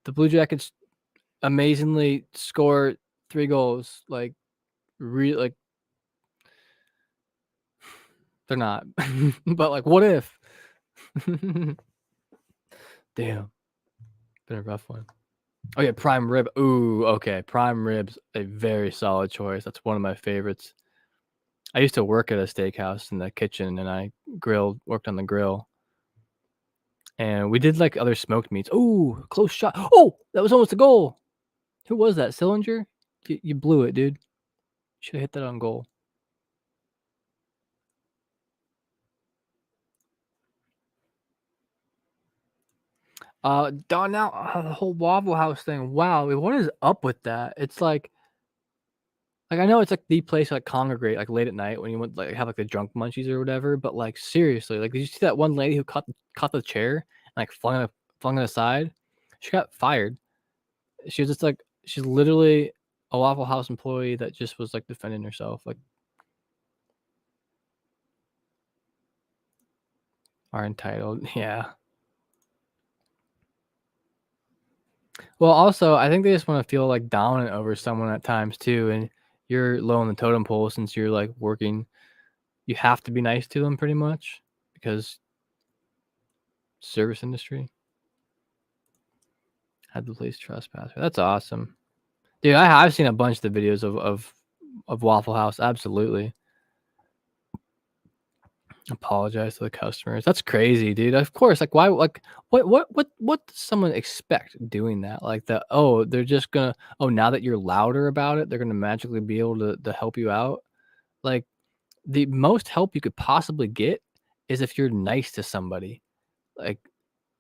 the Blue Jackets amazingly score 3 goals. Like, like they're not. But, like, what if? Damn. Been a rough one. Oh, yeah, prime rib. Ooh, okay. Prime rib's a very solid choice. That's one of my favorites. I used to work at a steakhouse in the kitchen, and I worked on the grill. And we did, like, other smoked meats. Ooh, close shot. Oh, that was almost a goal. Who was that? Sillinger? You blew it, dude. Should've hit that on goal. Now the whole Waffle House thing. Wow, what is up with that? It's like I know it's like the place to, like, congregate like late at night when you want like have like the drunk munchies or whatever. But like seriously, like did you see that one lady who caught the chair and like flung it aside? She got fired. She was just like she's literally a Waffle House employee that just was like defending herself. Like are entitled, yeah. Well, also, I think they just wanna feel, like, dominant over someone at times too, and you're low on the totem pole since you're, like, working. You have to be nice to them pretty much because service industry. Had the police trespass. That's awesome. Dude, I've seen a bunch of the videos of Waffle House, absolutely. Apologize to the customers. That's crazy, dude. Of course, like, why like, what does someone expect doing that? Like, oh, they're just gonna now that you're louder about it, they're gonna magically be able to help you out? Like, the most help you could possibly get is if you're nice to somebody. Like,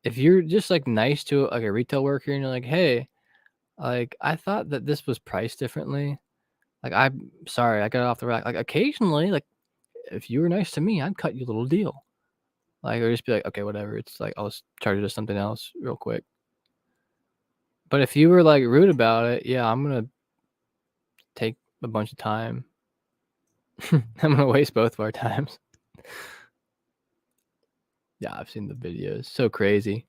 if you're just, like, nice to, like, a retail worker and you're like, "Hey, like, I thought that this was priced differently. Like, I'm sorry, I got it off the rack." Like, occasionally, like, if you were nice to me, I'd cut you a little deal. Like, or just be like, "Okay, whatever." It's like, I'll just charge you to something else real quick. But if you were, like, rude about it, yeah, I'm gonna take a bunch of time. I'm gonna waste both of our times. Yeah, I've seen the videos. So crazy.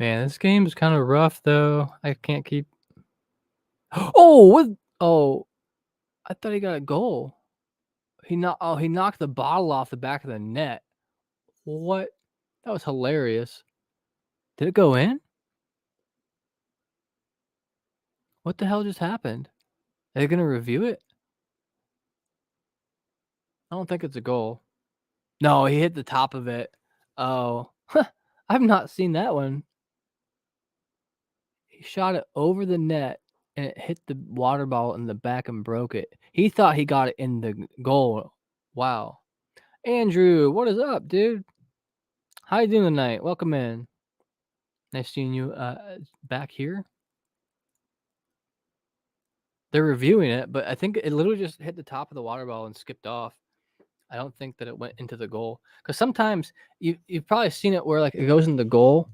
Man, this game is kinda rough, though. I can't keep Oh, what? Oh, I thought he got a goal. He knocked the bottle off the back of the net. What? That was hilarious. Did it go in? What the hell just happened? Are they gonna review it? I don't think it's a goal. No, he hit the top of it. Oh. I've not seen that one. He shot it over the net, and it hit the water bottle in the back and broke it. He thought he got it in the goal. Wow. Andrew, what is up, dude? How you doing tonight? Welcome in. Nice seeing you, back here. They're reviewing it, but I think it literally just hit the top of the water bottle and skipped off. I don't think that it went into the goal. Because sometimes you've probably seen it where, like, it goes in the goal,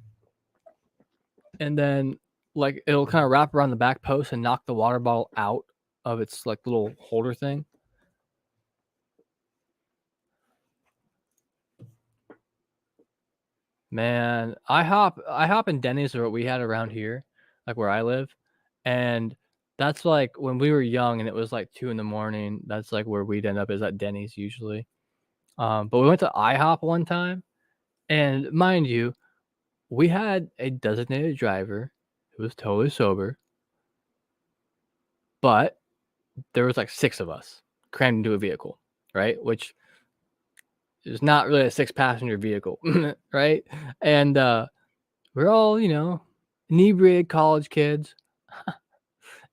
and then, like, it'll kinda wrap around the back post and knock the water bottle out of its, like, little holder thing. Man, IHOP and Denny's are what we had around here, like, where I live, and that's, like, when we were young and it was, like, 2 in the morning, that's, like, where we'd end up is at Denny's usually. But we went to IHOP one time, and mind you, we had a designated driver who was totally sober, but there was, like, 6 of us crammed into a vehicle, right? Which is not really a six-passenger vehicle, right? And, we're all, inebriated college kids,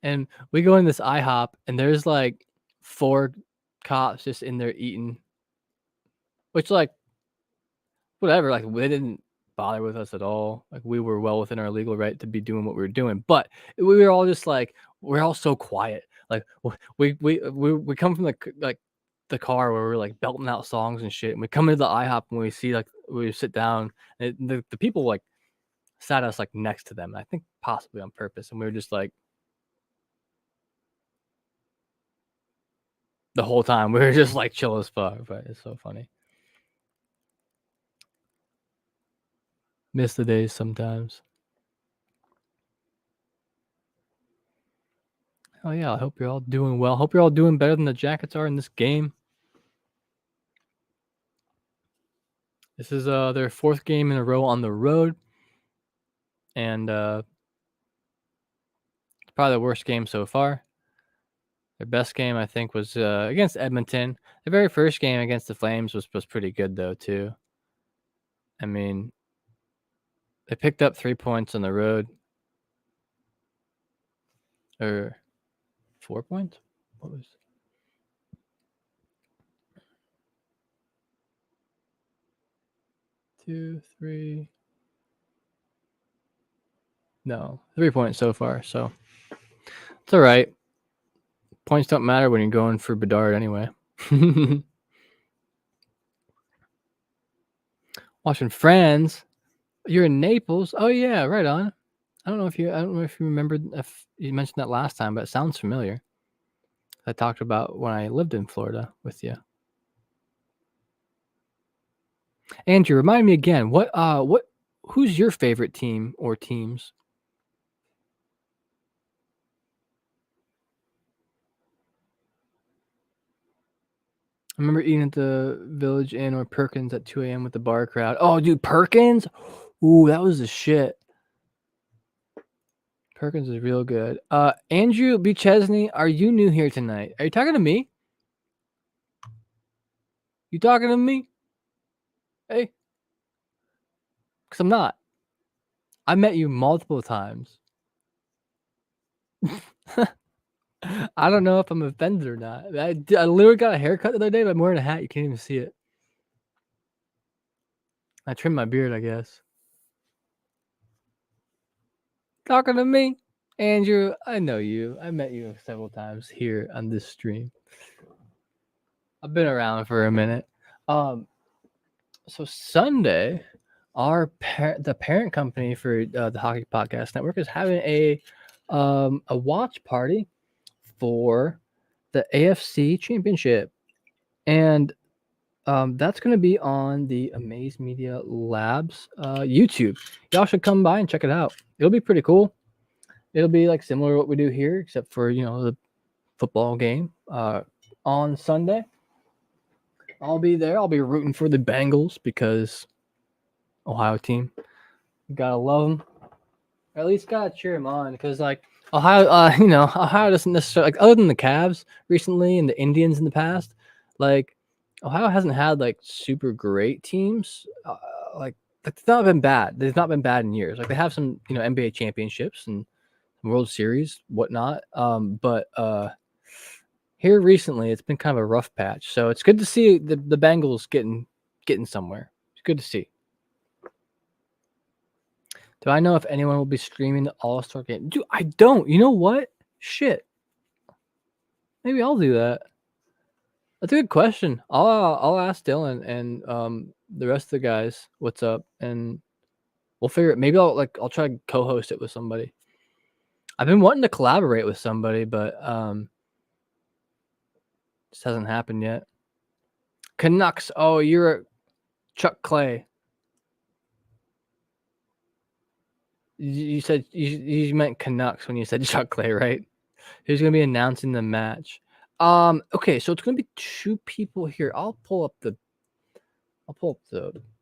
and we go in this IHOP, and there's, like, 4 cops just in there eating, which, like, whatever, like, they didn't bother with us at all. Like, we were well within our legal right to be doing what we were doing, but we were all just like we're all so quiet. Like, we come from the car where we're, like, belting out songs and shit, and we come into the IHOP and we see, like we sit down, and the people, like, sat us, like, next to them, I think possibly on purpose, and we were just like the whole time, we were just, like, chill as fuck, but it's so funny. Miss the days sometimes. Oh yeah, I hope you're all doing well. Hope you're all doing better than the Jackets are in this game. This is their 4th game in a row on the road, and it's probably the worst game so far. Their best game, I think, was against Edmonton. The very first game against the Flames was pretty good though too. I mean, they picked up 3 points on the road, or 4 points. What was? 2, 3. No, 3 points so far. So it's all right. Points don't matter when you're going for Bedard anyway. Watching Friends. You're in Naples. Oh yeah, right on. I don't know if you remembered if you mentioned that last time, but it sounds familiar. I talked about when I lived in Florida with you. Andrew, remind me again. Who's your favorite team or teams? I remember eating at the Village Inn or Perkins at 2 a.m. with the bar crowd. Oh, dude, Perkins? Ooh, that was the shit. Perkins is real good. Andrew B. Chesney, are you new here tonight? Are you talking to me? You talking to me? Hey? Because I'm not. I met you multiple times. I don't know if I'm offended or not. I literally got a haircut the other day, but I'm wearing a hat. You can't even see it. I trimmed my beard, I guess. Talking to me? Andrew, I know you. I met you several times here on this stream. I've been around for a minute. So Sunday, the parent company for the Hockey Podcast Network is having a watch party for the AFC Championship, and that's going to be on the Amaze Media Labs YouTube. Y'all should come by and check it out. It'll be pretty cool. It'll be like similar to what we do here, except for the football game on Sunday. I'll be there. I'll be rooting for the Bengals because Ohio team. Gotta love them. Or at least gotta cheer them on because like Ohio, Ohio doesn't necessarily like other than the Cavs recently and the Indians in the past, like Ohio hasn't had like super great teams. Like it's not been bad. They've not been bad in years. Like they have some NBA championships and World Series, whatnot. But here recently, it's been kind of a rough patch. So it's good to see the Bengals getting somewhere. It's good to see. Do I know if anyone will be streaming the All-Star game? Dude, I don't. You know what? Shit. Maybe I'll do that. That's a good question. I'll ask Dylan and the rest of the guys what's up, and we'll figure it. Maybe I'll try to co-host it with somebody. I've been wanting to collaborate with somebody, but this hasn't happened yet. Canucks. Oh, you're a Chuck Clay. You said you meant Canucks when you said Chuck Clay, right? Who's gonna be announcing the match? Okay, so it's gonna be 2 people here. I'll pull up the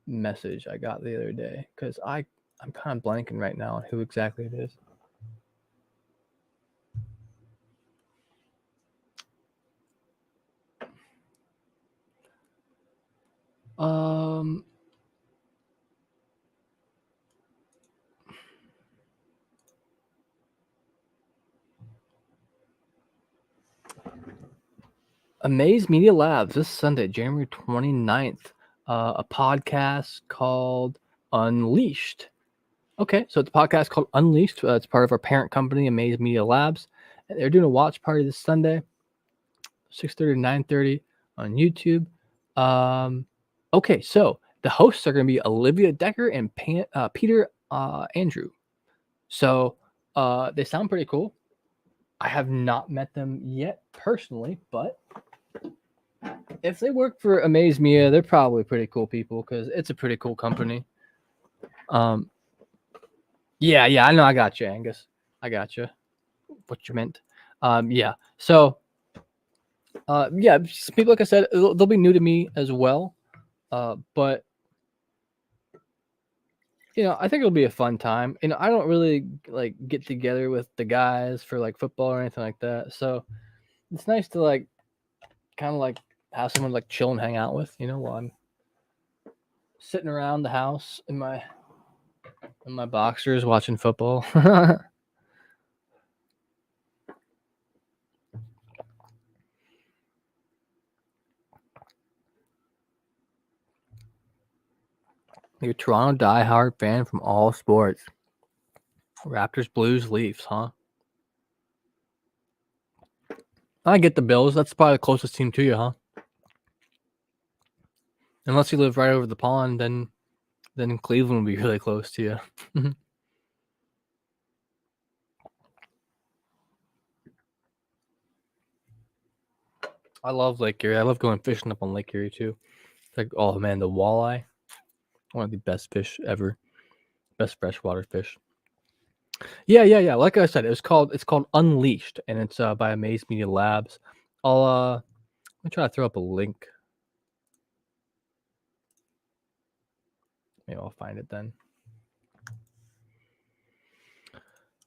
message I got the other day because I'm kind of blanking right now on who exactly it is. Amaze Media Labs this Sunday, January 29th, a podcast called Unleashed. Okay, so it's a podcast called Unleashed. It's part of our parent company, Amaze Media Labs. And they're doing a watch party this Sunday, 6:30 to 9:30 on YouTube. Okay, so the hosts are going to be Olivia Decker and Peter Andrew. So they sound pretty cool. I have not met them yet personally, but if they work for Amaze Media, they're probably pretty cool people because it's a pretty cool company. Yeah, I know. I got you, Angus. I got you. What you meant. Yeah. So, yeah, people, like I said, they'll be new to me as well. But I think it'll be a fun time. I don't really like get together with the guys for like football or anything like that. So it's nice to like kind of like have someone like chill and hang out with, while I'm sitting around the house in my boxers watching football. You're a Toronto diehard fan from all sports. Raptors, Blues, Leafs, huh? I get the Bills. That's probably the closest team to you, huh? Unless you live right over the pond, then Cleveland will be really close to you. I love Lake Erie. I love going fishing up on Lake Erie too. It's like, oh man, the walleye, one of the best fish ever, best freshwater fish. Yeah. Like I said, it's called Unleashed, and it's by Amaze Media Labs. Let me try to throw up a link. Maybe I'll find it then.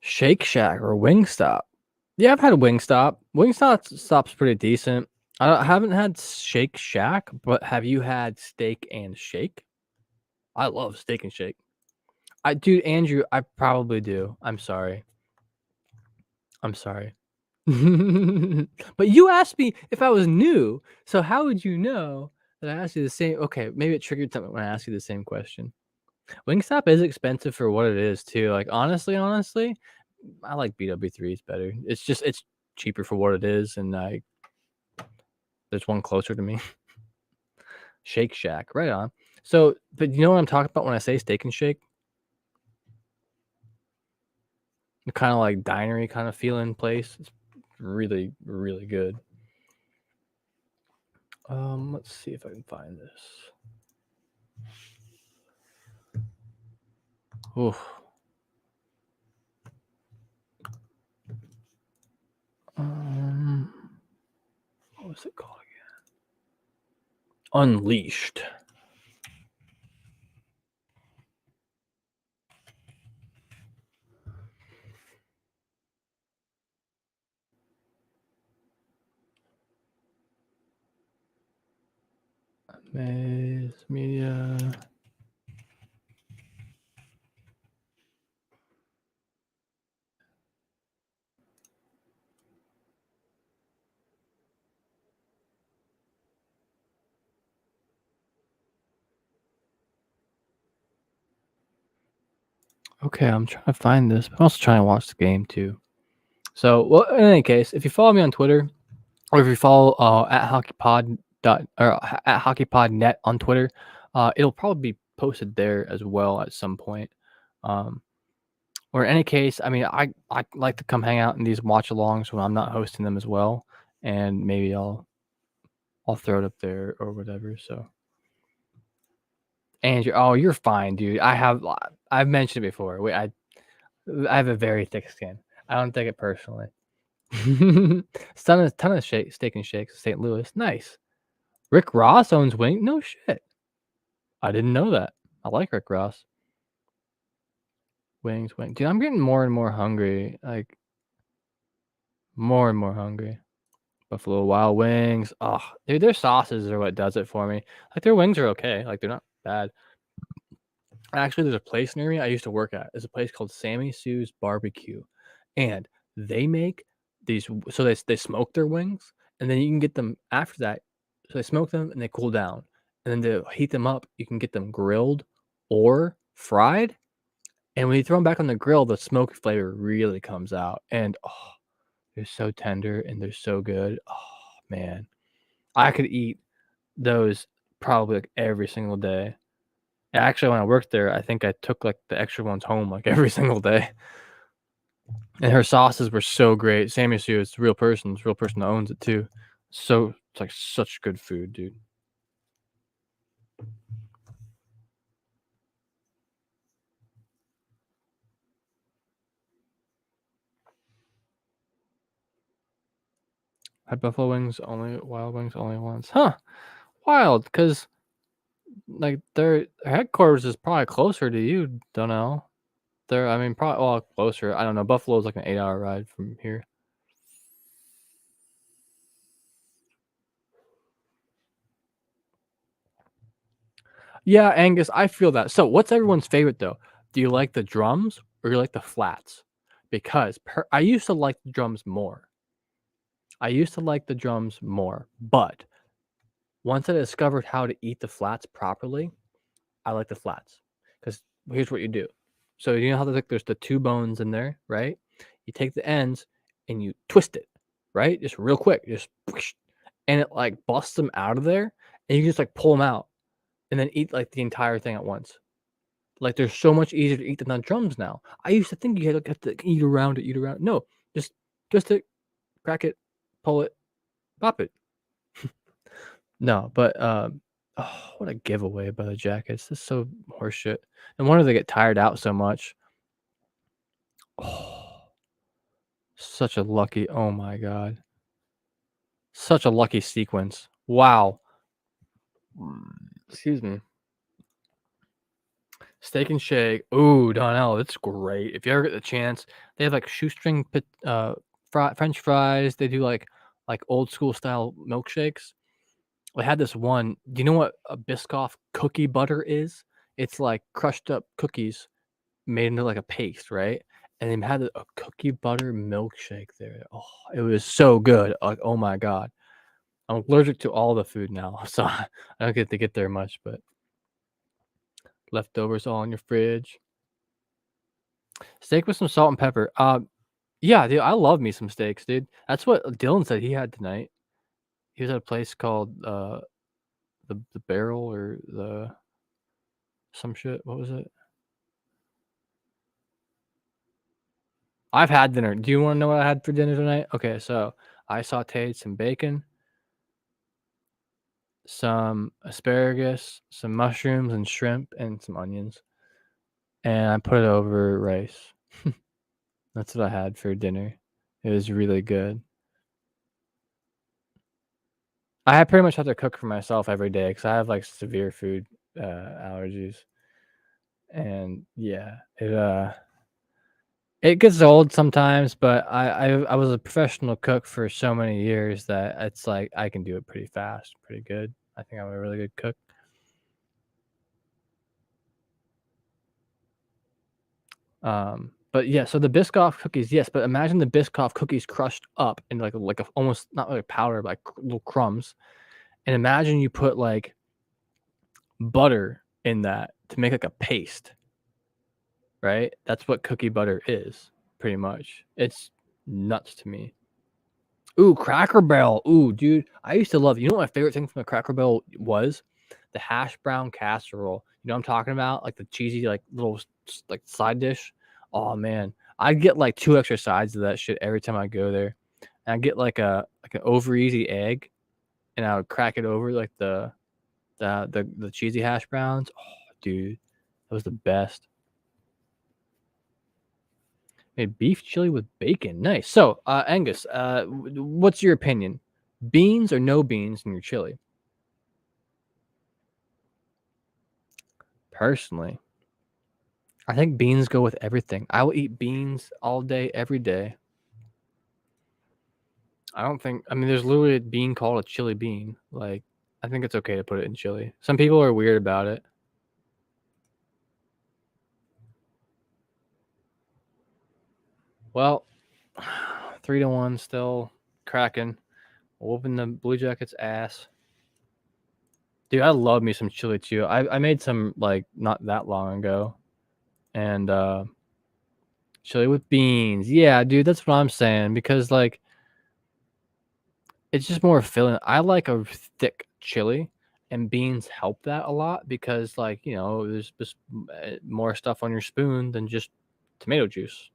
Shake Shack or Wingstop. Yeah, I've had a Wingstop. Wingstop's pretty decent. I haven't had Shake Shack, but have you had Steak and Shake? I love Steak and Shake. Dude, Andrew, I probably do. I'm sorry. But you asked me if I was new, so how would you know that I asked you the same? Okay, maybe it triggered something when I asked you the same question. Wingstop is expensive for what it is too. Like honestly, I like BW3s better. It's cheaper for what it is, and there's one closer to me. Shake Shack, right on. So, but you know what I'm talking about when I say Steak and Shake? The kind of like dinery kind of feeling place. It's really, really good. Let's see if I can find this. Oof. What was it called again? Unleashed. Maze Media. Okay, I'm trying to find this, but I'm also trying to watch the game too. So, well, in any case, if you follow me on Twitter, or if you follow at hockeypod or at hockeypodnet on Twitter, it'll probably be posted there as well at some point. Um, or in any case, I mean, I like to come hang out in these watch-alongs when I'm not hosting them as well, and maybe I'll throw it up there or whatever. So, Andrew, oh, you're fine, dude. I've mentioned it before. I have a very thick skin. I don't take it personally. ton of steak and shakes, St. Louis. Nice. Rick Ross owns Wing. No shit. I didn't know that. I like Rick Ross. Wings. Dude, I'm getting more and more hungry. Like more and more hungry. Buffalo Wild Wings. Oh, dude, their sauces are what does it for me. Like their wings are okay. Like they're not bad. Actually, there's a place near me I used to work at. It's a place called Sammy Sue's Barbecue, and they make these. So they smoke their wings, and then you can get them after that. So they smoke them and they cool down, and then to heat them up, you can get them grilled or fried. And when you throw them back on the grill, the smoke flavor really comes out, and oh, they're so tender and they're so good. Oh man, I could eat those probably like every single day. Actually, when I worked there, I think I took like the extra ones home like every single day. And her sauces were so great. Sammy Sue is a real person. It's a real person that owns it too. So it's like such good food, dude. Had buffalo wings only, wild wings only once. Huh? Wild, because like their headquarters is probably closer to you. Don't know. I mean, probably closer. I don't know. Buffalo's like an 8-hour ride from here. Yeah, Angus, I feel that. So, what's everyone's favorite though? Do you like the drums or you like the flats? Because I used to like the drums more. But once I discovered how to eat the flats properly, I like the flats. Because here's what you do. So you know how there's the two bones in there, right? You take the ends and you twist it, right? Just real quick, just whoosh, and it like busts them out of there, and you can just like pull them out and then eat like the entire thing at once. Like they're so much easier to eat than on drums now. I used to think you had to eat around it, eat around. No, just twist it, crack it, pull it, pop it. No, but oh, what a giveaway by the Jackets. This is so horseshit. No wonder they get tired out so much. Oh, such a lucky. Oh my god, such a lucky sequence. Wow. Excuse me. Steak and Shake. Ooh, Donnell, that's great. If you ever get the chance, they have like shoestring French fries. They do like old school style milkshakes. I had this one. Do you know what a Biscoff cookie butter is? It's like crushed up cookies made into like a paste, right? And they had a cookie butter milkshake there. Oh, it was so good. Like, oh my god. I'm allergic to all the food now, so I don't get to get there much, but leftovers all in your fridge. Steak with some salt and pepper. Yeah, dude, I love me some steaks, dude. That's what Dylan said he had tonight. He was at a place called the Barrel or the some shit. What was it? I've had dinner. Do you want to know what I had for dinner tonight? Okay, so I sauteed some bacon, some asparagus, some mushrooms and shrimp, and some onions, and I put it over rice. That's what I had for dinner. It was really good. I pretty much have to cook for myself every day because I have like severe food allergies, and yeah, it gets old sometimes. But I was a professional cook for so many years that it's like I can do it pretty fast, pretty good. I think I'm a really good cook. But yeah, so the Biscoff cookies, yes, but imagine the Biscoff cookies crushed up in like a almost not like powder, but like little crumbs. And imagine you put like butter in that to make like a paste, right? That's what cookie butter is, pretty much. It's nuts to me. Ooh, Cracker Barrel. Ooh, dude, I used to love. You know what my favorite thing from the Cracker Barrel was? The hash brown casserole. You know what I'm talking about? Like the cheesy, like little like side dish. Oh man, I'd get like 2 extra sides of that shit every time I go there. And I'd get like an over easy egg, and I would crack it over like the cheesy hash browns. Oh, dude, that was the best. Made beef chili with bacon. Nice. So, Angus, what's your opinion? Beans or no beans in your chili? Personally, I think beans go with everything. I will eat beans all day, every day. I don't think. I mean, there's literally a bean called a chili bean. Like, I think it's okay to put it in chili. Some people are weird about it. Well, 3-1 still. Kraken whooping the Blue Jackets' ass. Dude, I love me some chili too. I made some like not that long ago, and chili with beans. Yeah, dude, that's what I'm saying because like it's just more filling. I like a thick chili, and beans help that a lot because like there's just more stuff on your spoon than just tomato juice.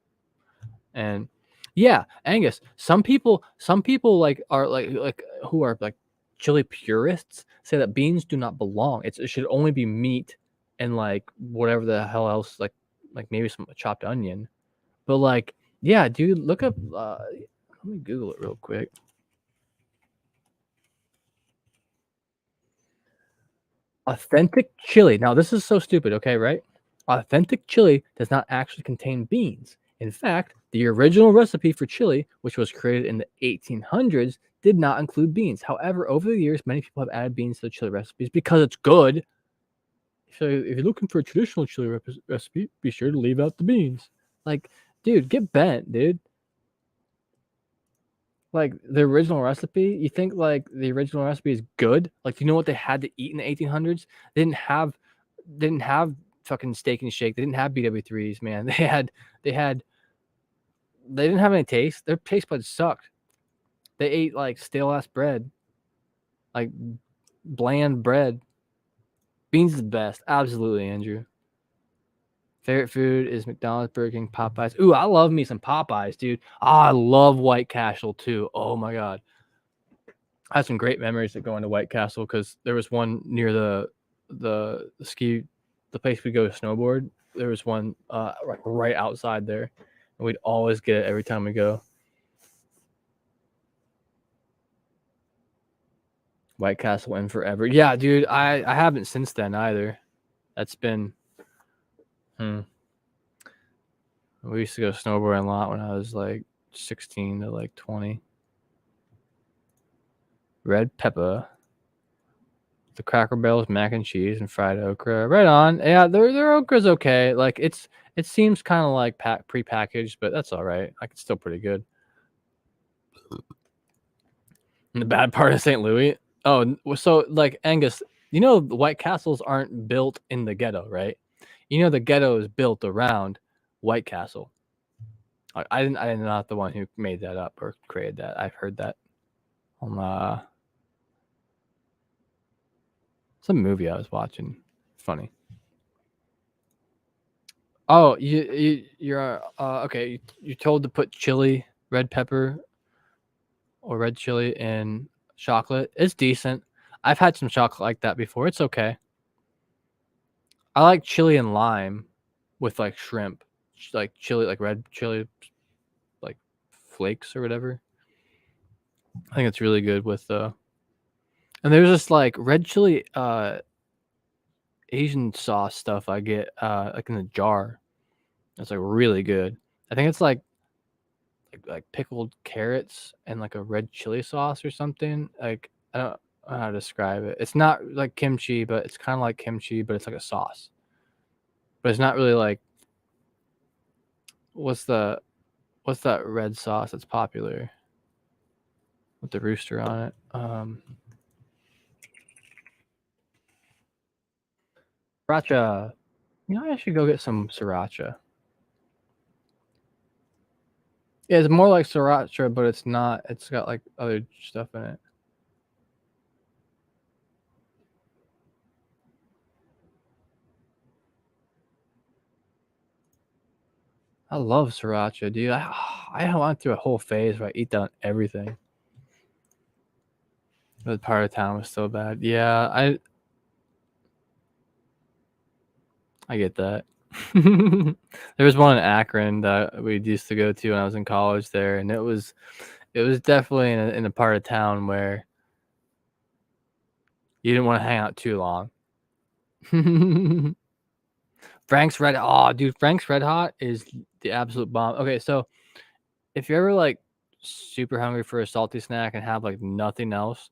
And yeah, Angus, some people like are like who are like chili purists say that beans do not belong. It should only be meat and like whatever the hell else like maybe some chopped onion. But like yeah, dude, look up let me Google it real quick. Authentic chili. Now, this is so stupid, okay, right? Authentic chili does not actually contain beans. In fact, the original recipe for chili, which was created in the 1800s, did not include beans. However, over the years, many people have added beans to the chili recipes because it's good. So, if you're looking for a traditional chili recipe, be sure to leave out the beans. Like, dude, get bent, dude. Like the original recipe, you think like the original recipe is good? Like, you know what they had to eat in the 1800s? They didn't have fucking Steak and Shake. They didn't have BW3s, man. They didn't have any taste. Their taste buds sucked. They ate like stale ass bread, like bland bread. Beans is the best, absolutely, Andrew. Favorite food is McDonald's, Burger King, Popeyes. Ooh, I love me some Popeyes, dude. I love White Castle too. Oh my god. I had some great memories of going to White Castle because there was one near the place we go to snowboard. There was one like right outside there, and we'd always get it every time we go. White Castle in forever. Yeah, dude, I haven't since then either. That's been We used to go snowboarding a lot when I was like 16 to like 20. Red pepper. The Cracker Barrel's mac and cheese and fried okra. Right on. Yeah, their okra's okay. Like it seems kind of like pre-packaged, but that's all right. Like it's still pretty good. And the bad part of St. Louis. Oh, so like Angus, you know the White Castles aren't built in the ghetto, right? You know the ghetto is built around White Castle. I'm not the one who made that up or created that. I've heard that on some movie I was watching. Funny. Oh, you're okay. You're told to put chili, red pepper, or red chili in chocolate. It's decent. I've had some chocolate like that before. It's okay. I like chili and lime with like shrimp, like chili, like red chili, like flakes or whatever. I think it's really good with and there's this like red chili Asian sauce stuff I get like in a jar. It's like really good. I think it's like pickled carrots and like a red chili sauce or something. Like I don't know how to describe it. It's not like kimchi, but it's kind of like kimchi, but it's like a sauce. But it's not really like what's that red sauce that's popular with the rooster on it? Sriracha. You know, I should go get some sriracha. Yeah, it's more like sriracha, but it's not. It's got like other stuff in it. I love sriracha, dude. I went through a whole phase where I eat down everything. The part of town was so bad. Yeah, I get that. There was one in Akron that we used to go to when I was in college there, and it was definitely in a part of town where you didn't want to hang out too long. Frank's Red dude, Frank's Red Hot is the absolute bomb. Okay, so if you're ever like super hungry for a salty snack and have like nothing else,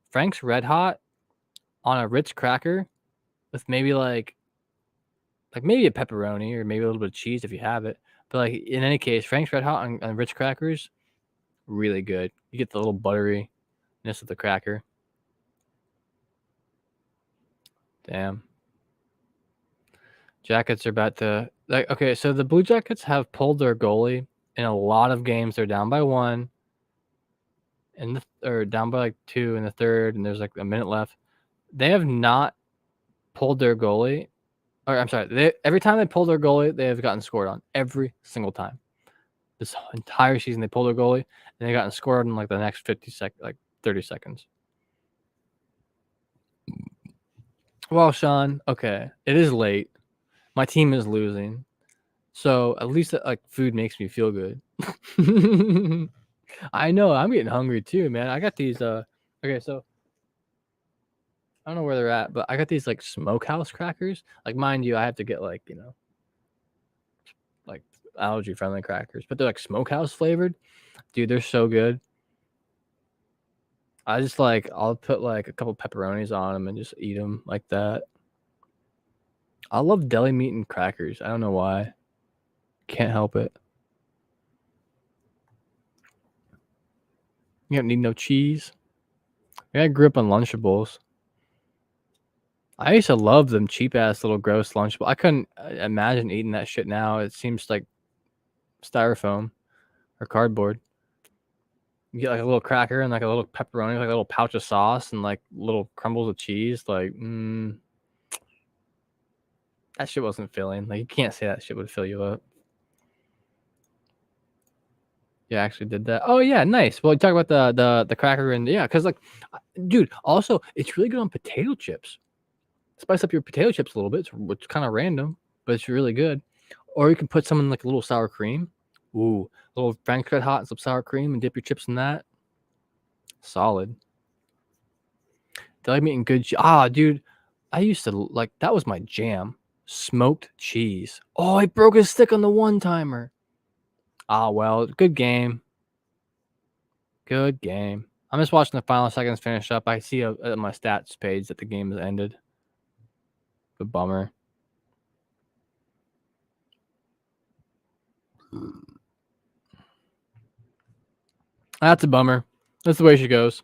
Frank's Red Hot on a Ritz cracker with maybe like maybe a pepperoni or maybe a little bit of cheese if you have it. But like in any case, Frank's Red Hot on Ritz crackers, really good. You get the little butteriness of the cracker. Damn. Jackets are about to like okay, so the Blue Jackets have pulled their goalie in a lot of games. They're down by 1 or down by like 2 in the third, and there's like a minute left. They have not pulled their goalie. Or I'm sorry, every time they pull their goalie, they have gotten scored on every single time. This entire season, they pulled their goalie and they gotten scored in like the next 30 seconds. Well, Sean, okay, it is late. My team is losing, so at least like food makes me feel good. I know I'm getting hungry too, man. I got these. Okay, so I don't know where they're at, but I got these like smokehouse crackers. Like, mind you, I have to get like, like allergy friendly crackers, but they're like smokehouse flavored. Dude, they're so good. I just like, I'll put like a couple pepperonis on them and just eat them like that. I love deli meat and crackers. I don't know why. Can't help it. You don't need no cheese. I grew up on Lunchables. I used to love them cheap ass little gross Lunchables. I couldn't imagine eating that shit now. It seems like styrofoam or cardboard. You get like a little cracker and like a little pepperoni, like a little pouch of sauce and like little crumbles of cheese. Like, that shit wasn't filling. Like, you can't say that shit would fill you up. Yeah, I actually did that. Oh yeah, nice. Well, you talk about the cracker and yeah, because like, dude, also it's really good on potato chips. Spice up your potato chips a little bit. It's kind of random, but it's really good. Or you can put some in like a little sour cream. Ooh, a little Frank's Red Hot and some sour cream and dip your chips in that. Solid. Deli meat and good. Dude, I used to like, that was my jam. Smoked cheese. Oh, I broke his stick on the one timer. Well, good game. Good game. I'm just watching the final seconds finish up. I see at my stats page that the game has ended. Good bummer. That's a bummer. That's the way she goes.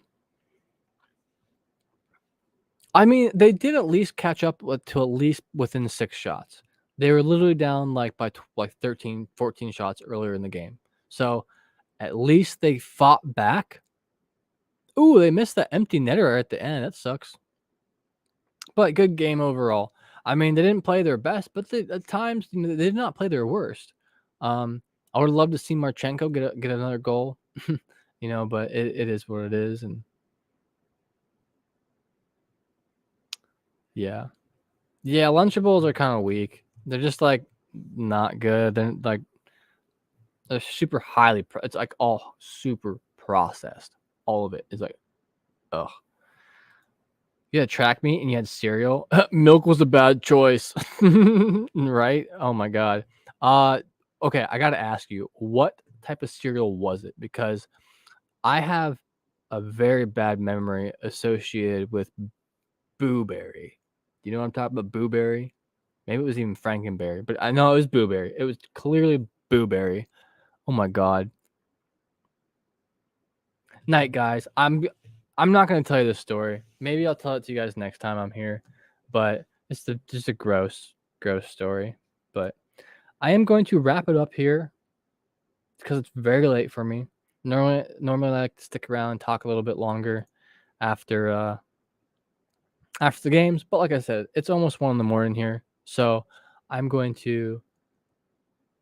I mean, they did at least catch up to at least within 6 shots. They were literally down like by like 13, 14 shots earlier in the game. So at least they fought back. Ooh, they missed that empty netter at the end. That sucks. But good game overall. I mean, they didn't play their best, but at times they did not play their worst. I would love to see Marchenko get another goal, but it is what it is, and yeah, Lunchables are kind of weak. They're just like not good. They're super highly. It's like all super processed. All of it is like, ugh. You had track meat and you had cereal. Milk was a bad choice, right? Oh my god. Okay, I gotta ask you, what type of cereal was it? Because I have a very bad memory associated with Boo-berry. Do you know what I'm talking about? Boo-berry? Maybe it was even Frankenberry, but I know it was Boo-berry. It was clearly Boo-berry. Oh my god. Night, guys. I'm not gonna tell you this story. Maybe I'll tell it to you guys next time I'm here, but it's just a gross story. But I am going to wrap it up here because it's very late for me. Normally I like to stick around and talk a little bit longer after the games, but like I said, it's almost 1 a.m. here, so I'm going to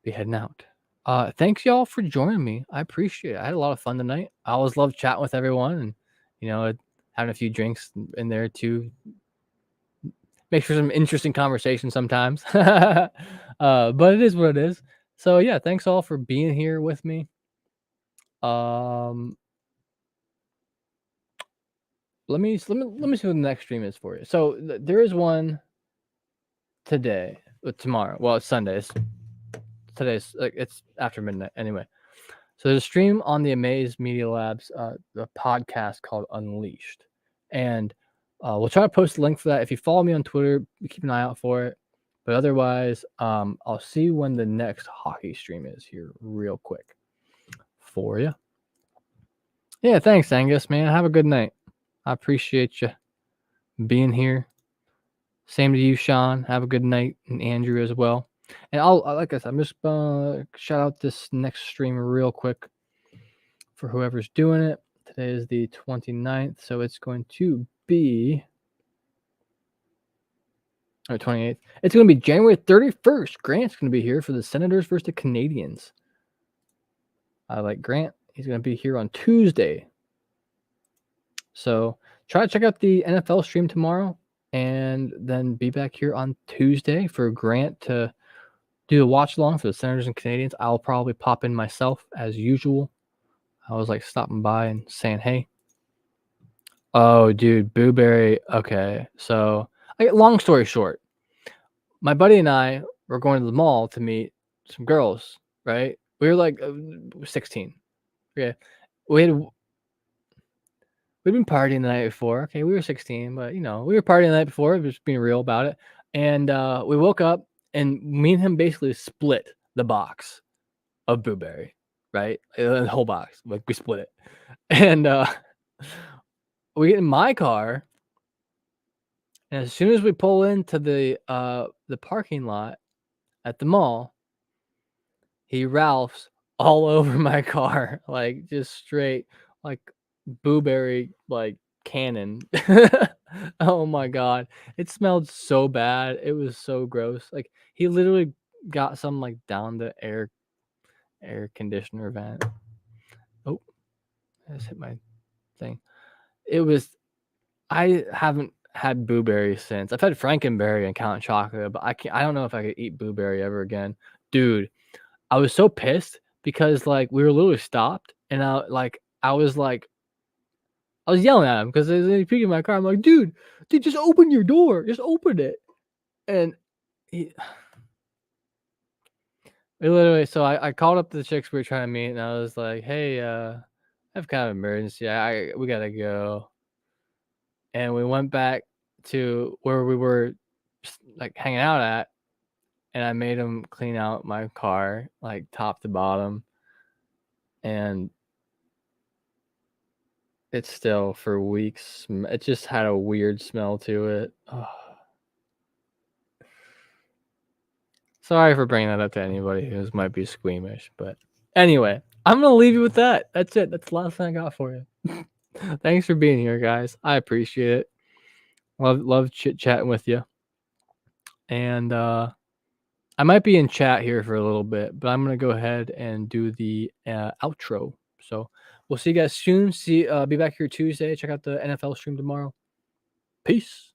be heading out. Thanks y'all for joining me. I appreciate it. I had a lot of fun tonight. I always love chatting with everyone and having a few drinks in there too. Makes for some interesting conversation sometimes. But it is what it is. So yeah, thanks all for being here with me. Let me see what the next stream is for you. So there is one today, tomorrow. Well, it's Sunday. Today's like it's after midnight anyway. So there's a stream on the Amaze Media Labs, the podcast called Unleashed, and we'll try to post a link for that. If you follow me on Twitter, keep an eye out for it. But otherwise, I'll see when the next hockey stream is here real quick for you. Yeah, thanks, Angus, man. Have a good night. I appreciate you being here. Same to you, Sean. Have a good night, and Andrew as well. And like I said, I'm just shout out this next stream real quick for whoever's doing it. Today is the 29th, so it's going to be 28th. It's going to be January 31st. Grant's going to be here for the Senators versus the Canadiens. I like Grant. He's going to be here on Tuesday. So try to check out the NFL stream tomorrow and then be back here on Tuesday for Grant to do a watch along for the Senators and Canadiens. I'll probably pop in myself as usual. I was like stopping by and saying, hey. Oh, dude, blueberry. Okay, so long story short, my buddy and I were going to the mall to meet some girls. Right? We were like 16. Okay, we had we'd been partying the night before. Okay, we were 16, but we were partying the night before. Just being real about it. And we woke up, and me and him basically split the box of blueberry. Right, the whole box. Like we split it, and we get in my car, and as soon as we pull into the parking lot at the mall, he Ralphs all over my car, like just straight like blueberry like cannon. Oh my god. It smelled so bad. It was so gross. Like he literally got some like down the air conditioner vent. Oh, I just hit my thing. It was I haven't had blueberry since. I've had Frankenberry and Count Chocolate, but I don't know if I could eat blueberry ever again. Dude, I was so pissed because, like, we were literally stopped, and I was yelling at him because he was peeking in my car. I'm like, "Dude, just open your door. Just open it." And he we literally so I called up the chicks we were trying to meet, and I was like, "Hey, I have kind of an emergency. We gotta go." And we went back to where we were like, hanging out at, and I made him clean out my car, like, top to bottom, and it's still for weeks it just had a weird smell to it. Ugh. Sorry for bringing that up to anybody who might be squeamish, but anyway, I'm gonna leave you with that. That's it. That's the last thing I got for you. Thanks for being here, guys. I appreciate it. Love chit-chatting with you, and, I might be in chat here for a little bit, but I'm gonna go ahead and do the, outro. So, we'll see you guys soon. Be back here Tuesday. Check out the NFL stream tomorrow. Peace.